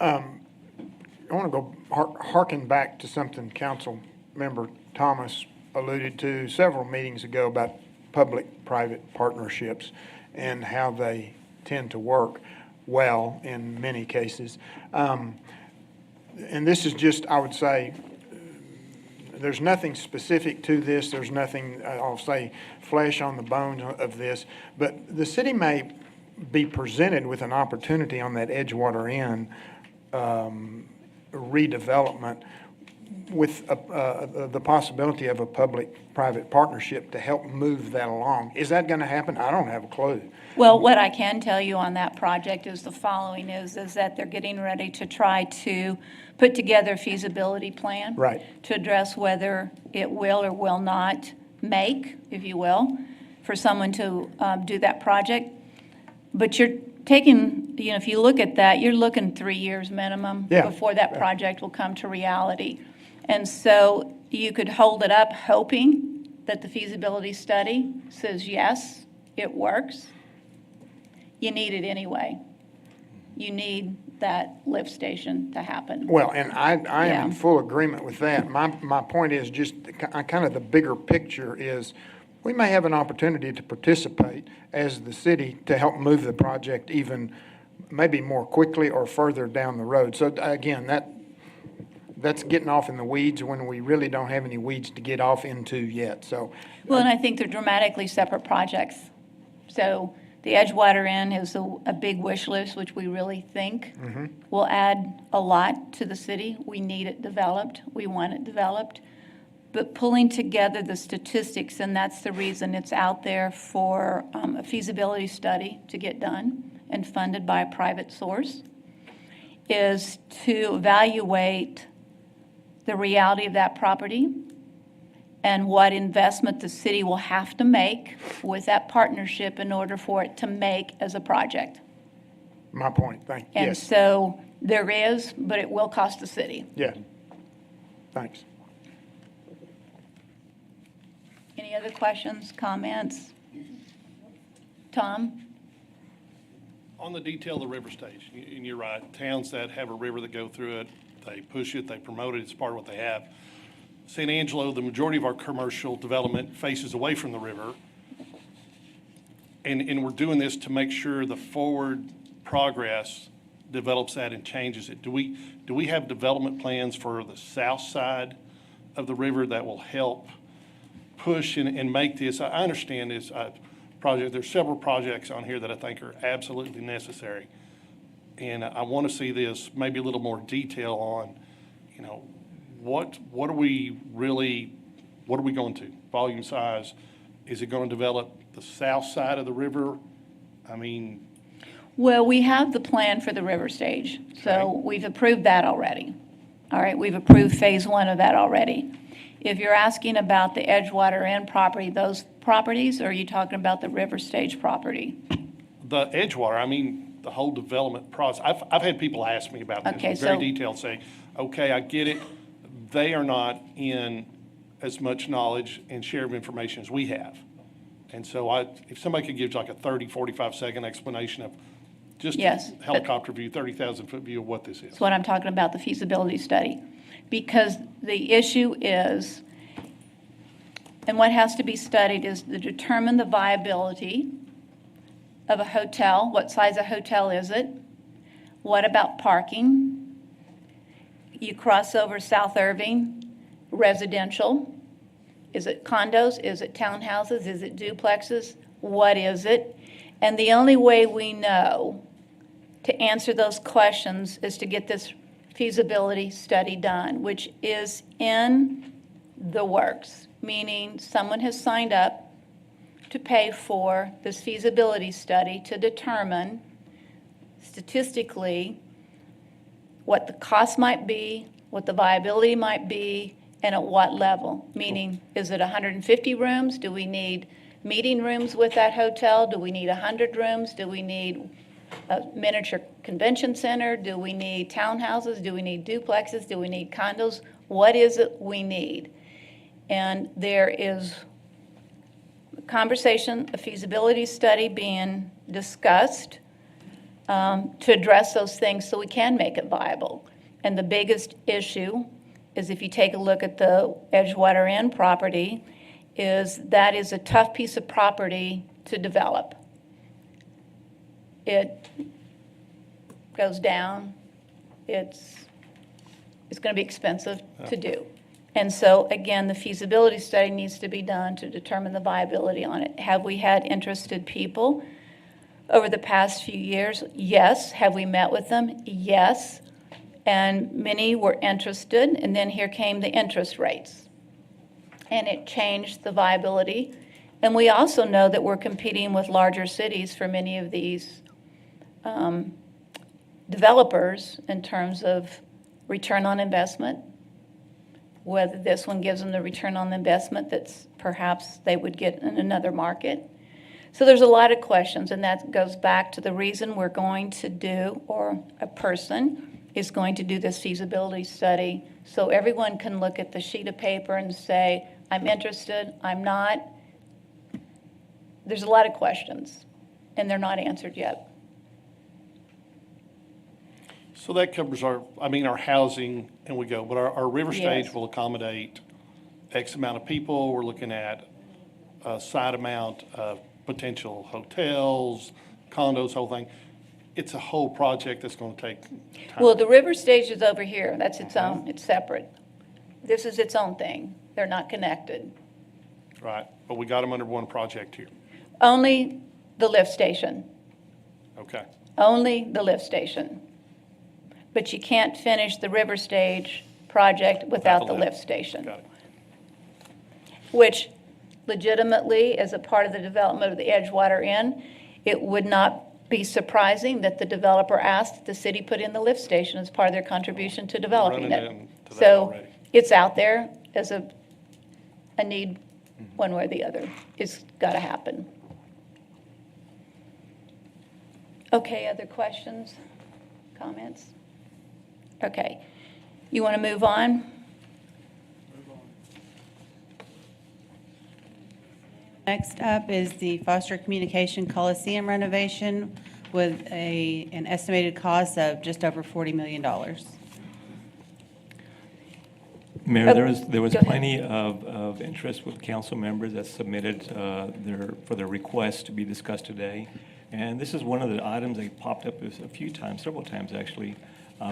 I want to go harken back to something Council Member Thomas alluded to several meetings ago about public-private partnerships and how they tend to work well in many cases. And this is just, I would say, there's nothing specific to this. There's nothing, I'll say, flesh on the bones of this. But the city may be presented with an opportunity on that Edgewater Inn redevelopment with the possibility of a public-private partnership to help move that along. Is that going to happen? I don't have a clue. Well, what I can tell you on that project is the following, is that they're getting ready to try to put together a feasibility plan. Right. To address whether it will or will not make, if you will, for someone to do that project. But you're taking, if you look at that, you're looking 3 years minimum before that project will come to reality. And so you could hold it up hoping that the feasibility study says, yes, it works. You need it anyway. You need that lift station to happen. Well, and I am in full agreement with that. My point is just kind of the bigger picture is we may have an opportunity to participate as the city to help move the project even maybe more quickly or further down the road. So again, that's getting off in the weeds when we really don't have any weeds to get off into yet. So, well, and I think they're dramatically separate projects. So the Edgewater Inn is a big wish list, which we really think will add a lot to the city. We need it developed. We want it developed. But pulling together the statistics, and that's the reason it's out there for a feasibility study to get done and funded by a private source, is to evaluate the reality of that property and what investment the city will have to make with that partnership in order for it to make as a project. My point, thank you. And Yes. so there is, but it will cost the city. Yeah, thanks. Any other questions, comments? Tom? On the detail of the river stage, and you're right, towns that have a river that go through it, they push it, they promote it, it's part of what they have. San Angelo, the majority of our commercial development faces away from the river. And we're doing this to make sure the forward progress develops that and changes it. Do we have development plans for the south side of the river that will help push and make this? I understand this project. There's several projects on here that I think are absolutely necessary. And I want to see this maybe a little more detail on, what are we really What are we going to? Volume, size? Is it going to develop the south side of the river? I mean, Well, we have the plan for the river stage, so we've approved that already. All right, we've approved phase 1 of that already. If you're asking about the Edgewater Inn property, those properties, or are you talking about the river stage property? the Edgewater, I mean, the whole development process, I've had people ask me about this, Okay, in very so- detailed, saying, okay, I get it. They are not in as much knowledge and share of information as we have. And so if somebody could give like a 30, 45-second explanation of just Yes, a but- helicopter view, 30,000-foot view of what this is. That's what I'm talking about, the feasibility study. Because the issue is, and what has to be studied is to determine the viability of a hotel. What size a hotel is it? What about parking? You cross over South Irving, residential. Is it condos? Is it townhouses? Is it duplexes? What is it? And the only way we know to answer those questions is to get this feasibility study done, which is in the works, meaning someone has signed up to pay for this feasibility study to determine statistically what the cost might be, what the viability might be, and at what level. Meaning, is it 150 rooms? Do we need meeting rooms with that hotel? Do we need 100 rooms? Do we need a miniature convention center? Do we need townhouses? Do we need duplexes? Do we need condos? What is it we need? And there is a conversation, a feasibility study being discussed to address those things so we can make it viable. And the biggest issue is, if you take a look at the Edgewater Inn property, is that is a tough piece of property to develop. It goes down, it's going to be expensive to do. And so, again, the feasibility study needs to be done to determine the viability on it. Have we had interested people over the past few years? Yes. Have we met with them? Yes. And many were interested, and then here came the interest rates. And it changed the viability. And we also know that we're competing with larger cities for many of these developers in terms of return on investment, whether this one gives them the return on investment that's perhaps they would get in another market. So there's a lot of questions, and that goes back to the reason we're going to do, or a person is going to do this feasibility study, so everyone can look at the sheet of paper and say, I'm interested, I'm not. There's a lot of questions, and they're not answered yet. So that covers our housing, and we go, but our river stage Yes. will accommodate X amount of people. We're looking at a side amount of potential hotels, condos, whole thing. It's a whole project that's going to take time. Well, the river stage is over here, that's its own, it's separate. This is its own thing, they're not connected. Right, but we got them under one project here. Only the lift station, Okay, only the lift station. But you can't finish the river stage project without the lift station. got it. Which legitimately, as a part of the development of the Edgewater Inn, it would not be surprising that the developer asked that the city put in the lift station as part of their contribution to developing Running it. into that So already. it's out there as a need, one way or the other. It's got to happen. Okay, other questions, comments? Okay. You want to move on? Next up is the Foster Communication Coliseum renovation with an estimated cost of just over $40 million. Mayor, there was Go ahead. plenty of interest with council members that submitted for their request to be discussed today. And this is one of the items that popped up a few times, several times actually,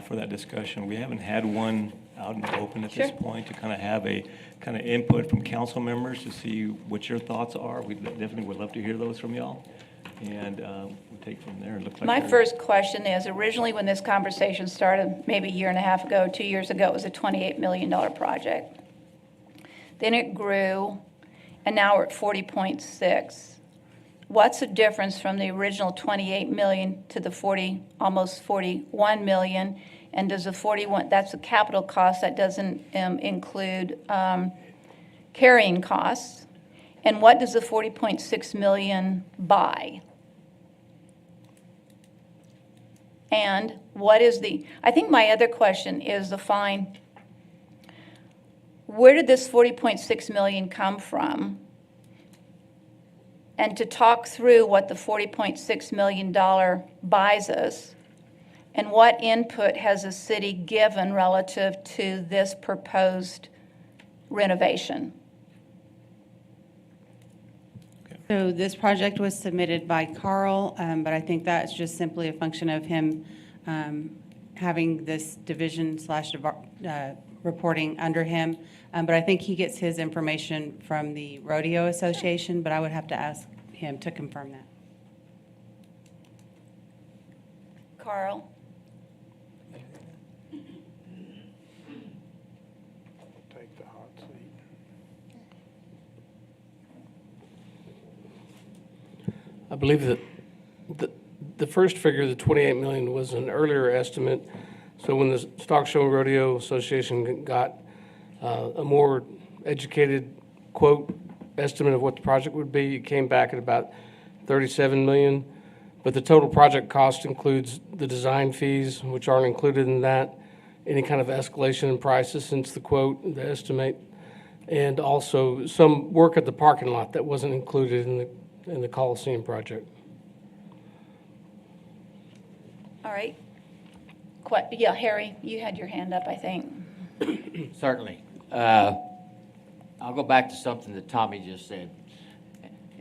for that discussion. We haven't had one out in the open at this Sure. point to kind of have a kind of input from council members to see what your thoughts are. We definitely would love to hear those from y'all. And we'll take from there. It looks like My there- first question is, originally when this conversation started, maybe a year and a half ago, 2 years ago, it was a $28 million project. then it grew, and now we're at 40.6. What's the difference from the original 28 million to the almost 41 million? And does the 41, that's a capital cost, that doesn't include carrying costs. And what does the 40.6 million buy? And what is I think my other question is the fine, where did this 40.6 million come from? And to talk through what the $40.6 million buys us, and what input has the city given relative to this proposed renovation? So this project was submitted by Carl, but I think that's just simply a function of him having this division / reporting under him. But I think he gets his information from the Rodeo Association, but I would have to ask him to confirm that. Carl? Take the hot seat. I believe that the first figure, the 28 million, was an earlier estimate. So when the Stock Show and Rodeo Association got a more educated quote estimate of what the project would be, it came back at about 37 million. But the total project cost includes the design fees, which aren't included in that, any kind of escalation in prices since the quote, the estimate, and also some work at the parking lot that wasn't included in the Coliseum project. All right. Yeah, Harry, you had your hand up, I think. Certainly. I'll go back to something that Tommy just said.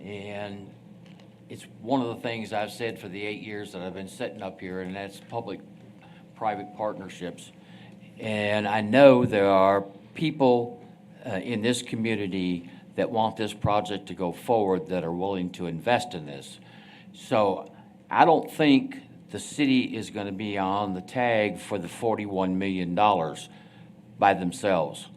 And it's one of the things I've said for the 8 years that I've been sitting up here, and that's public-private partnerships. And I know there are people in this community that want this project to go forward that are willing to invest in this. So I don't think the city is going to be on the tag for the $41 million by themselves.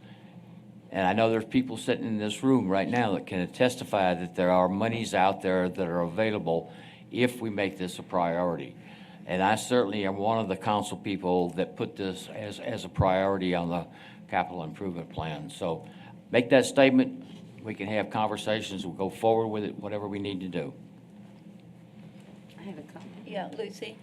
And I know there's people sitting in this room right now that can testify that there are monies out there that are available if we make this a priority. And I certainly am one of the council people that put this as a priority on the capital improvement plan. So make that statement. We can have conversations. We'll go forward with it, whatever we need to do. I have a comment. Yeah, Lucy?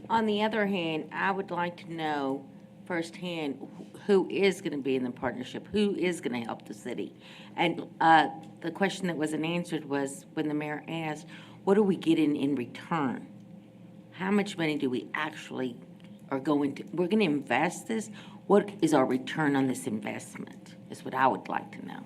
On the other hand, I would like to know firsthand who is going to be in the partnership, who is going to help the city. And the question that wasn't answered was when the mayor asked, what are we getting in return? How much money do we actually we're going to invest this? What is our return on this investment is what I would like to know.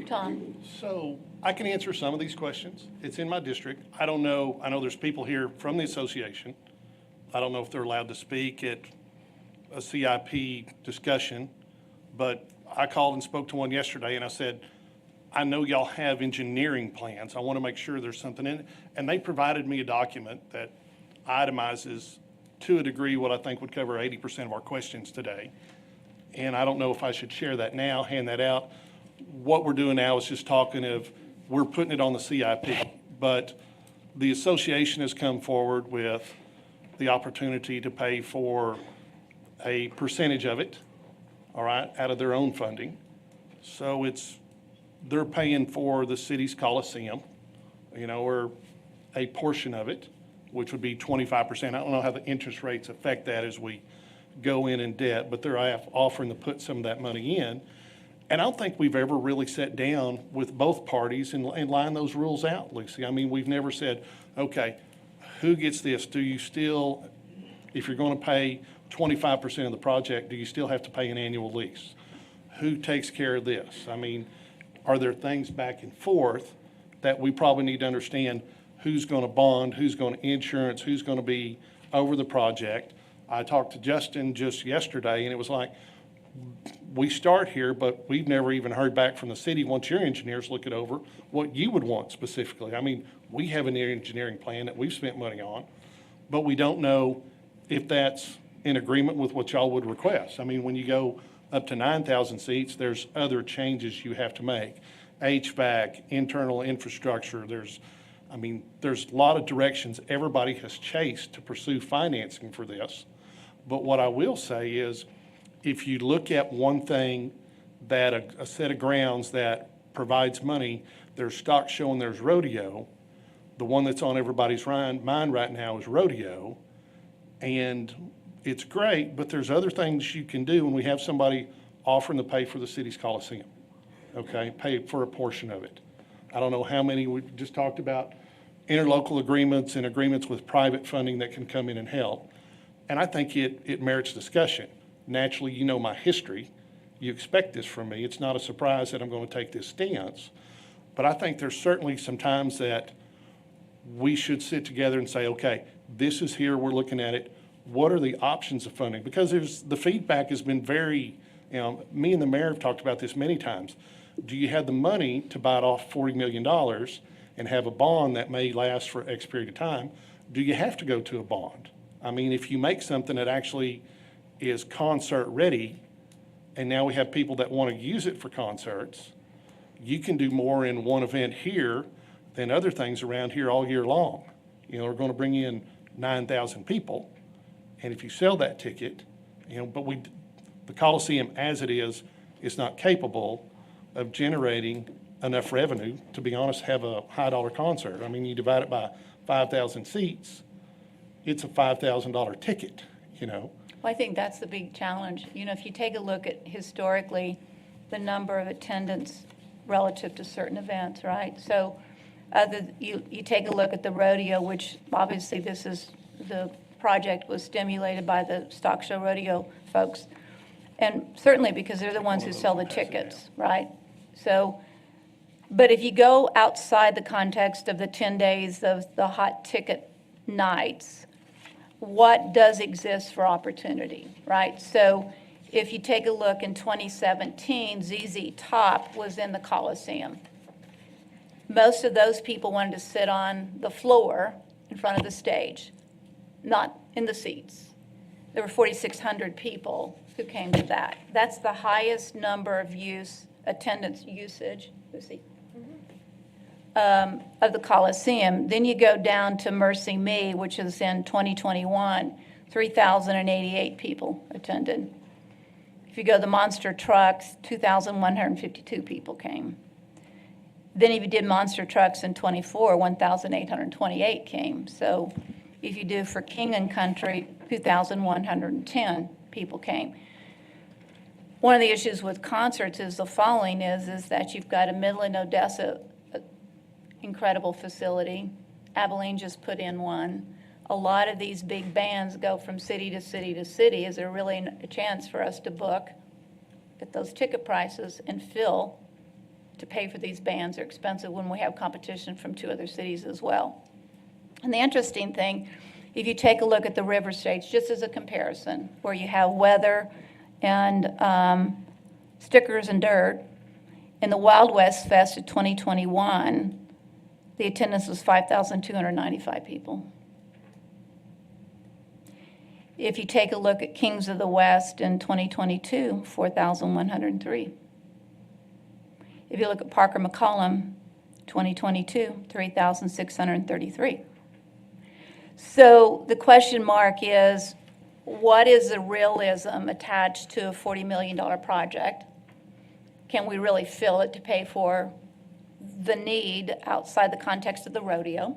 Tom? So I can answer some of these questions. It's in my district. I don't know. I know there's people here from the association. I don't know if they're allowed to speak at a CIP discussion, but I called and spoke to one yesterday, and I said, I know y'all have engineering plans. I want to make sure there's something in it. And they provided me a document that itemizes to a degree what I think would cover 80% of our questions today. And I don't know if I should share that now, hand that out. What we're doing now is just talking of, we're putting it on the CIP, but the association has come forward with the opportunity to pay for a percentage of it, all right, out of their own funding. So they're paying for the city's Coliseum, or a portion of it, which would be 25%. I don't know how the interest rates affect that as we go in debt, but they're offering to put some of that money in. And I don't think we've ever really sat down with both parties and lined those rules out, Lucy. I mean, we've never said, okay, who gets this? Do you still, if you're going to pay 25% of the project, do you still have to pay an annual lease? Who takes care of this? I mean, are there things back and forth that we probably need to understand who's going to bond, who's going to insurance, who's going to be over the project? I talked to Justin just yesterday, and it was like, we start here, but we've never even heard back from the city once your engineers look it over, what you would want specifically. I mean, we have an engineering plan that we've spent money on, but we don't know if that's in agreement with what y'all would request. I mean, when you go up to 9,000 seats, there's other changes you have to make. HVAC, internal infrastructure, there's a lot of directions everybody has chased to pursue financing for this. But what I will say is, if you look at one thing that a set of grounds that provides money, there's stock showing there's rodeo. The one that's on everybody's mind right now is rodeo. And it's great, but there's other things you can do when we have somebody offering to pay for the city's Coliseum, okay? Pay for a portion of it. I don't know how many, we just talked about interlocal agreements and agreements with private funding that can come in and help. And I think it merits discussion. Naturally, you know my history. You expect this from me. It's not a surprise that I'm going to take this stance. But I think there's certainly some times that we should sit together and say, okay, this is here, we're looking at it. What are the options of funding? Because the feedback has been very, me and the mayor have talked about this many times. Do you have the money to bite off $40 million and have a bond that may last for X period of time? Do you have to go to a bond? I mean, if you make something that actually is concert ready, and now we have people that want to use it for concerts, you can do more in one event here than other things around here all year long. We're going to bring in 9,000 people. And if you sell that ticket, but the Coliseum as it is not capable of generating enough revenue, to be honest, have a high dollar concert. I mean, you divide it by 5,000 seats, it's a $5,000 ticket, Well, I think that's the big challenge. If you take a look at historically the number of attendance relative to certain events, right? So you take a look at the rodeo, which obviously the project was stimulated by the stock show rodeo folks. And certainly because they're the ones who sell the tickets, right? So, but if you go outside the context of the 10 days of the hot ticket nights, what does exist for opportunity, right? So if you take a look in 2017, ZZ Top was in the Coliseum. Most of those people wanted to sit on the floor in front of the stage, not in the seats. There were 4,600 people who came to that. That's the highest number of attendance usage, of the Coliseum. Then you go down to Mercy Me, which is in 2021, 3,088 people attended. If you go to the Monster Trucks, 2,152 people came. Then if you did Monster Trucks in 24, 1,828 came. So if you do for King and Country, 2,110 people came. One of the issues with concerts is the following is that you've got a Midland, Odessa, incredible facility. Abilene just put in one. A lot of these big bands go from city to city to city. Is there really a chance for us to book at those ticket prices and fill to pay for these bands? They're expensive when we have competition from 2 other cities as well. And the interesting thing, if you take a look at the river states, just as a comparison, where you have weather and stickers and dirt, in the Wild West Fest of 2021, the attendance was 5,295 people. If you take a look at Kings of the West in 2022, 4,103. If you look at Parker McCollum, 2022, 3,633. So the question mark is, what is the realism attached to a $40 million project? Can we really fill it to pay for the need outside the context of the rodeo?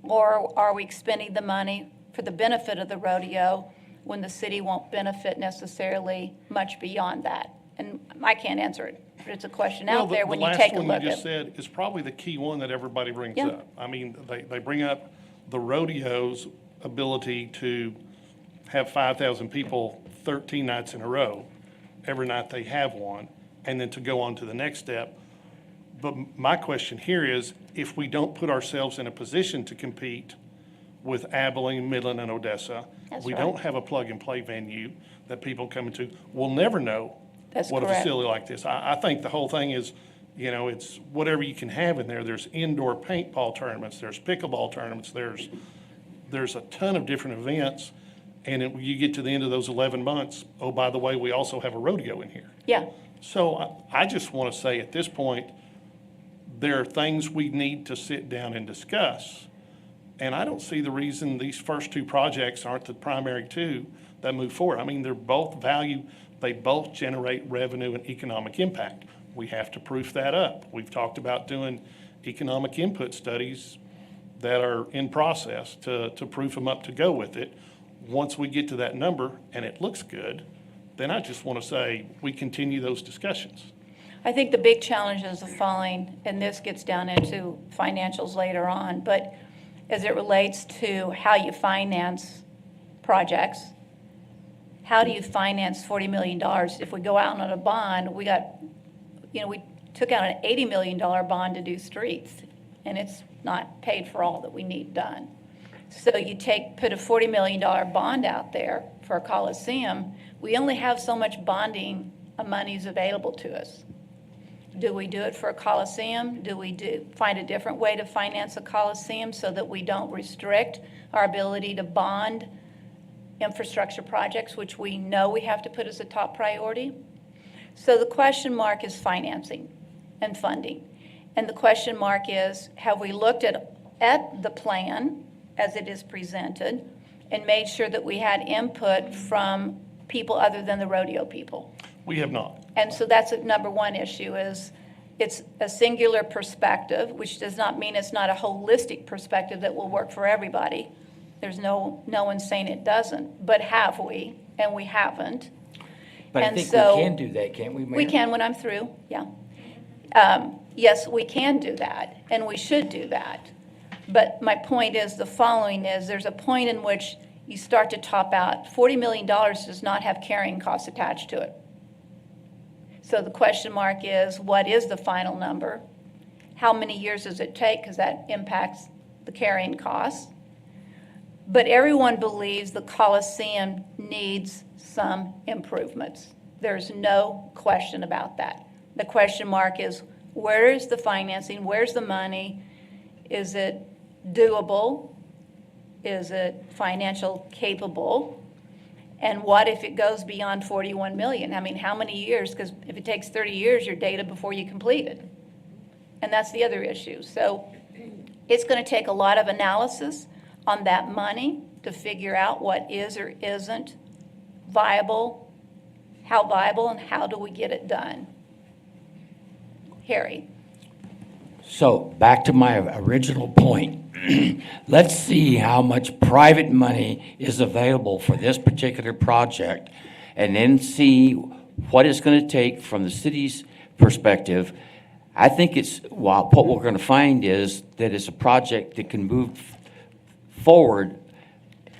Or are we spending the money for the benefit of the rodeo when the city won't benefit necessarily much beyond that? And I can't answer it, but it's a question out there when you take a look at. The last one you just said is probably the key one that everybody brings up. I mean, they bring up the rodeo's ability to have 5,000 people 13 nights in a row, every night they have one, and then to go on to the next step. But my question here is, if we don't put ourselves in a position to compete with Abilene, Midland, and Odessa, we don't have a plug-and-play venue that people come into, we'll never know what a facility like this. I think the whole thing is, it's whatever you can have in there. There's indoor paintball tournaments, there's pickleball tournaments, there's a ton of different events, And then you get to the end of those 11 months, oh, by the way, we also have a rodeo in here. Yeah. So I just want to say at this point, there are things we need to sit down and discuss. And I don't see the reason these first two projects aren't the primary two that move forward. I mean, they're both value, they both generate revenue and economic impact. We have to proof that up. We've talked about doing economic input studies that are in process to proof them up to go with it. Once we get to that number and it looks good, then I just want to say we continue those discussions. I think the big challenge is the following, and this gets down into financials later on, but as it relates to how you finance projects, how do you finance $40 million? If we go out on a bond, we took out an $80 million bond to do streets, and it's not paid for all that we need done. So you put a $40 million bond out there for a Coliseum, we only have so much bonding monies available to us. Do we do it for a Coliseum? Do we find a different way to finance a Coliseum so that we don't restrict our ability to bond infrastructure projects, which we know we have to put as a top priority? So the question mark is financing and funding. And the question mark is, have we looked at the plan as it is presented and made sure that we had input from people other than the rodeo people? We have not. And so that's a number one issue, is it's a singular perspective, which does not mean it's not a holistic perspective that will work for everybody. There's no one saying it doesn't, but have we? And we haven't. But I And think so- we can do that, can't we, Mayor? We can when I'm through, yeah. Yes, we can do that, and we should do that. But my point is the following is, there's a point in which you start to top out. $40 million does not have carrying costs attached to it. So the question mark is, what is the final number? How many years does it take? Because that impacts the carrying costs. But everyone believes the Coliseum needs some improvements. There's no question about that. The question mark is, where is the financing? Where's the money? Is it doable? Is it financial capable? And what if it goes beyond 41 million? I mean, how many years? Because if it takes 30 years, you're dated before you complete it. And that's the other issue. So it's going to take a lot of analysis on that money to figure out what is or isn't viable, how viable, and how do we get it done. Harry. So back to my original point. Let's see how much private money is available for this particular project, and then see what it's going to take from the city's perspective. I think what we're going to find is that it's a project that can move forward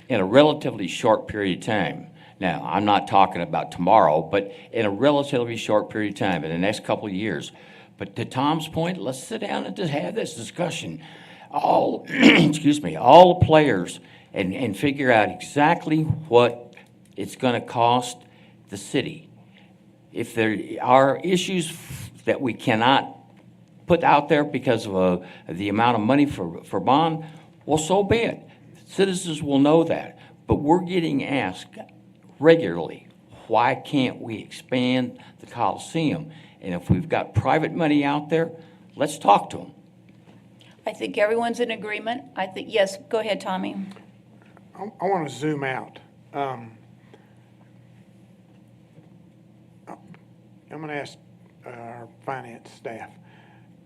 in a relatively short period of time. Now, I'm not talking about tomorrow, but in a relatively short period of time, in the next couple of years. But to Tom's point, let's sit down and just have this discussion. All, excuse me, all the players, and figure out exactly what it's going to cost the city. If there are issues that we cannot put out there because of the amount of money for bond, well, so be it. Citizens will know that. But we're getting asked regularly, why can't we expand the Coliseum? And if we've got private money out there, let's talk to them. I think everyone's in agreement. I think, yes, go ahead, Tommy. I want to zoom out. I'm going to ask our finance staff,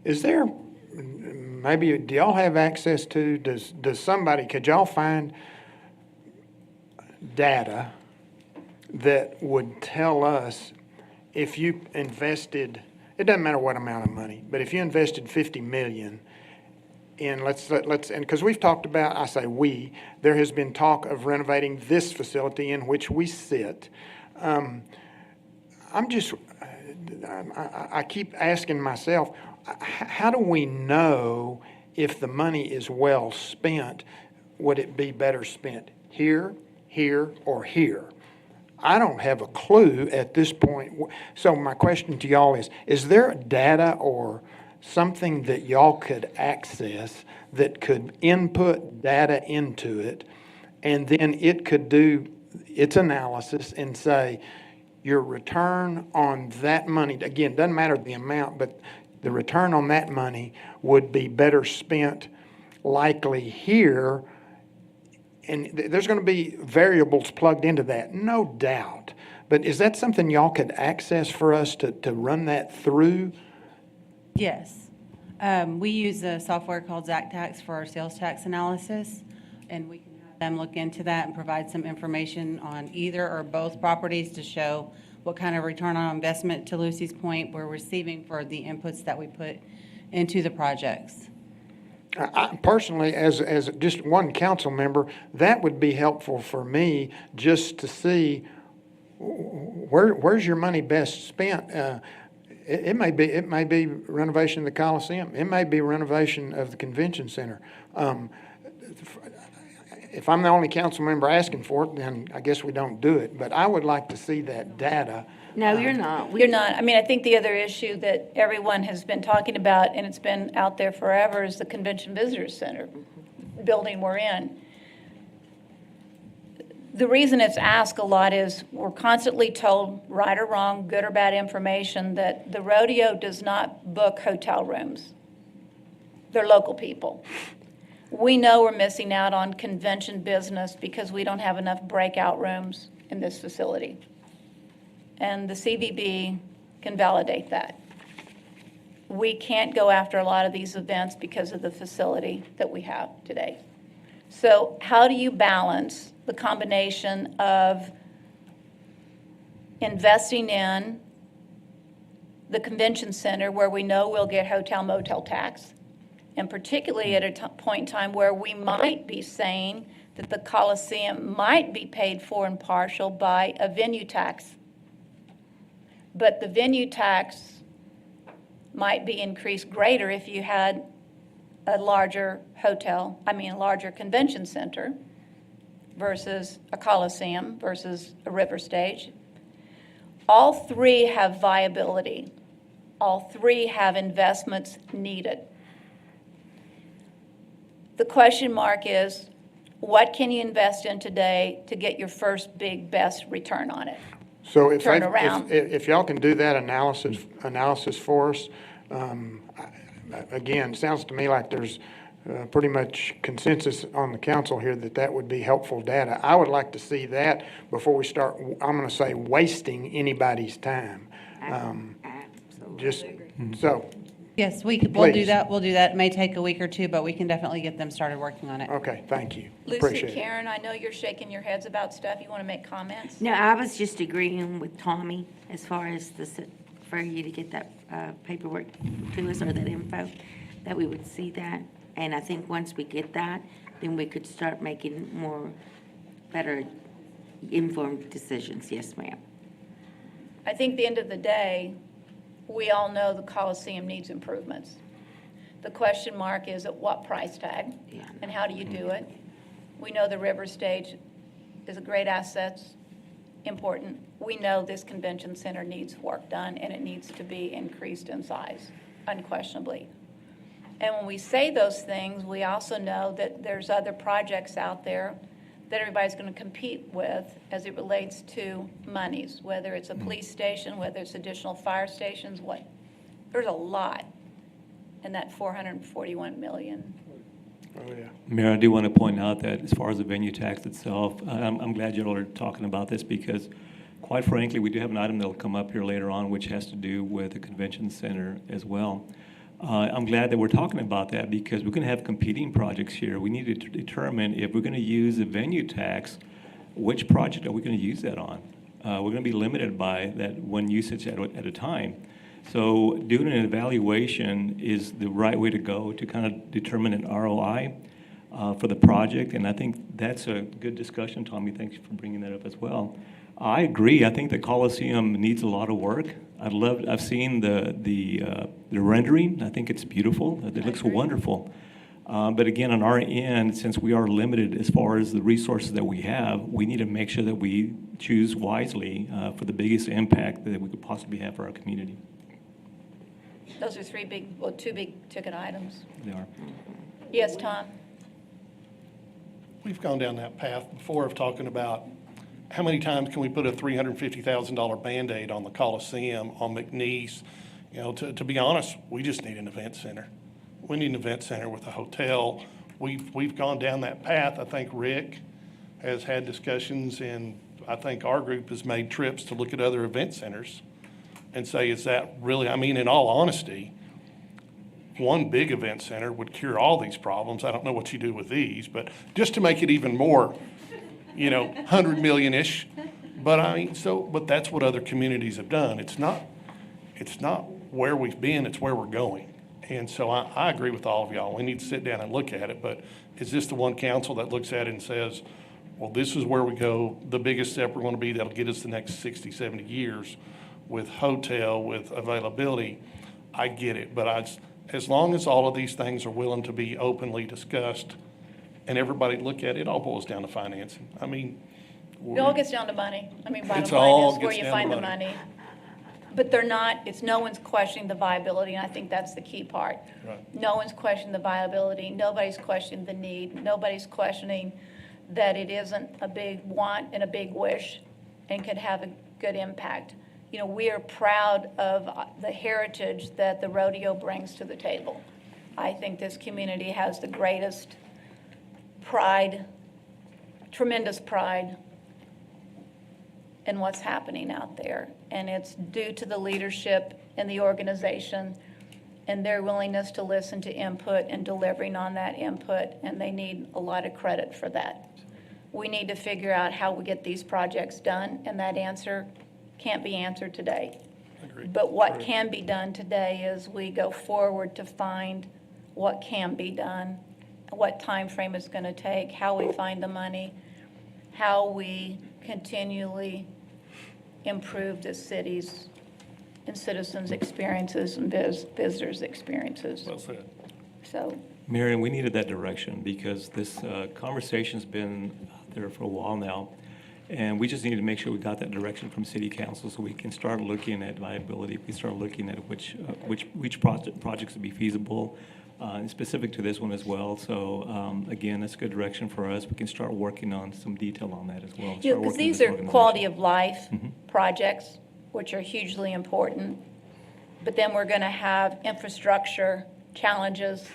is there, maybe, do y'all have access to, could y'all find data that would tell us if you invested, it doesn't matter what amount of money, but if you invested 50 million in, and because we've talked about, I say we, there has been talk of renovating this facility in which we sit. I keep asking myself, how do we know if the money is well spent? Would it be better spent here, here, or here? I don't have a clue at this point. So my question to y'all is there data or something that y'all could access that could input data into it, and then it could do its analysis and say, your return on that money, again, doesn't matter the amount, but the return on that money would be better spent likely here. And there's going to be variables plugged into that, no doubt. But is that something y'all could access for us to run that through? Yes. We use a software called ZacTax for our sales tax analysis, and we can have them look into that and provide some information on either or both properties to show what kind of return on investment, to Lucy's point, we're receiving for the inputs that we put into the projects. I personally, as just one council member, that would be helpful for me just to see where's your money best spent. It may be renovation of the Coliseum. It may be renovation of the convention center. If I'm the only council member asking for it, then I guess we don't do it. But I would like to see that data. No, you're not. You're not. I mean, I think the other issue that everyone has been talking about, and it's been out there forever, is the Convention Visitors Center building we're in. The reason it's asked a lot is we're constantly told, right or wrong, good or bad information, that the rodeo does not book hotel rooms. They're local people. We know we're missing out on convention business because we don't have enough breakout rooms in this facility. And the CVB can validate that. We can't go after a lot of these events because of the facility that we have today. So how do you balance the combination of investing in the convention center where we know we'll get hotel motel tax, and particularly at a point in time where we might be saying that the Coliseum might be paid for in partial by a venue tax. But the venue tax might be increased greater if you had a larger a larger convention center versus a Coliseum versus a river stage. All three have viability. All three have investments needed. The question mark is, what can you invest in today to get your first big, best return on it? So if y'all can do that analysis for us, again, it sounds to me like there's pretty much consensus on the council here that would be helpful data. I would like to see that before we start, I'm going to say, wasting anybody's time. Yes, we'll do that. We'll do that. It may take a week or two, but we can definitely get them started working on it. Okay, thank you. Lucy, Appreciate it. Karen, I know you're shaking your heads about stuff. You want to make comments? No, I was just agreeing with Tommy as far as for you to get that paperwork to us or that info, that we would see that. And I think once we get that, then we could start making better informed decisions. Yes, ma'am. I think at the end of the day, we all know the Coliseum needs improvements. The question mark is at what price tag, and how do you do it? We know the river stage is a great asset, important. We know this convention center needs work done, and it needs to be increased in size, unquestionably. And when we say those things, we also know that there's other projects out there that everybody's going to compete with as it relates to monies, whether it's a police station, whether it's additional fire stations, there's a lot in that $441 million. Oh, yeah. Mayor, I do want to point out that as far as the venue tax itself, I'm glad you all are talking about this because, quite frankly, we do have an item that will come up here later on which has to do with the convention center as well. I'm glad that we're talking about that because we're going to have competing projects here. We need to determine if we're going to use the venue tax, which project are we going to use that on? We're going to be limited by that one usage at a time. So doing an evaluation is the right way to go to kind of determine an ROI for the project. And I think that's a good discussion, Tommy. Thanks for bringing that up as well. I agree. I think the Coliseum needs a lot of work. I've seen the rendering. I think it's beautiful. It looks wonderful. But again, on our end, since we are limited as far as the resources that we have, we need to make sure that we choose wisely for the biggest impact that we could possibly have for our community. Those are two big ticket items. They are. Yes, Tom? We've gone down that path before of talking about how many times can we put a $350,000 Band-Aid on the Coliseum, on McNeese? You know, to be honest, we just need an event center. We need an event center with a hotel. We've gone down that path. I think Rick has had discussions, and I think our group has made trips to look at other event centers and say, is that really, I mean, in all honesty, one big event center would cure all these problems. I don't know what you do with these, but just to make it even more, 100 million-ish. But I mean, but that's what other communities have done. It's not where we've been, it's where we're going. And so I agree with all of y'all. We need to sit down and look at it, but is this the one council that looks at it and says, well, this is where we go, the biggest step we're going to be that'll get us the next 60, 70 years with hotel, with availability? I get it, but as long as all of these things are willing to be openly discussed and everybody look at it, it all boils down to financing. I mean, It all gets down to money. I mean, bottom It's line all is where gets you down to find the money. money. But they're not, no one's questioning the viability, and I think that's the key part. Right. No one's questioning the viability, nobody's questioning the need, nobody's questioning that it isn't a big want and a big wish and could have a good impact. We are proud of the heritage that the rodeo brings to the table. I think this community has the greatest pride, tremendous pride in what's happening out there. And it's due to the leadership and the organization and their willingness to listen to input and delivering on that input, and they need a lot of credit for that. We need to figure out how we get these projects done, and that answer can't be answered today. Agreed. But what can be done today is we go forward to find what can be done, what time frame it's going to take, how we find the money, how we continually improve the city's and citizens' experiences and visitors' experiences. Well said. So, Marion, we needed that direction because this conversation's been out there for a while now. And we just need to make sure we got that direction from city council so we can start looking at viability. We can start looking at which projects would be feasible, and specific to this one as well. So again, that's a good direction for us. We can start working on some detail on that as well. because these are quality of life projects, which are hugely important. But then we're going to have infrastructure challenges,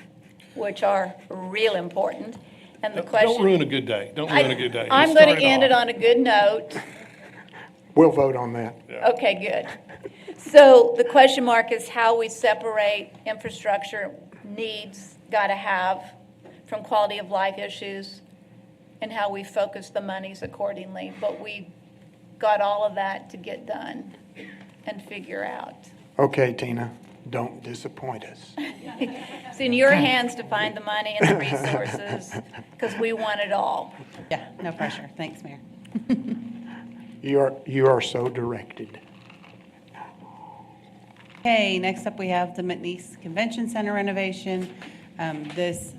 which are real important. And the question. Don't ruin a good day. Don't ruin a good day. I'm going to end it on a good note. We'll vote on that. Okay, good. So the question mark is how we separate infrastructure needs, got to have, from quality of life issues, and how we focus the monies accordingly. But we got all of that to get done and figure out. Okay, Tina, don't disappoint us. It's in your hands to find the money and the resources, because we want it all. Yeah, no pressure. Thanks, Mayor. You are so directed. Okay, next up we have the McNeese Convention Center renovation. This,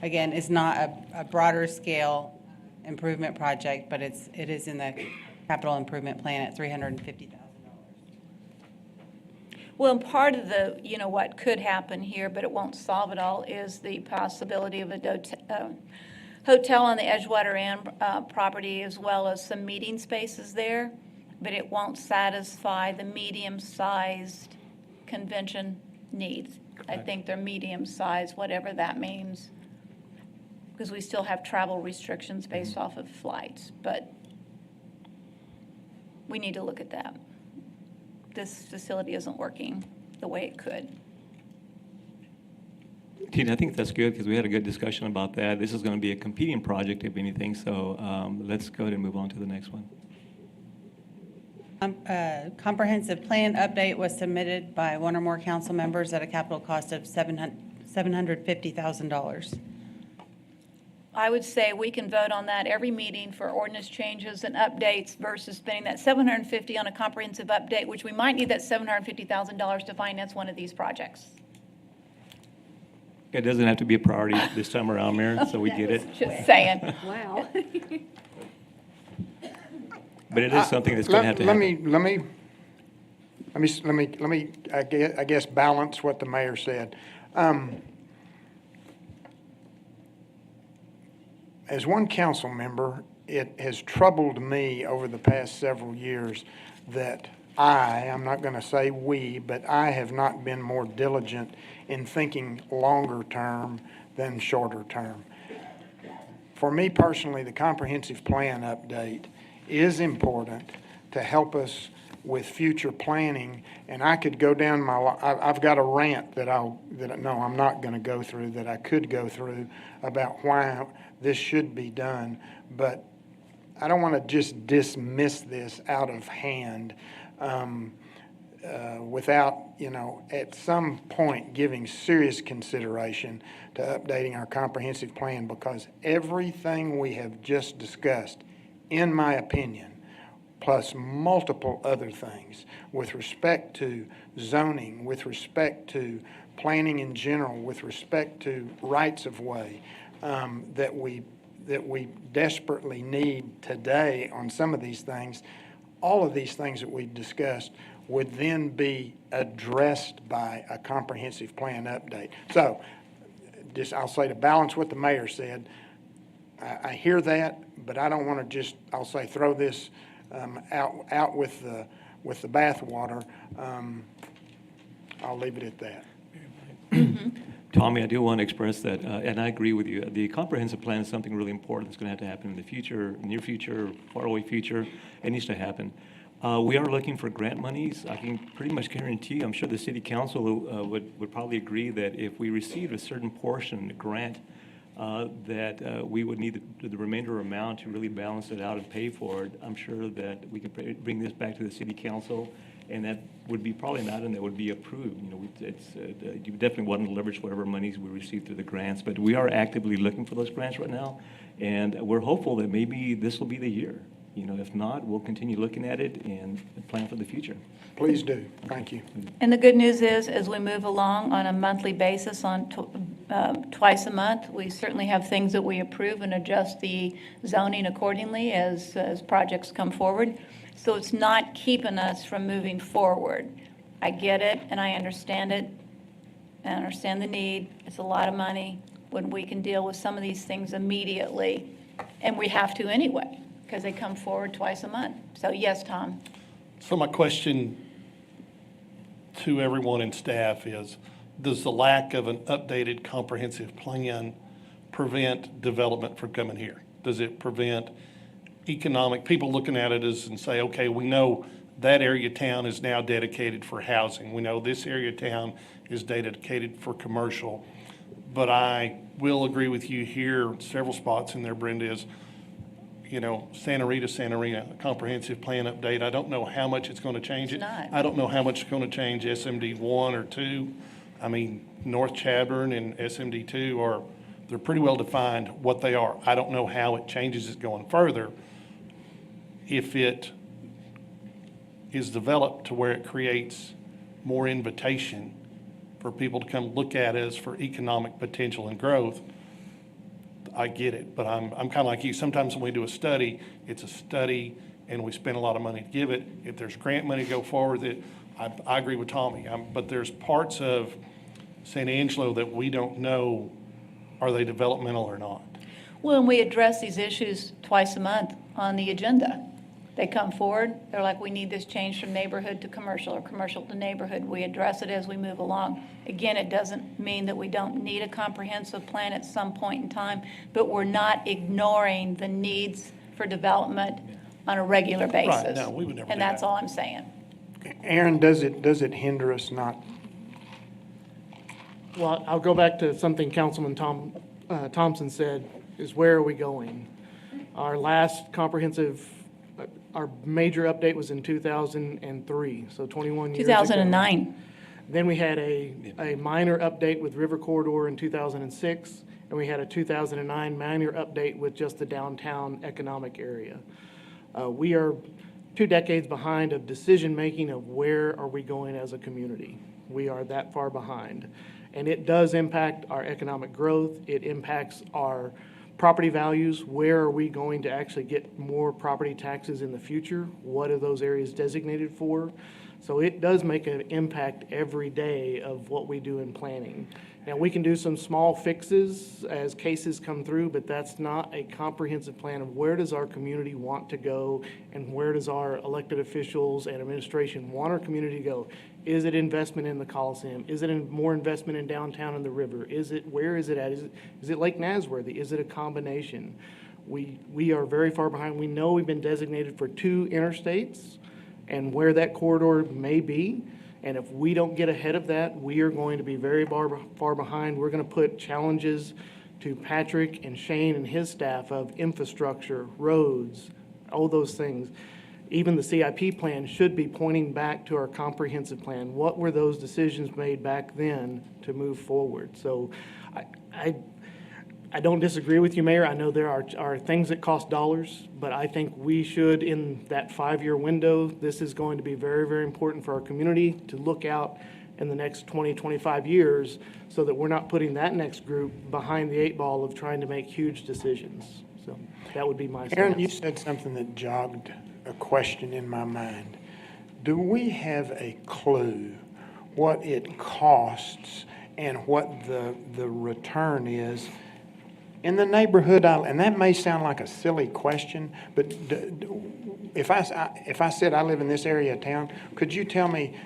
again, is not a broader scale improvement project, but it is in the capital improvement plan at $350,000. Well, and part of the, what could happen here, but it won't solve it all, is the possibility of a hotel on the Edgewater Inn property, as well as some meeting spaces there, but it won't satisfy the medium-sized convention needs. I think they're medium-sized, whatever that means, because we still have travel restrictions based off of flights, but we need to look at that. This facility isn't working the way it could. Tina, I think that's good because we had a good discussion about that. This is going to be a competing project, if anything, so let's go ahead and move on to the next one. Comprehensive plan update was submitted by one or more council members at a capital cost of $750,000. I would say we can vote on that every meeting for ordinance changes and updates versus spending that $750 on a comprehensive update, which we might need that $750,000 to finance one of these projects. It doesn't have to be a priority this time around, Mayor, so we get it. Just saying. Wow. But it is something that's going to have to happen. Let me, I guess, balance what the mayor said. As one council member, it has troubled me over the past several years that I'm not going to say we, but I have not been more diligent in thinking longer term than shorter term. For me personally, the comprehensive plan update is important to help us with future planning, and I could go down I've got a rant I'm not going to go through, that I could go through about why this should be done, but I don't want to just dismiss this out of hand without, at some point giving serious consideration to updating our comprehensive plan, because everything we have just discussed, in my opinion, plus multiple other things with respect to zoning, with respect to planning in general, with respect to rights of way, that we desperately need today on some of these things, all of these things that we've discussed would then be addressed by a comprehensive plan update. So, I'll say to balance what the mayor said, I hear that, but I don't want to just, I'll say, throw this out with the bathwater. I'll leave it at that. Tommy, I do want to express that, and I agree with you. The comprehensive plan is something really important that's going to have to happen in the future, near future, faraway future. It needs to happen. We are looking for grant monies. I can pretty much guarantee, I'm sure the city council would probably agree that if we receive a certain portion grant, that we would need the remainder amount to really balance it out and pay for it. I'm sure that we could bring this back to the city council, and that would be probably an item that would be approved. You definitely want to leverage whatever monies we receive through the grants, but we are actively looking for those grants right now, and we're hopeful that maybe this will be the year. If not, we'll continue looking at it and plan for the future. Please do. Thank you. And the good news is, as we move along on a monthly basis, twice a month, we certainly have things that we approve and adjust the zoning accordingly as projects come forward. So it's not keeping us from moving forward. I get it, and I understand it. I understand the need. It's a lot of money when we can deal with some of these things immediately, and we have to anyway, because they come forward twice a month. So yes, Tom. So my question to everyone in staff is, does the lack of an updated comprehensive plan prevent development from coming here? Does it prevent economic, people looking at it and say, okay, we know that area of town is now dedicated for housing. We know this area of town is dedicated for commercial. But I will agree with you here, several spots in there, Brenda, is, Santa Rita, comprehensive plan update. I don't know how much it's going to change it. It's not. I don't know how much it's going to change SMD 1 or 2. I mean, North Chadbourn and SMD 2 they're pretty well defined what they are. I don't know how it changes it going further. If it is developed to where it creates more invitation for people to come look at us for economic potential and growth, I get it, but I'm kind of like you. Sometimes when we do a study, it's a study and we spend a lot of money to give it. If there's grant money to go forward, I agree with Tommy. But there's parts of San Angelo that we don't know, are they developmental or not? Well, and we address these issues twice a month on the agenda. They come forward, they're like, we need this change from neighborhood to commercial or commercial to neighborhood. We address it as we move along. Again, it doesn't mean that we don't need a comprehensive plan at some point in time, but we're not ignoring the needs for development on a regular basis. Right, no, we would never do And that's that. all I'm saying. Aaron, does it hinder us not? Well, I'll go back to something Councilman Thompson said, is where are we going? Our last comprehensive, our major update was in 2003, so 21 years ago. 2009. Then we had a minor update with River Corridor in 2006, and we had a 2009 minor update with just the downtown economic area. We are 2 decades behind of decision-making of where are we going as a community. We are that far behind. And it does impact our economic growth. It impacts our property values. Where are we going to actually get more property taxes in the future? What are those areas designated for? So it does make an impact every day of what we do in planning. Now, we can do some small fixes as cases come through, but that's not a comprehensive plan of where does our community want to go and where does our elected officials and administration want our community to go? Is it investment in the Coliseum? Is it more investment in downtown and the river? Where is it at? Is it Lake Nasworthy? Is it a combination? We are very far behind. We know we've been designated for 2 interstates and where that corridor may be. And if we don't get ahead of that, we are going to be very far behind. We're going to put challenges to Patrick and Shane and his staff of infrastructure, roads, all those things. Even the CIP plan should be pointing back to our comprehensive plan. What were those decisions made back then to move forward? So I don't disagree with you, Mayor. I know there are things that cost dollars, but I think we should, in that 5-year window, this is going to be very, very important for our community to look out in the next 20, 25 years so that we're not putting that next group behind the 8 ball of trying to make huge decisions. So that would be my Aaron, stance. you said something that jogged a question in my mind. Do we have a clue what it costs and what the return is in the neighborhood? And that may sound like a silly question, but if I said I live in this area of town, could you tell me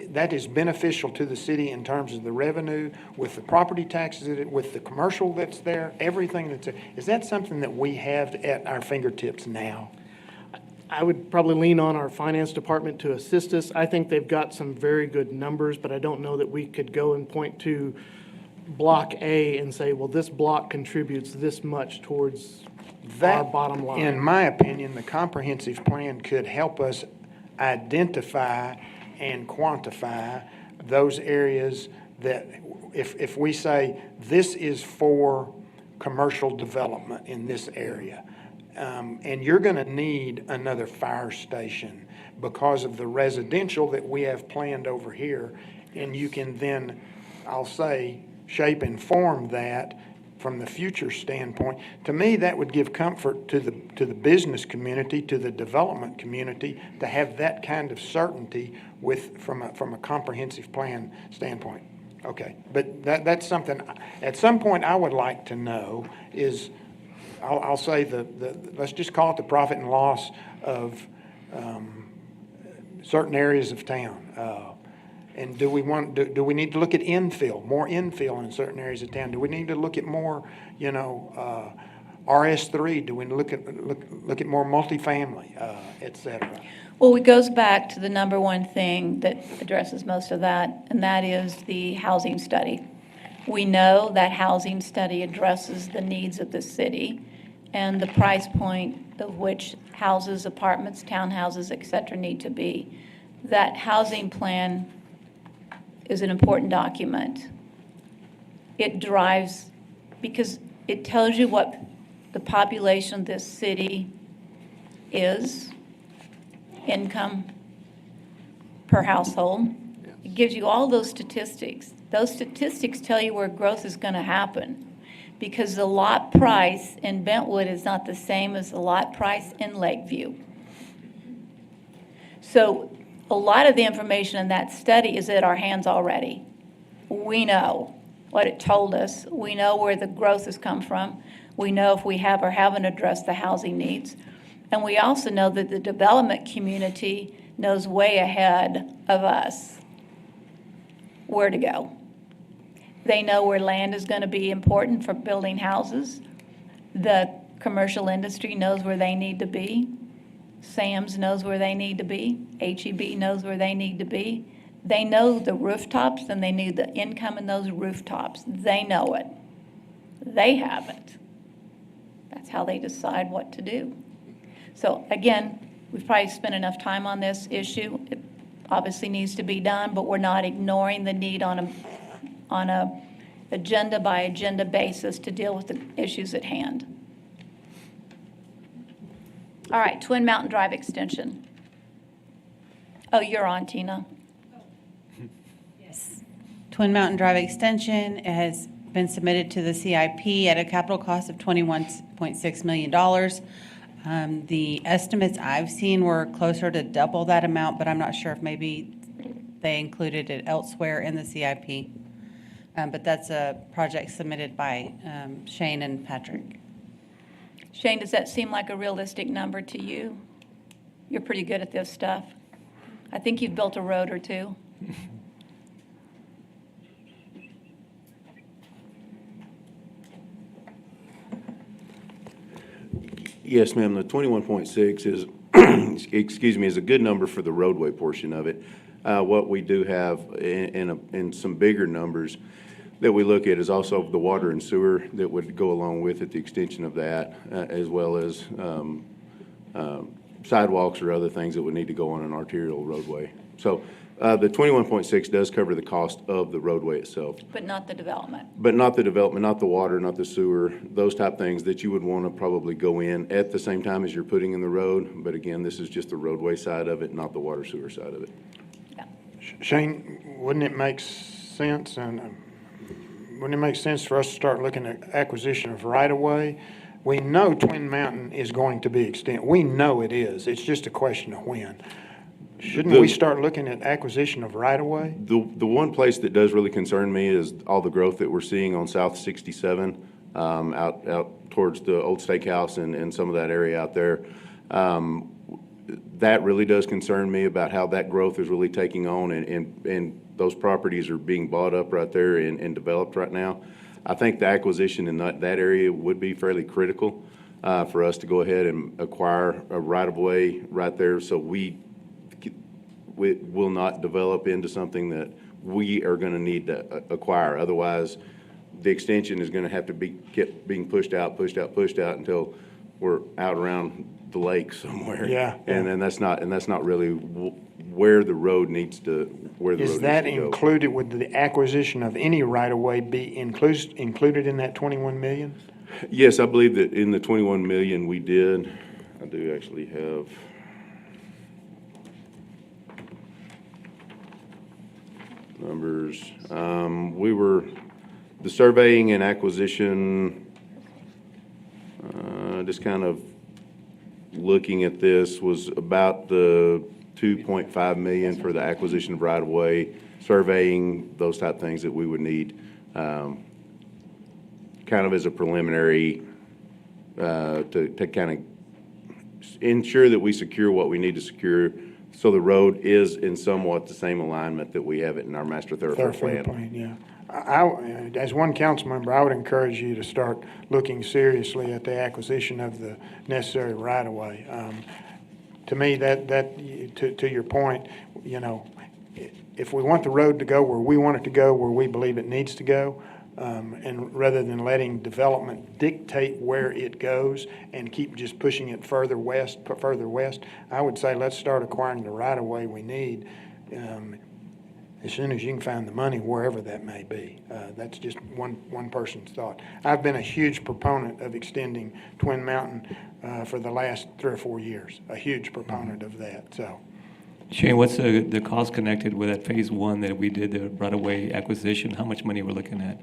that is beneficial to the city in terms of the revenue, with the property taxes, with the commercial that's there, everything that's there? Is that something that we have at our fingertips now? I would probably lean on our finance department to assist us. I think they've got some very good numbers, but I don't know that we could go and point to Block A and say, well, this block contributes this much towards our bottom line. In my opinion, the comprehensive plan could help us identify and quantify those areas that, if we say this is for commercial development in this area, and you're going to need another fire station because of the residential that we have planned over here, and you can then, I'll say, shape and form that from the future standpoint. To me, that would give comfort to the business community, to the development community, to have that kind of certainty from a comprehensive plan standpoint. Okay, but that's something, at some point I would like to know is, I'll say let's just call it the profit and loss of certain areas of town. And do we need to look at more infill in certain areas of town? Do we need to look at more, RS3? Do we look at more multifamily, et cetera? Well, it goes back to the number one thing that addresses most of that, and that is the housing study. We know that housing study addresses the needs of the city and the price point of which houses, apartments, townhouses, et cetera, need to be. That housing plan is an important document. It drives, because it tells you what the population of this city is, income per household. It gives you all those statistics. Those statistics tell you where growth is going to happen, because the lot price in Bentwood is not the same as the lot price in Lakeview. So a lot of the information in that study is at our hands already. We know what it told us. We know where the growth has come from. We know if we have or haven't addressed the housing needs. And we also know that the development community knows way ahead of us where to go. They know where land is going to be important for building houses. The commercial industry knows where they need to be. Sam's knows where they need to be. HEB knows where they need to be. They know the rooftops, and they knew the income in those rooftops. They know it. They haven't. That's how they decide what to do. So again, we've probably spent enough time on this issue. It obviously needs to be done, but we're not ignoring the need on a agenda by agenda basis to deal with the issues at hand. All right, Twin Mountain Drive extension. Oh, you're on, Tina. Yes. Twin Mountain Drive extension has been submitted to the CIP at a capital cost of $21.6 million. The estimates I've seen were closer to double that amount, but I'm not sure if maybe they included it elsewhere in the CIP. But that's a project submitted by Shane and Patrick. Shane, does that seem like a realistic number to you? You're pretty good at this stuff. I think you've built a road or two. Yes, ma'am, the 21.6 is, excuse me, is a good number for the roadway portion of it. What we do have in some bigger numbers that we look at is also the water and sewer that would go along with it, the extension of that, as well as sidewalks or other things that would need to go on an arterial roadway. So the 21.6 does cover the cost of the roadway itself. But not the development. But not the development, not the water, not the sewer, those type things that you would want to probably go in at the same time as you're putting in the road. But again, this is just the roadway side of it, not the water sewer side of it. Shane, wouldn't it make sense, and wouldn't it make sense for us to start looking at acquisition of right-of-way? We know Twin Mountain is going to be extended. We know it is. It's just a question of when. Shouldn't we start looking at acquisition of right-of-way? The one place that does really concern me is all the growth that we're seeing on South 67, out towards the old steakhouse and some of that area out there. That really does concern me about how that growth is really taking on, and those properties are being bought up right there and developed right now. I think the acquisition in that area would be fairly critical for us to go ahead and acquire a right-of-way right there, so we will not develop into something that we are going to need to acquire. Otherwise, the extension is going to have to be kept being pushed out until we're out around the lake somewhere. Yeah. And then that's not really where the road needs to go. Is that included, would the acquisition of any right-of-way be included in that 21 million? Yes, I believe that in the 21 million we did. I do actually have numbers. The surveying and acquisition, just kind of looking at this, was about the 2.5 million for the acquisition of right-of-way, surveying, those type things that we would need, kind of as a preliminary, to kind of ensure that we secure what we need to secure, so the road is in somewhat the same alignment that we have it in our master thoroughfare plan. Yeah. As one council member, I would encourage you to start looking seriously at the acquisition of the necessary right-of-way. To me, to your point, if we want the road to go where we want it to go, where we believe it needs to go, and rather than letting development dictate where it goes and keep just pushing it further west, I would say let's start acquiring the right-of-way we need as soon as you can find the money, wherever that may be. That's just one person's thought. I've been a huge proponent of extending Twin Mountain for the last 3 or 4 years, a huge proponent of that. So, Shane, what's the cost connected with that phase one that we did, the right-of-way acquisition? How much money we're looking at?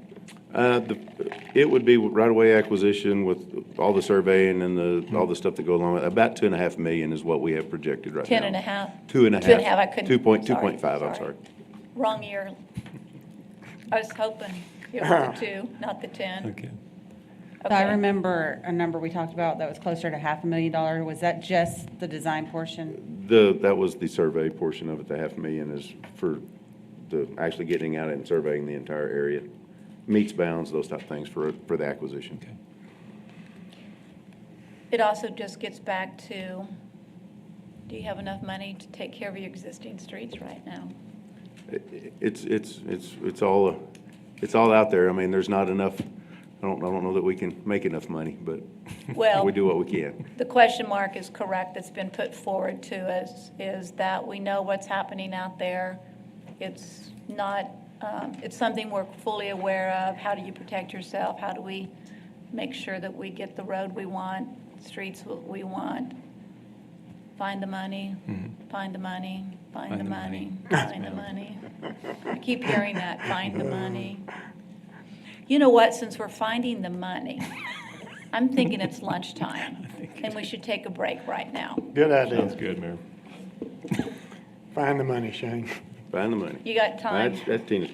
It would be right-of-way acquisition with all the surveying and all the stuff that go along with it. About $2.5 million is what we have projected right now. 10.5? 2.5. 2.5, I couldn't. 2.5, I'm sorry. Wrong year. I was hoping it was the 2, not the 10. Okay. So I remember a number we talked about that was closer to $500,000. Was that just the design portion? That was the survey portion of it. The $500,000 is for actually getting out and surveying the entire area. Meets bounds, those type of things for the acquisition. Okay. It also just gets back to, do you have enough money to take care of your existing streets right now? It's all out there. I mean, there's not enough. I don't know that we can make enough money, but Well, we do what we can. The question mark is correct that's been put forward to us, is that we know what's happening out there. It's not, it's something we're fully aware of. How do you protect yourself? How do we make sure that we get the road we want, streets we want? Find the money, find the money, find the money, find the money. I keep hearing that, find the money. You know what, since we're finding the money, I'm thinking it's lunchtime, and we should take a break right now. Good idea. Sounds good, Mayor. Find the money, Shane. Find the money. You got time? That's Tina's.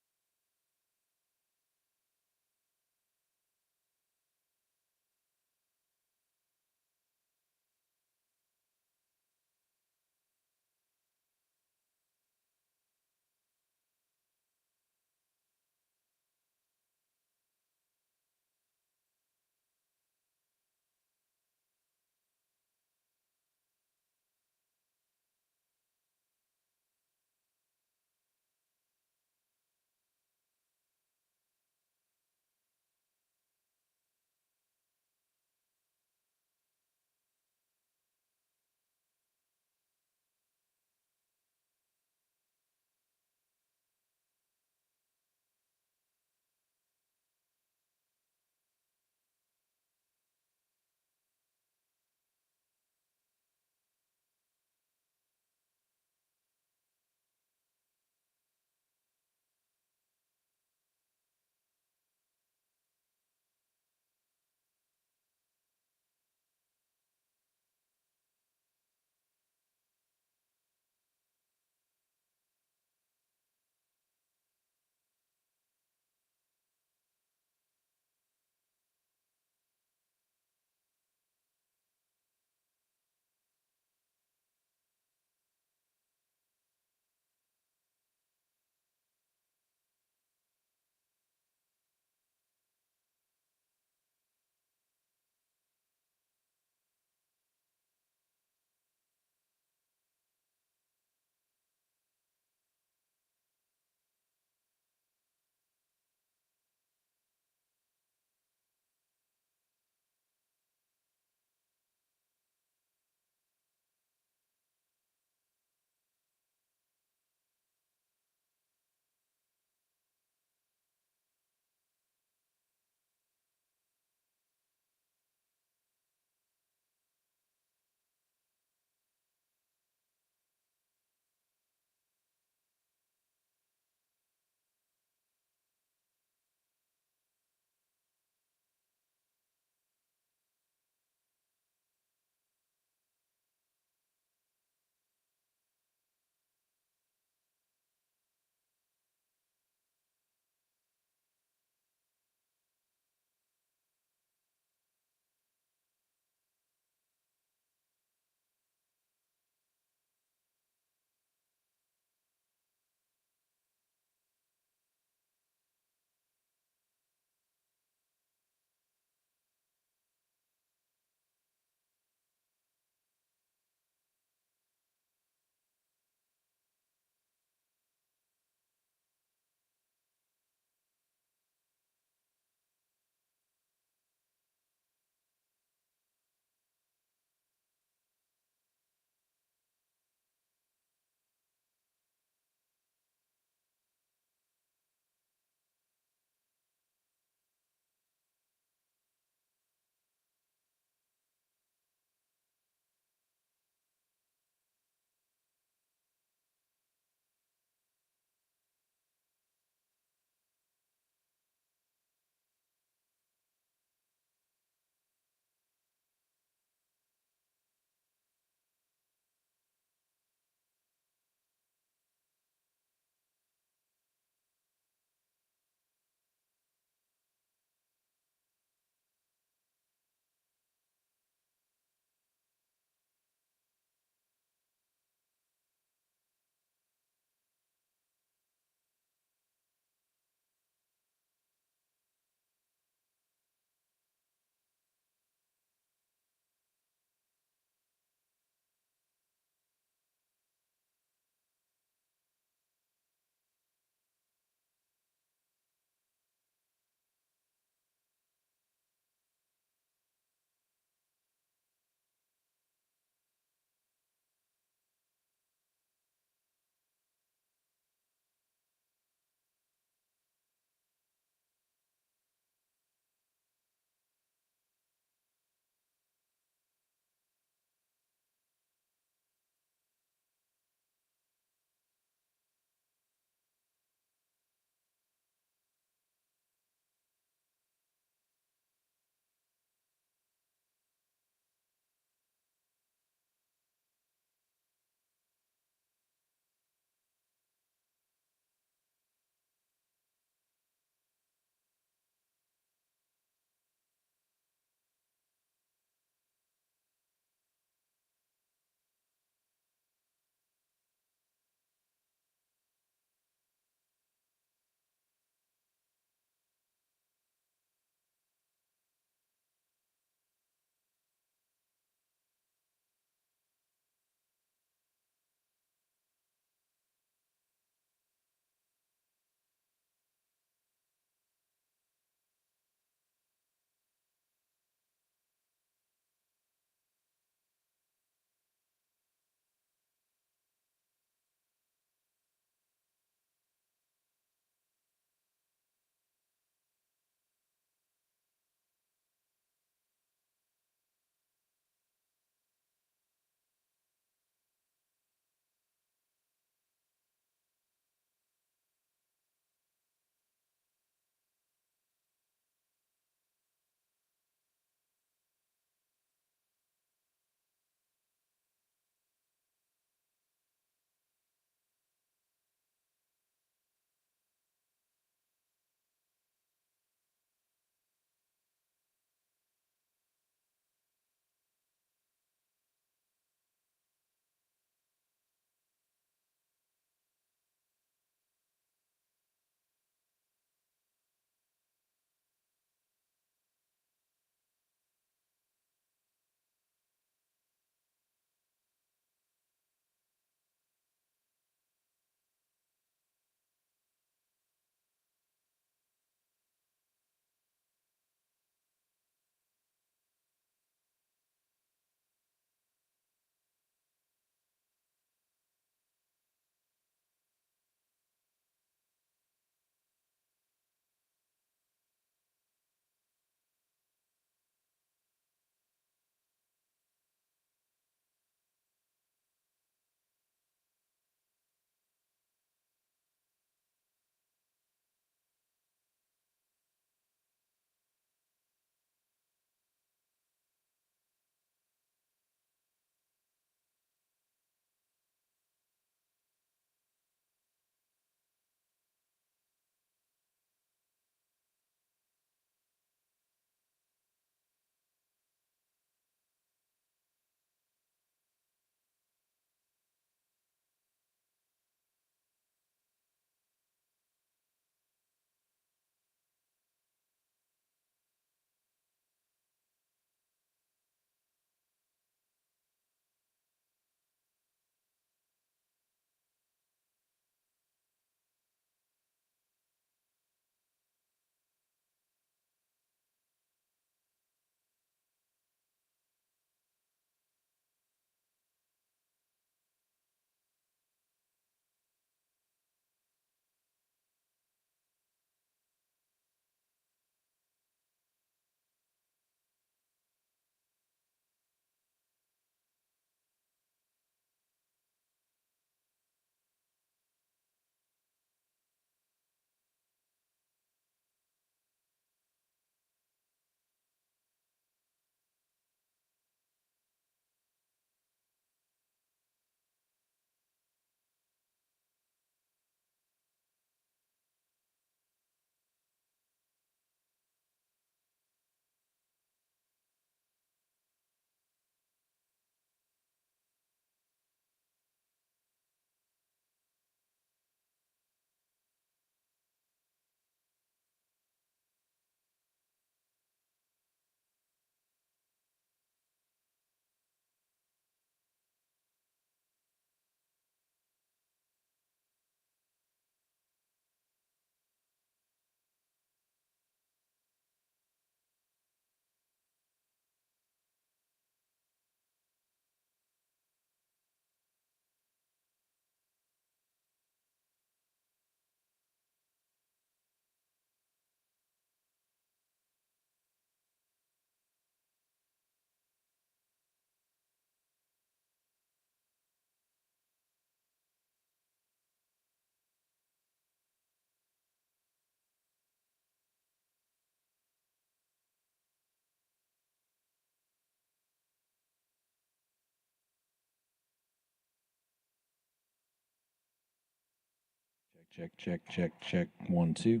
Check, check, check, check. 1, 2.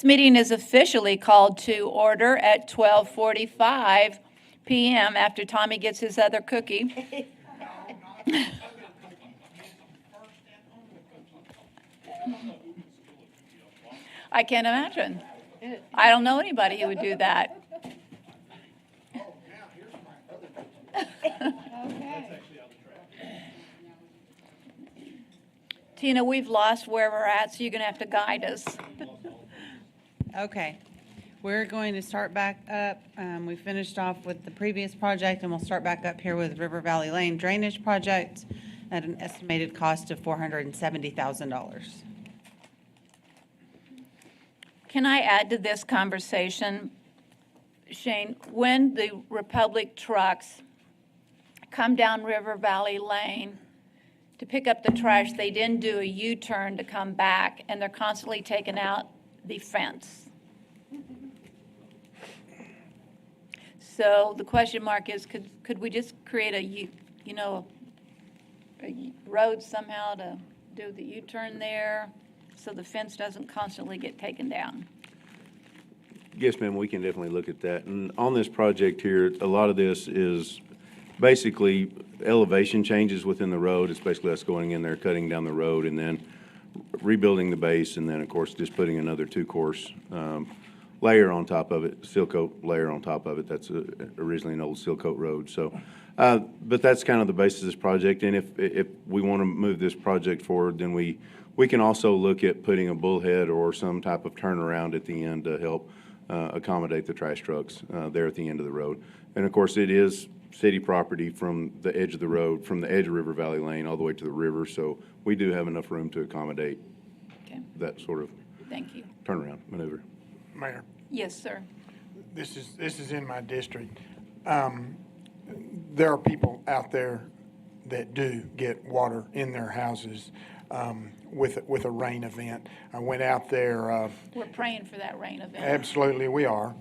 This meeting is officially called to order at 12:45 PM after Tommy gets his other cookie. I can't imagine. I don't know anybody who would do that. Tina, we've lost where we're at, so you're going to have to guide us. Okay, we're going to start back up. We finished off with the previous project, and we'll start back up here with River Valley Lane Drainage Project at an estimated cost of $470,000. Can I add to this conversation, Shane? When the Republic trucks come down River Valley Lane to pick up the trash, they didn't do a U-turn to come back, and they're constantly taking out the fence. So the question mark is, could we just create a road somehow to do the U-turn there so the fence doesn't constantly get taken down? Yes, ma'am, we can definitely look at that. And on this project here, a lot of this is basically elevation changes within the road. It's basically us going in there, cutting down the road, and then rebuilding the base, and then, of course, just putting another two-course layer on top of it, seal coat layer on top of it. That's originally an old seal coat road. So, but that's kind of the basis of this project. And if we want to move this project forward, then we can also look at putting a bullhead or some type of turnaround at the end to help accommodate the trash trucks there at the end of the road. And of course, it is city property from the edge of the road, from the edge of River Valley Lane all the way to the river. So we do have enough room to accommodate that sort of Thank you. turnaround maneuver. Mayor, Yes, sir. this is in my district. There are people out there that do get water in their houses with a rain event. I went out there. We're praying for that rain event. Absolutely, we are,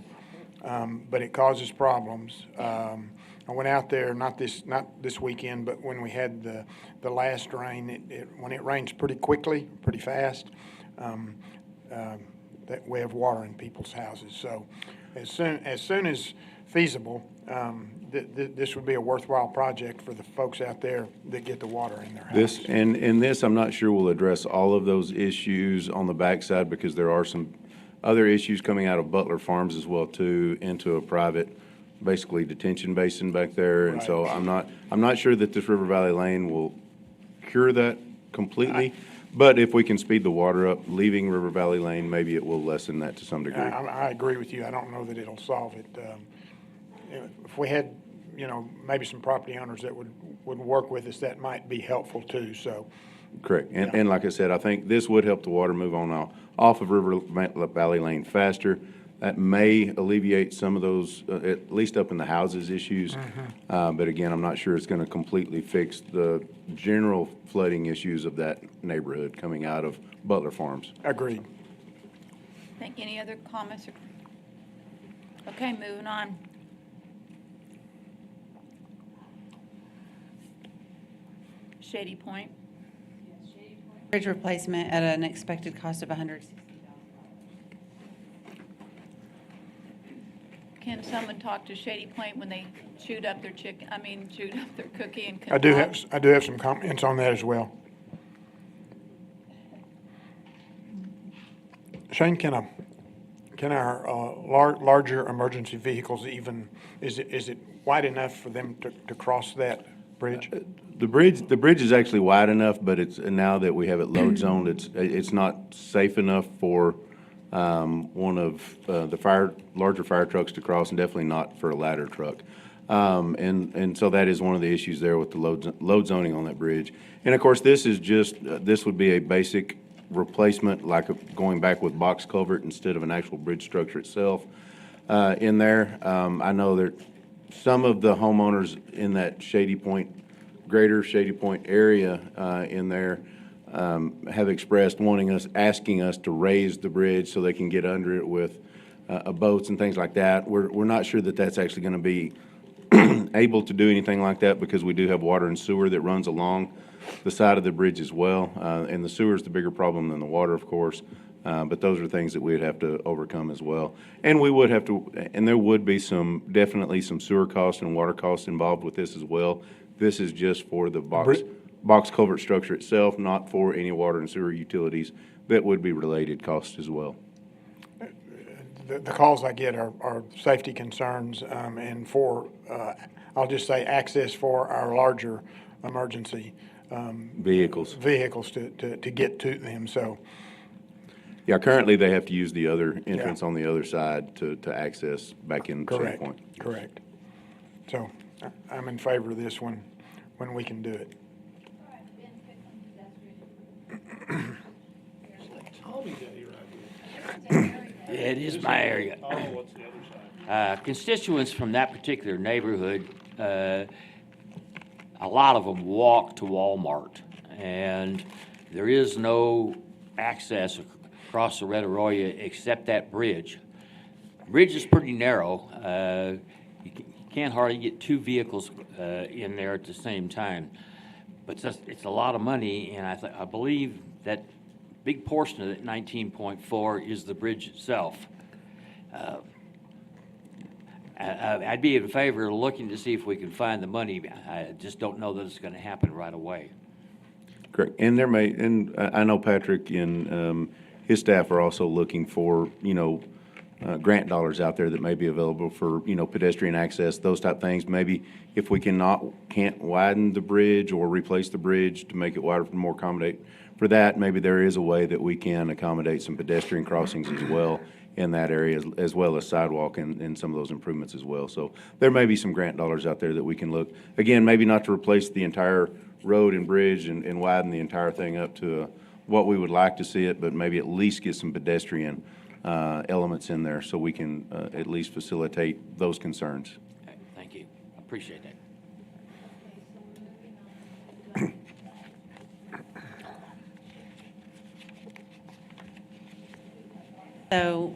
but it causes problems. I went out there not this weekend, but when we had the last rain, when it rains pretty quickly, pretty fast, that we have water in people's houses. So as soon as feasible, this would be a worthwhile project for the folks out there that get the water in their houses. This, I'm not sure will address all of those issues on the backside, because there are some other issues coming out of Butler Farms as well too, into a private, basically detention basin back there. And so I'm not sure that this River Valley Lane will cure that completely. But if we can speed the water up, leaving River Valley Lane, maybe it will lessen that to some degree. I agree with you. I don't know that it'll solve it. If we had, maybe some property owners that would work with us, that might be helpful too, so. Correct. And like I said, I think this would help the water move on off of River Valley Lane faster. That may alleviate some of those, at least up in the houses, issues. But again, I'm not sure it's going to completely fix the general flooding issues of that neighborhood coming out of Butler Farms. Agreed. Any other comments? Okay, moving on. Shady Point. Bridge replacement at an expected cost of $160,000. Can someone talk to Shady Point when they chewed up their cookie and I do have some comments on that as well. Shane, can our larger emergency vehicles even, is it wide enough for them to cross that bridge? The bridge is actually wide enough, but it's, now that we have it load zoned, it's not safe enough for one of the larger fire trucks to cross, and definitely not for a ladder truck. And so that is one of the issues there with the load zoning on that bridge. And of course, this would be a basic replacement, like going back with box culvert instead of an actual bridge structure itself in there. I know that some of the homeowners in that greater Shady Point area in there have expressed asking us to raise the bridge so they can get under it with boats and things like that. We're not sure that that's actually going to be able to do anything like that, because we do have water and sewer that runs along the side of the bridge as well. And the sewer is the bigger problem than the water, of course. But those are things that we'd have to overcome as well. And we would have to, and there would be definitely some sewer costs and water costs involved with this as well. This is just for the box culvert structure itself, not for any water and sewer utilities that would be related costs as well. The calls I get are safety concerns, and I'll just say access for our larger emergency Vehicles to get to them, so. Yeah, currently they have to use the other entrance on the other side to access back in Center Correct. So I'm in favor of this one when we can do it. It is my area. Constituents from that particular neighborhood, a lot of them walk to Walmart, and there is no access across the Red Arroyo except that bridge. The bridge is pretty narrow. You can't hardly get two vehicles in there at the same time. But it's a lot of money, and I believe that big portion of that 19.4 is the bridge itself. I'd be in favor of looking to see if we can find the money. I just don't know that it's going to happen right away. Correct. And I know Patrick and his staff are also looking for, grant dollars out there that may be available for, pedestrian access, those type things. Maybe if we can't widen the bridge or replace the bridge to make it wider for more accommodate for that, maybe there is a way that we can accommodate some pedestrian crossings as well in that area, as well as sidewalk and some of those improvements as well. So there may be some grant dollars out there that we can look, again, maybe not to replace the entire road and bridge and widen the entire thing up to what we would like to see it, but maybe at least get some pedestrian elements in there so we can at least facilitate those concerns. Okay, thank you. I appreciate that. So,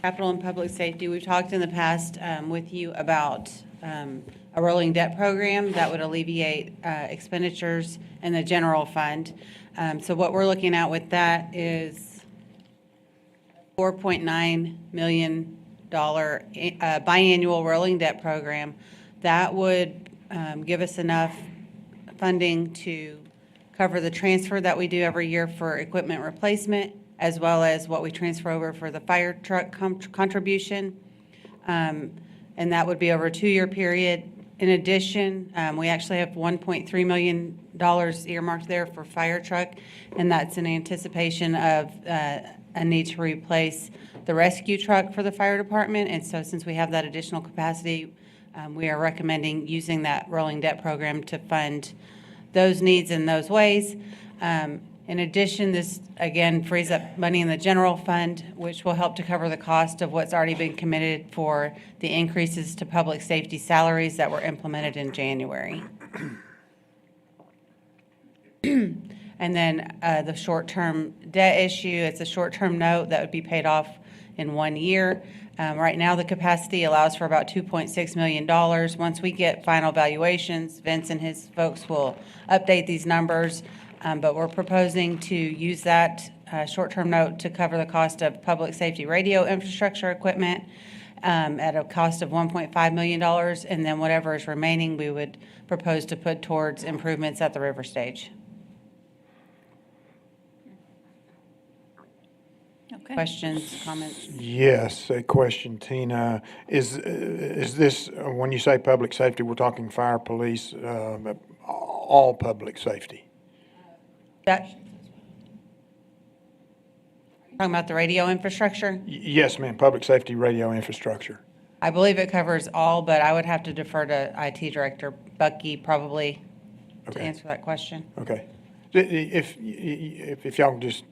capital and public safety, we've talked in the past with you about a rolling debt program that would alleviate expenditures in the general fund. So what we're looking at with that is $4.9 million biannual rolling debt program. That would give us enough funding to cover the transfer that we do every year for equipment replacement, as well as what we transfer over for the fire truck contribution. And that would be over a 2-year period. In addition, we actually have $1.3 million earmarked there for fire truck, and that's in anticipation of a need to replace the rescue truck for the fire department. And so since we have that additional capacity, we are recommending using that rolling debt program to fund those needs in those ways. In addition, this, again, frees up money in the general fund, which will help to cover the cost of what's already been committed for the increases to public safety salaries that were implemented in January. And then the short-term debt issue, it's a short-term note that would be paid off in 1 year. Right now, the capacity allows for about $2.6 million. Once we get final valuations, Vince and his folks will update these numbers. But we're proposing to use that short-term note to cover the cost of public safety radio infrastructure equipment at a cost of $1.5 million. And then whatever is remaining, we would propose to put towards improvements at the river stage. Okay. Questions, comments? Yes, a question, Tina. Is this, when you say public safety, we're talking fire, police, all public safety? Talking about the radio infrastructure? Yes, ma'am, public safety radio infrastructure. I believe it covers all, but I would have to defer to IT Director Bucky probably to answer that question. Okay. If y'all just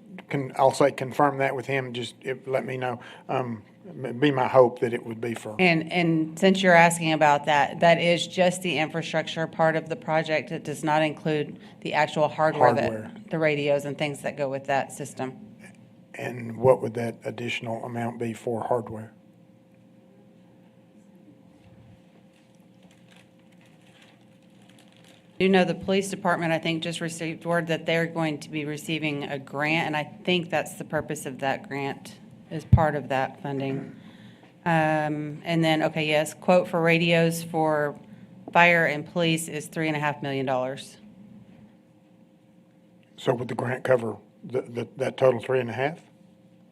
I'll say confirm that with him, just let me know. It'd be my hope that it would be for. And since you're asking about that, that is just the infrastructure part of the project. It does not include the actual hardware. The radios and things that go with that system. And what would that additional amount be for hardware? You know, the police department, I think, just received word that they're going to be receiving a grant, and I think that's the purpose of that grant, is part of that funding. And then, okay, yes, quote for radios for fire and police is $3.5 million. So would the grant cover that total 3.5?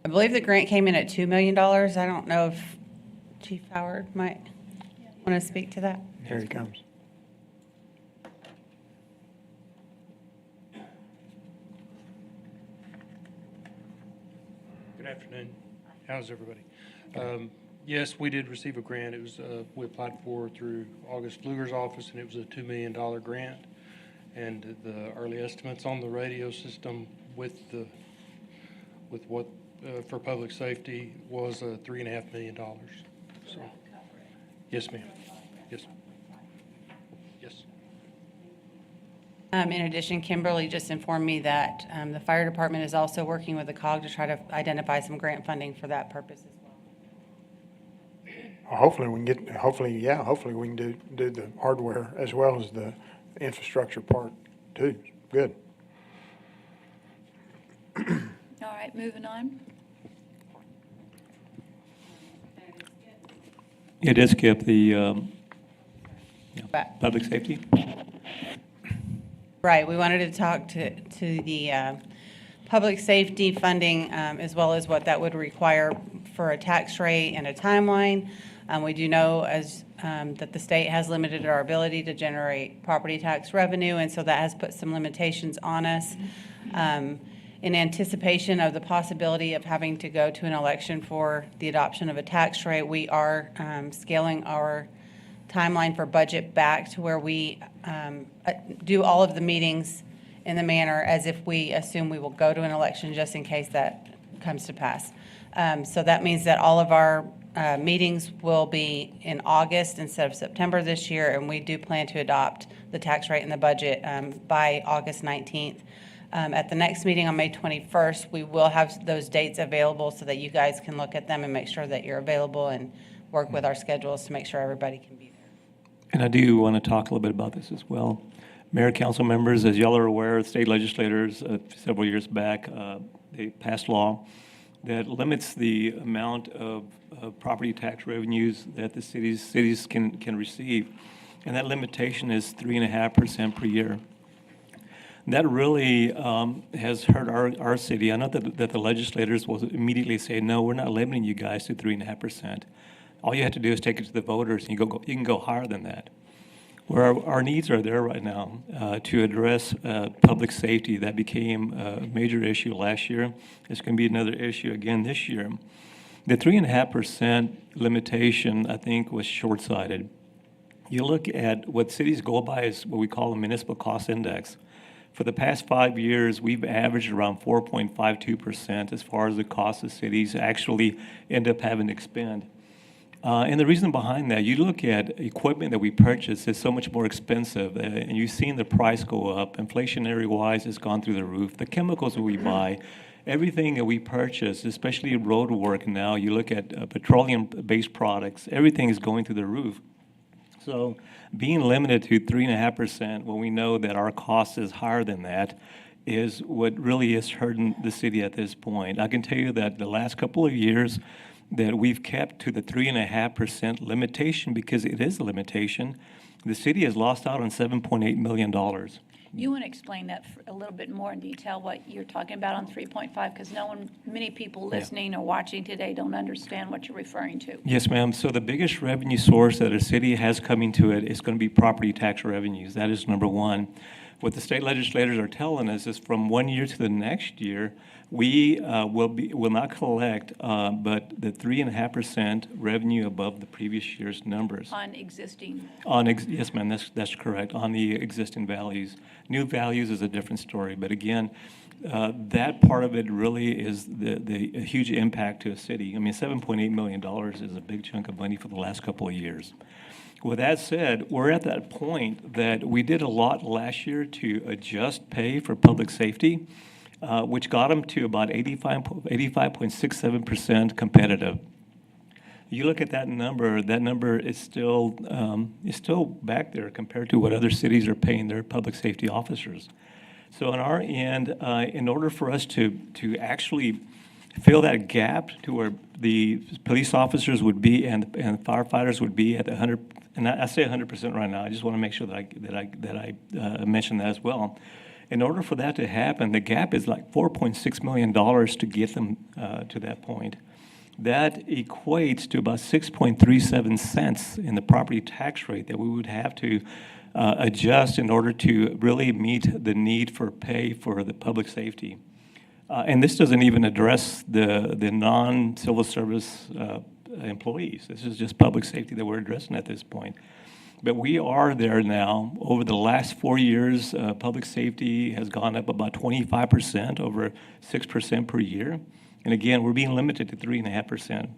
I believe the grant came in at $2 million. I don't know if Chief Howard might want to speak to that. Here he comes. Good afternoon. How's everybody? Yes, we did receive a grant. It was, we applied for through August Pfluger's office, and it was a $2 million grant. And the early estimates on the radio system with what, for public safety was $3.5 million. So, yes, ma'am. Yes. Yes. In addition, Kimberly just informed me that the fire department is also working with the COG to try to identify some grant funding for that purpose as well. Hopefully we can do the hardware as well as the infrastructure part too. Good. All right, moving on. It is, Skip, the public safety. Right, we wanted to talk to the public safety funding as well as what that would require for a tax rate and a timeline. We do know that the state has limited our ability to generate property tax revenue, and so that has put some limitations on us. In anticipation of the possibility of having to go to an election for the adoption of a tax rate, we are scaling our timeline for budget back to where we do all of the meetings in the manner as if we assume we will go to an election, just in case that comes to pass. So that means that all of our meetings will be in August instead of September this year, and we do plan to adopt the tax rate and the budget by August 19th. At the next meeting on May 21st, we will have those dates available so that you guys can look at them and make sure that you're available and work with our schedules to make sure everybody can be there. And I do want to talk a little bit about this as well. Mayor, council members, as y'all are aware, state legislators several years back, they passed law that limits the amount of property tax revenues that the cities can receive. And that limitation is 3.5% per year. That really has hurt our city. I know that the legislators will immediately say, no, we're not limiting you guys to 3.5%. All you have to do is take it to the voters, and you can go higher than that. Where our needs are there right now to address public safety, that became a major issue last year. It's going to be another issue again this year. The 3.5% limitation, I think, was short-sighted. You look at what cities go by is what we call a municipal cost index. For the past 5 years, we've averaged around 4.52% as far as the cost of cities actually end up having to expend. And the reason behind that, you look at equipment that we purchase is so much more expensive, and you've seen the price go up. Inflationary-wise, it's gone through the roof. The chemicals that we buy, everything that we purchase, especially road work now, you look at petroleum-based products, everything is going through the roof. So being limited to 3.5% when we know that our cost is higher than that is what really is hurting the city at this point. I can tell you that the last couple of years that we've kept to the 3.5% limitation, because it is a limitation, the city has lost out on $7.8 million. You want to explain that a little bit more in detail, what you're talking about on 3.5, because many people listening or watching today don't understand what you're referring to. Yes, ma'am. So the biggest revenue source that a city has coming to it is going to be property tax revenues. That is number one. What the state legislators are telling us is from 1 year to the next year, we will not collect but the 3.5% revenue above the previous year's numbers. On existing. Yes, ma'am, that's correct, on the existing values. New values is a different story, but again, that part of it really is a huge impact to a city. I mean, $7.8 million is a big chunk of money for the last couple of years. With that said, we're at that point that we did a lot last year to adjust pay for public safety, which got them to about 85.67% competitive. You look at that number is still back there compared to what other cities are paying their public safety officers. So on our end, in order for us to actually fill that gap to where the police officers would be and firefighters would be at 100, and I say 100% right now. I just want to make sure that I mention that as well. In order for that to happen, the gap is like $4.6 million to get them to that point. That equates to about 6.37 cents in the property tax rate that we would have to adjust in order to really meet the need for pay for the public safety. And this doesn't even address the non-civil service employees. This is just public safety that we're addressing at this point. But we are there now. Over the last 4 years, public safety has gone up about 25%, over 6% per year. And again, we're being limited to 3.5%.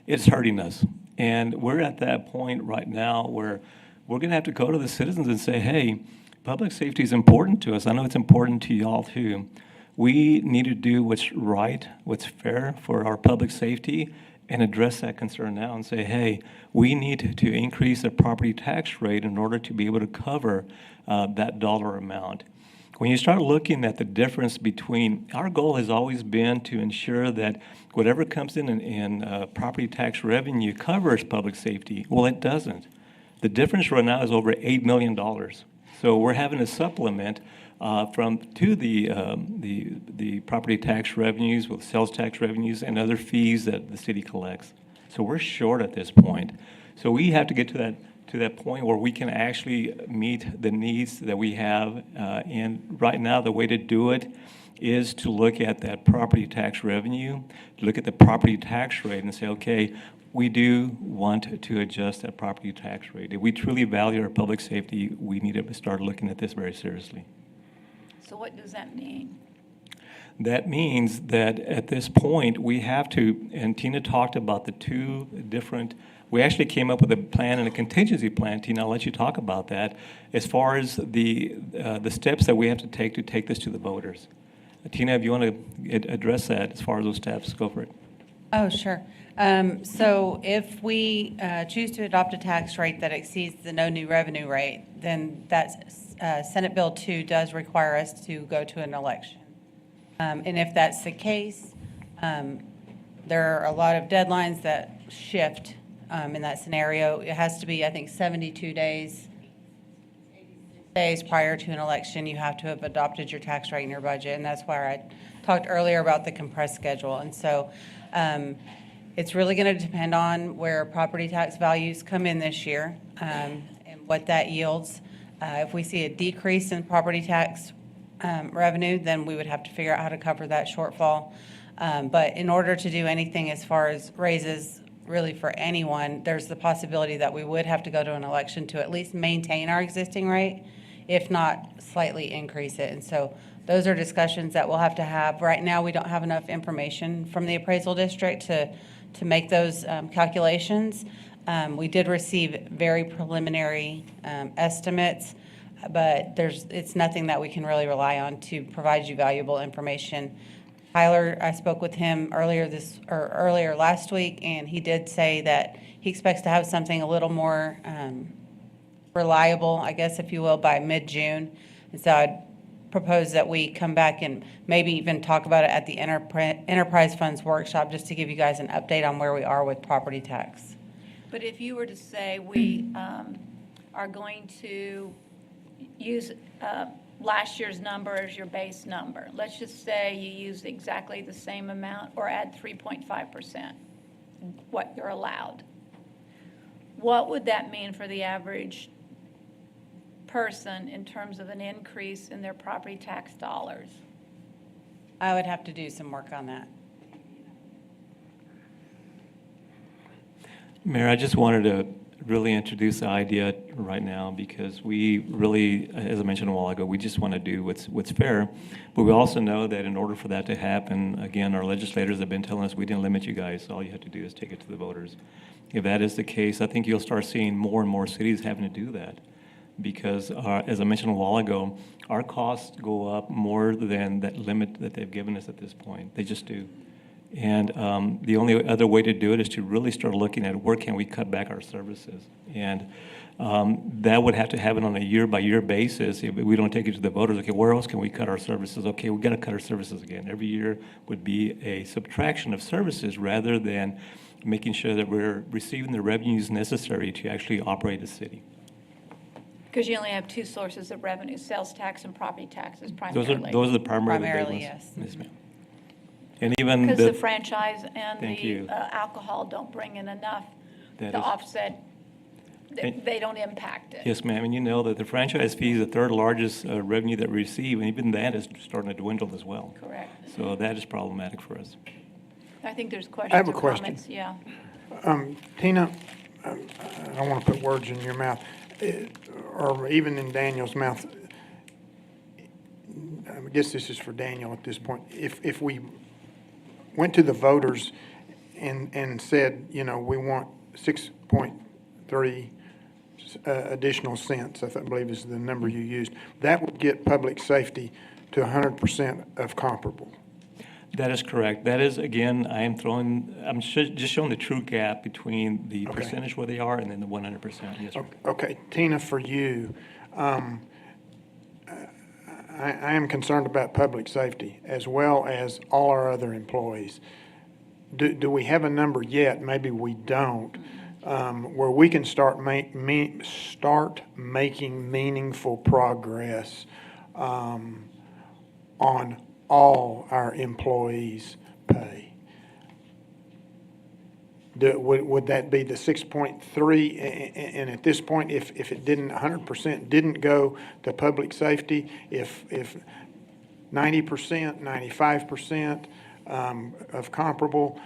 It's hurting us. And we're at that point right now where we're going to have to go to the citizens and say, hey, public safety is important to us. I know it's important to y'all too. We need to do what's right, what's fair for our public safety, and address that concern now and say, hey, we need to increase the property tax rate in order to be able to cover that dollar amount. When you start looking at the difference between, our goal has always been to ensure that whatever comes in property tax revenue covers public safety. Well, it doesn't. The difference right now is over $8 million. So we're having to supplement to the property tax revenues with sales tax revenues and other fees that the city collects. So we're short at this point. So we have to get to that point where we can actually meet the needs that we have. And right now, the way to do it is to look at that property tax revenue, look at the property tax rate and say, okay, we do want to adjust that property tax rate. If we truly value our public safety, we need to start looking at this very seriously. So what does that mean? That means that at this point, we have to, and Tina talked about the two different, we actually came up with a plan and a contingency plan. Tina, I'll let you talk about that, as far as the steps that we have to take this to the voters. Tina, if you want to address that as far as those steps, go for it. Oh, sure. So if we choose to adopt a tax rate that exceeds the no new revenue rate, then that Senate Bill 2 does require us to go to an election. And if that's the case, there are a lot of deadlines that shift in that scenario. It has to be, I think, 72 days prior to an election. You have to have adopted your tax rate in your budget, and that's why I talked earlier about the compressed schedule. And so it's really going to depend on where property tax values come in this year and what that yields. If we see a decrease in property tax revenue, then we would have to figure out how to cover that shortfall. But in order to do anything as far as raises really for anyone, there's the possibility that we would have to go to an election to at least maintain our existing rate, if not slightly increase it. And so those are discussions that we'll have to have. Right now, we don't have enough information from the appraisal district to make those calculations. We did receive very preliminary estimates, but it's nothing that we can really rely on to provide you valuable information. Tyler, I spoke with him earlier last week, and he did say that he expects to have something a little more reliable, I guess, if you will, by mid-June. And so I'd propose that we come back and maybe even talk about it at the Enterprise Funds Workshop, just to give you guys an update on where we are with property tax. But if you were to say we are going to use last year's number as your base number, let's just say you use exactly the same amount or add 3.5%, what you're allowed. What would that mean for the average person in terms of an increase in their property tax dollars? I would have to do some work on that. Mayor, I just wanted to really introduce the idea right now because we really, as I mentioned a while ago, we just want to do what's fair. But we also know that in order for that to happen, again, our legislators have been telling us we didn't limit you guys. All you have to do is take it to the voters. If that is the case, I think you'll start seeing more and more cities having to do that. Because, as I mentioned a while ago, our costs go up more than that limit that they've given us at this point. They just do. And the only other way to do it is to really start looking at where can we cut back our services. And that would have to happen on a year-by-year basis. If we don't take it to the voters, okay, where else can we cut our services? Okay, we got to cut our services again. Every year would be a subtraction of services rather than making sure that we're receiving the revenues necessary to actually operate the city. Because you only have two sources of revenue, sales tax and property taxes primarily. Those are the primary big Primarily, ones. yes. Yes, ma'am. And even Because the franchise and Thank the you. alcohol don't bring in enough That to is- offset, And- they don't impact it. Yes, ma'am, and you know that the franchise fee is the third largest revenue that we receive, and even that is starting to dwindle as well. Correct. So that is problematic for us. I think there's I questions have a or question. comments, yeah. Tina, I don't want to put words in your mouth, or even in Daniel's mouth. I guess this is for Daniel at this point. If we went to the voters and said, you know, we want 6.3 additional cents, I believe is the number you used, that would get public safety to 100% of comparable. That is correct. That is, again, I'm just showing the true gap between the Okay. percentage where they are and then the 100%. Yes, sir. Okay, Tina, for you, I am concerned about public safety as well as all our other employees. Do we have a number yet? Maybe we don't, where we can start making meaningful progress on all our employees' pay. Would that be the 6.3? And at this point, if it didn't, 100% didn't go to public safety, if 90%, 95% of comparable,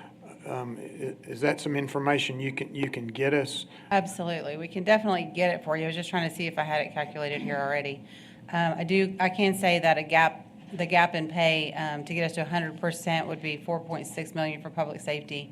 is that some information you can get us? Absolutely. We can definitely get it for you. I was just trying to see if I had it calculated here already. I can say that the gap in pay to get us to 100% would be $4.6 million for public safety,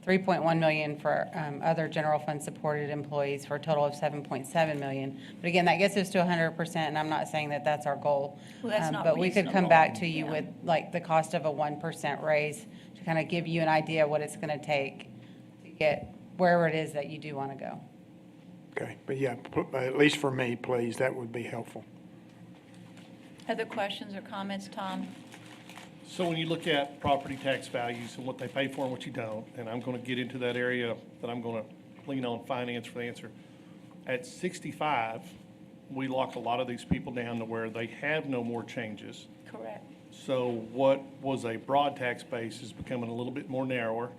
$3.1 million for other general fund supported employees for a total of $7.7 million. But again, that gets us to 100%, and I'm not saying that that's our goal. Well, that's not But we could come reasonable. back to you Yeah. with like the cost of a 1% raise to kind of give you an idea what it's going to take to get wherever it is that you do want to go. Okay, but yeah, at least for me, please, that would be helpful. Other questions or comments, Tom? So when you look at property tax values and what they pay for and what you don't, and I'm going to get into that area, but I'm going to lean on finance for the answer. At 65, we lock a lot of these people down to where they have no more changes. Correct. So what was a broad tax base is becoming a little bit more narrower.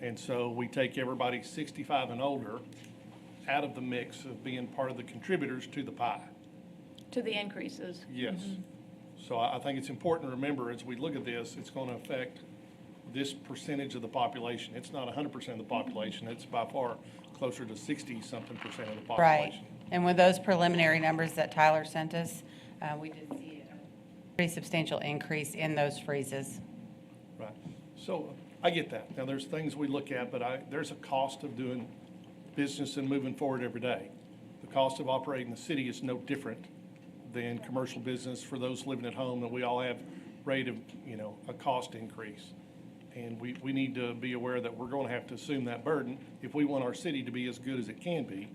And so we take everybody 65 and older out of the mix of being part of the contributors to the pie. To the increases. Yes. So I think it's important to remember as we look at this, it's going to affect this percentage of the population. It's not 100% of the population. It's by far closer to 60-something percent of the Right. population. And with those preliminary numbers that Tyler sent us, we did see a pretty substantial increase in those freezes. Right. So I get that. Now, there's things we look at, but there's a cost of doing business and moving forward every day. The cost of operating the city is no different than commercial business for those living at home, that we all have rate of, a cost increase. And we need to be aware that we're going to have to assume that burden. If we want our city to be as good as it can be,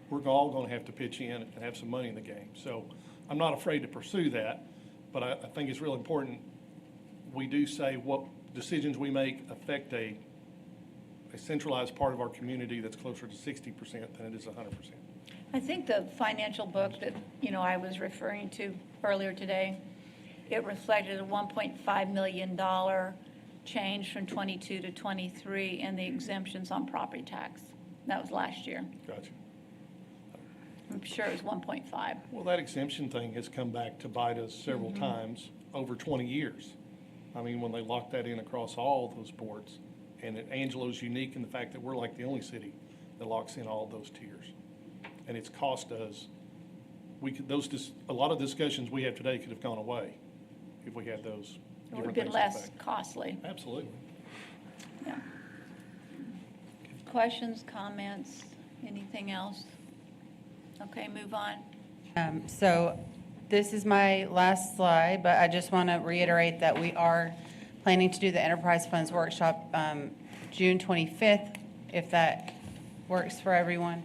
we're all going to have to pitch in and have some money in the game. So I'm not afraid to pursue that, but I think it's real important we do say what decisions we make affect a centralized part of our community that's closer to 60% than it is 100%. I think the financial book that, I was referring to earlier today, it reflected a $1.5 million change from 22 to 23 in the exemptions on property tax. That was last year. Gotcha. I'm sure it was 1.5. Well, that exemption thing has come back to bite us several times over 20 years. I mean, when they locked that in across all those boards. And Angelo's unique in the fact that we're like the only city that locks in all those tiers. And it's cost us, a lot of discussions we have today could have gone away if we had those It would have different been things in less effect. costly. Absolutely. Yeah. Questions, comments, anything else? Okay, move on. So this is my last slide, but I just want to reiterate that we are planning to do the enterprise funds workshop June 25th, if that works for everyone.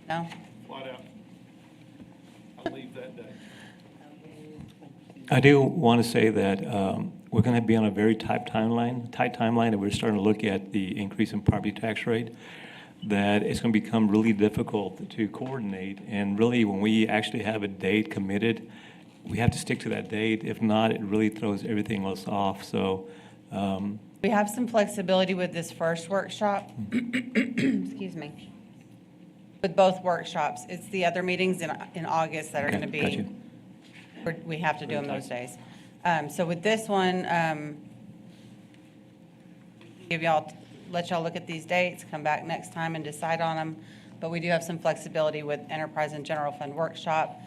No? Flat out. I'll leave that day. I do want to say that we're going to be on a very tight timeline, and we're starting to look at the increase in property tax rate, that it's going to become really difficult to coordinate. And really, when we actually have a date committed, we have to stick to that date. If not, it really throws everything else off. So We have some flexibility with this first workshop. Excuse me. With both workshops. It's the other meetings in August that are going to be. Gotcha. We have to do them those days. So with this one, let y'all look at these dates, come back next time and decide on them. But we do have some flexibility with Enterprise and General Fund Workshop.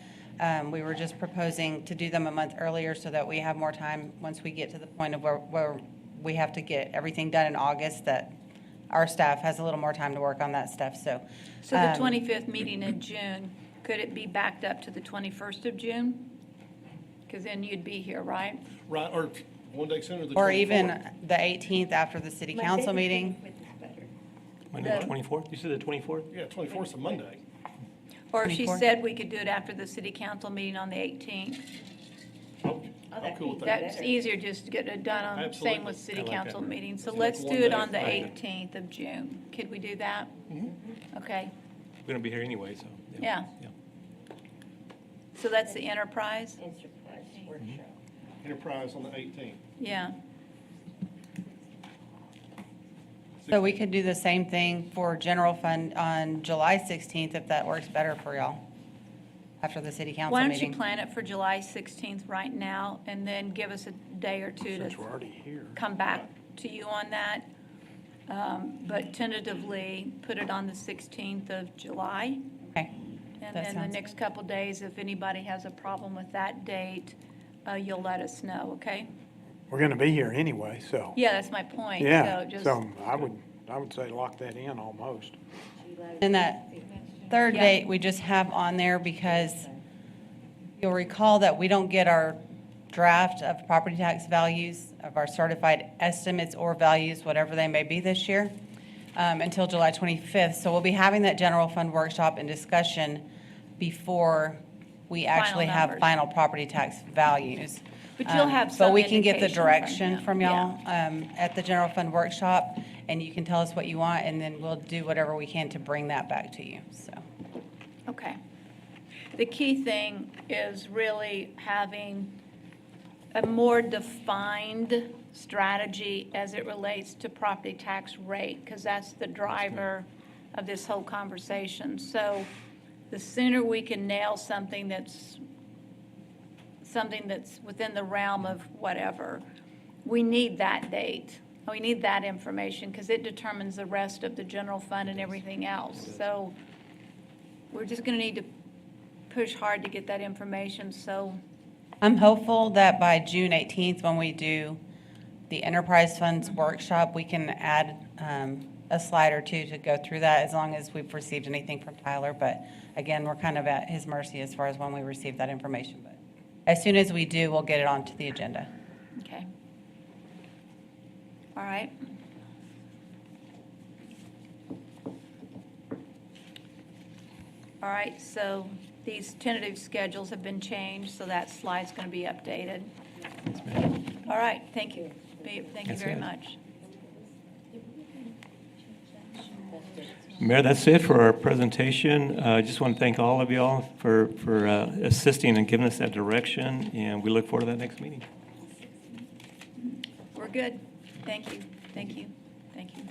We were just proposing to do them a month earlier so that we have more time once we get to the point of where we have to get everything done in August, that our staff has a little more time to work on that stuff, so. So the 25th meeting in June, could it be backed up to the 21st of June? Because then you'd be here, right? Right, or one day sooner, the 24th. Or even the 18th after the city council meeting. Monday, the 24th? You said the 24th? Yeah, 24th is a Monday. Or if she 24th? said we could do it after the city council meeting on the 18th. I'm cool with that. That's easier just to get it done on, Absolutely. same with city I like council that. meeting. So So let's it's do one it day. on the Right. 18th of June. Could we do that? Okay, We're going to be here anyway, so. yeah. So that's the enterprise? Enterprise on the 18th. Yeah. So we could do the same thing for general fund on July 16th, if that works better for y'all, after the city council Why meeting. don't you plan it for July 16th right now, and then give us a day or two to already here. come back to you on that? But tentatively, put it on the 16th of July. Okay. And That then the sounds- next couple days, if anybody has a problem with that date, you'll let us know, okay? We're going to be here anyway, so. Yeah, that's my point. Yeah, So just, so I would say lock that in almost. And that third Yeah. date, we just have on there because you'll recall that we don't get our draft of property tax values, of our certified estimates or values, whatever they may be this year, until July 25th. So we'll be having that general fund workshop and discussion before we actually have numbers. final property tax values. But you'll have some But we can get the indication from direction him, from y'all at the general fund workshop, and you can tell us what you want, and then we'll do whatever we can to bring that back to you, so. okay. The key thing is really having a more defined strategy as it relates to property tax rate, because that's the driver of this whole conversation. So the sooner we can nail something that's within the realm of whatever, we need that date. We need that information, because it determines the rest of the general fund and everything else. So we're just going to need to push hard to get that information, so. I'm hopeful that by June 18th, when we do the enterprise funds workshop, we can add a slide or two to go through that, as long as we've received anything from Tyler. But again, we're kind of at his mercy as far as when we receive that information. But as soon as we do, we'll get it onto the agenda. Okay. All right. All right, so these tentative schedules have been changed, so that slide's going to be updated. All right, thank you. Thank you That's very it. much. Mayor, that's it for our presentation. I just want to thank all of y'all for assisting and giving us that direction, and we look forward to that next meeting. We're good. Thank you, thank you, thank you.